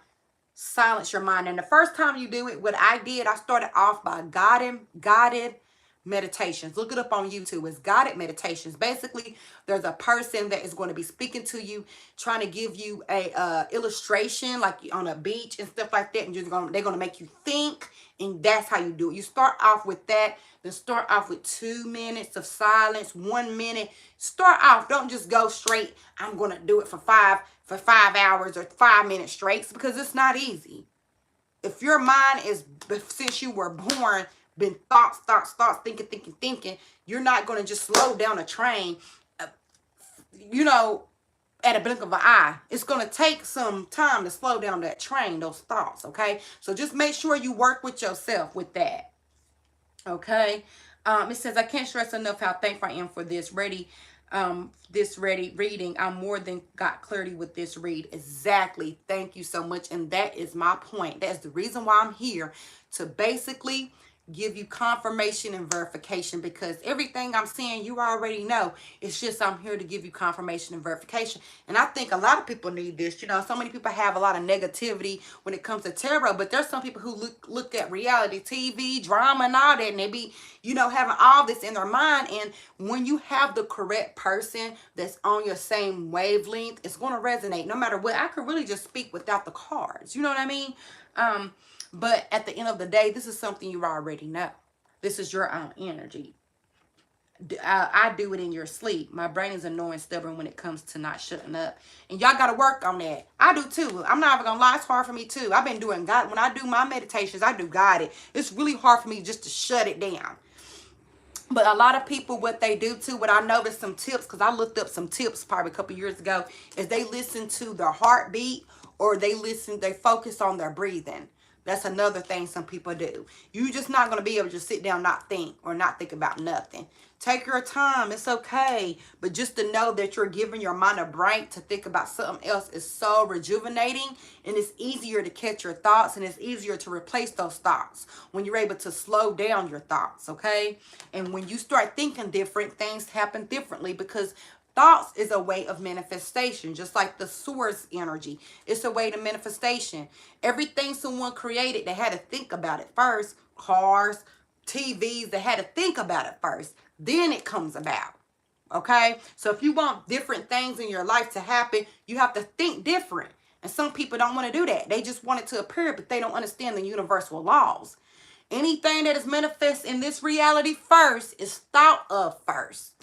Silence your mind. And the first time you do it, what I did, I started off by guided meditations. Look it up on YouTube. It's guided meditations. Basically, there's a person that is going to be speaking to you, trying to give you a illustration, like on a beach and stuff like that, and they're going to make you think, and that's how you do it. You start off with that, then start off with 2 minutes of silence, 1 minute. Start off. Don't just go straight. I'm going to do it for 5 hours or 5 minutes straight, because it's not easy. If your mind is, since you were born, been thoughts, thinking, you're not going to just slow down a train, at a blink of an eye. It's going to take some time to slow down that train, those thoughts, okay? So just make sure you work with yourself with that, okay? It says, I can't stress enough how thankful I am for this reading. I'm more than got clarity with this read. Exactly. Thank you so much. And that is my point. That's the reason why I'm here, to basically give you confirmation and verification, because everything I'm saying you already know. It's just I'm here to give you confirmation and verification. And I think a lot of people need this. So many people have a lot of negativity when it comes to tarot, but there's some people who look at reality TV, drama, and all that, and they be, having all this in their mind. And when you have the correct person that's on your same wavelength, it's going to resonate no matter what. I could really just speak without the cards. You know what I mean? But at the end of the day, this is something you already know. This is your own energy. I do it in your sleep. My brain is annoying, stubborn when it comes to not shutting up. And y'all got to work on that. I do too. I'm not even going to lie. It's hard for me too. I've been doing God. When I do my meditations, I do guided. It's really hard for me just to shut it down. But a lot of people, what they do too, what I noticed some tips, because I looked up some tips probably a couple years ago, is they listen to their heartbeat, or they focus on their breathing. That's another thing some people do. You're just not going to be able to just sit down, not think about nothing. Take your time. It's okay. But just to know that you're giving your mind a break to think about something else is so rejuvenating. And it's easier to catch your thoughts, and it's easier to replace those thoughts when you're able to slow down your thoughts, okay? And when you start thinking different, things happen differently, because thoughts is a way of manifestation, just like the source energy. It's a way to manifestation. Everything someone created, they had to think about it first. Cars, TVs, they had to think about it first. Then it comes about. Okay? So if you want different things in your life to happen, you have to think different. And some people don't want to do that. They just want it to appear, but they don't understand the universal laws. Anything that is manifest in this reality first is thought of first.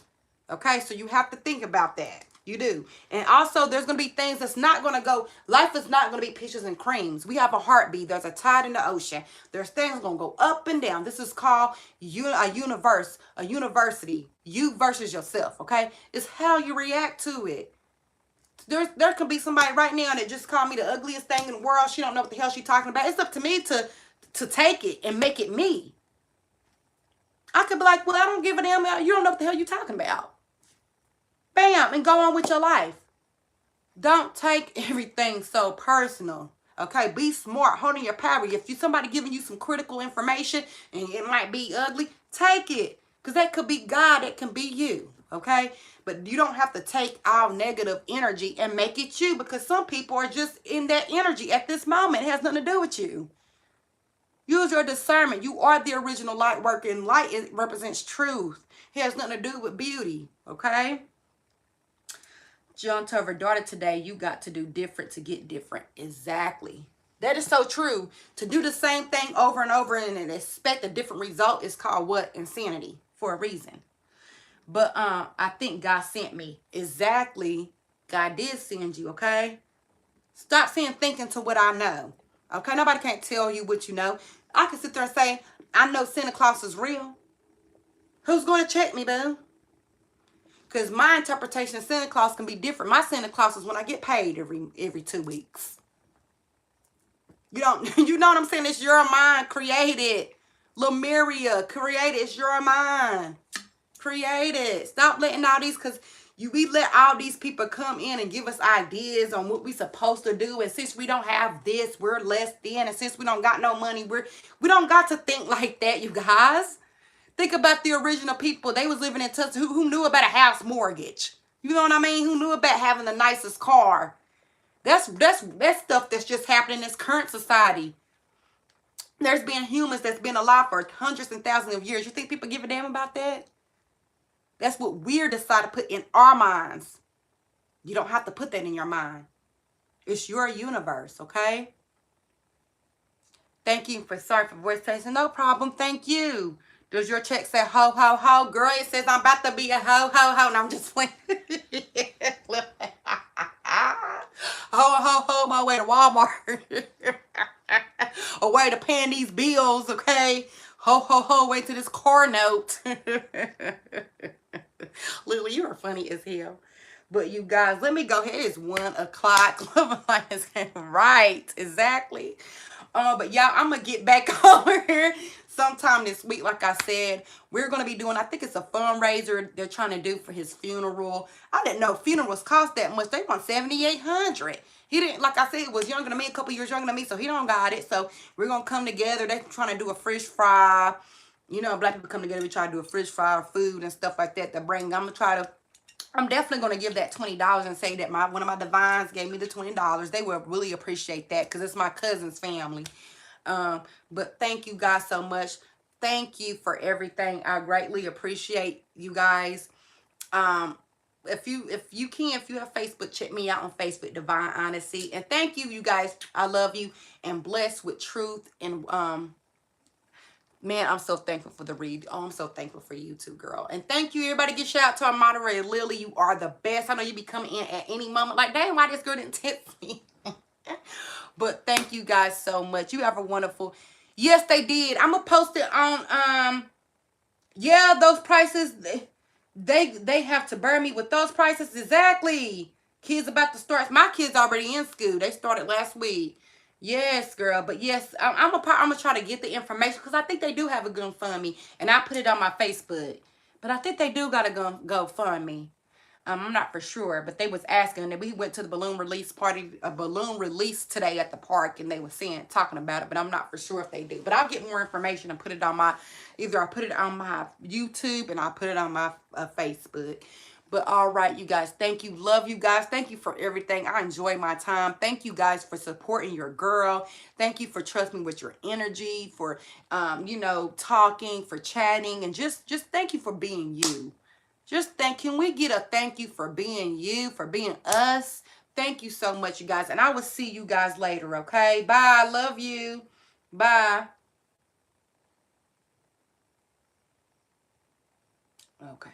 Okay, so you have to think about that. You do. And also, there's going to be things that's not going to go. Life is not going to be peaches and creams. We have a heartbeat. There's a tide in the ocean. There's things going to go up and down. This is called a university. You versus yourself, okay? It's how you react to it. There could be somebody right now that just called me the ugliest thing in the world. She don't know what the hell she's talking about. It's up to me to take it and make it me. I could be like, well, I don't give a damn. You don't know what the hell you're talking about. Bam, and go on with your life. Don't take everything so personal. Okay, be smart. Holding your power. If somebody giving you some critical information and it might be ugly, take it. Because that could be God, that can be you. Okay, but you don't have to take all negative energy and make it you, because some people are just in that energy at this moment. It has nothing to do with you. Use your discernment. You are the original light worker, and light, it represents truth. It has nothing to do with beauty. Okay. John told her daughter today, you got to do different to get different. Exactly. That is so true. To do the same thing over and over and expect a different result is called what? Insanity, for a reason. But I think God sent me. Exactly. God did send you, okay? Stop saying thinking to what I know. Okay? Nobody can't tell you what you know. I can sit there and say, I know Santa Claus is real. Who's going to check me, boo? Because my interpretation of Santa Claus can be different. My Santa Claus is when I get paid every 2 weeks. You know what I'm saying? It's your mind. Create it. Lemuria, create it. It's your mind. Create it. Stop letting all these, because we let all these people come in and give us ideas on what we supposed to do. And since we don't have this, we're less than. And since we don't got no money, we don't got to think like that, you guys. Think about the original people. They was living in Tuscaloosa who knew about a house mortgage. You know what I mean? Who knew about having the nicest car. That's stuff that's just happening in this current society. There's been humans that's been alive for hundreds and thousands of years. You think people give a damn about that? That's what we're decided to put in our minds. You don't have to put that in your mind. It's your universe, okay? Thank you for sorry for voice changing. No problem. Thank you. Does your check say ho, ho, ho? Girl, it says I'm about to be a ho, ho, ho. And I'm just playing. Ho, ho, ho, my way to Walmart. A way to paying these bills, okay? Ho, ho, ho, wait to this car note. Lily, you are funny as hell. But you guys, let me go ahead. It's 1 o'clock. Right, exactly. But y'all, I'm going to get back over here sometime this week. Like I said, we're going to be doing, I think it's a fundraiser they're trying to do for his funeral. I didn't know funerals cost that much. They want $7,800. He didn't, like I said, he was younger than me, a couple years younger than me, so he don't got it. So we're going to come together. They're trying to do a fish fry. You know, black people come together, we try to do a fish fry, food and stuff like that to bring. I'm definitely going to give that $20 and say that one of my divines gave me the $20. They will really appreciate that because it's my cousin's family. But thank you guys so much. Thank you for everything. I greatly appreciate you guys. If you have Facebook, check me out on Facebook, Divine Honesty. And thank you, you guys. I love you and blessed with truth. And man, I'm so thankful for the read. Oh, I'm so thankful for you too, girl. And thank you, everybody. Give shout out to our moderator, Lily. You are the best. I know you be coming in at any moment. Like, damn, why this girl didn't text me? But thank you guys so much. You have a wonderful. Yes, they did. I'm gonna post it on yeah, those prices. They have to burn me with those prices. Exactly. Kids about to start. My kids already in school. They started last week. Yes, girl. But yes, I'm gonna try to get the information because I think they do have a GoFundMe, and I put it on my Facebook. But I think they do got a GoFundMe. I'm not for sure, but they was asking, and we went to the balloon release party, a balloon release today at the park, and they were talking about it, but I'm not for sure if they do. But I'll get more information and put it on my, either I put it on my YouTube and I put it on my Facebook. But all right, you guys, thank you. Love you guys. Thank you for everything. I enjoy my time. Thank you guys for supporting your girl. Thank you for trusting me with your energy, for, you know, talking, for chatting, and just thank you for being you. Can we get a thank you for being you, for being us? Thank you so much, you guys. And I will see you guys later, okay? Bye. Love you. Bye. Okay.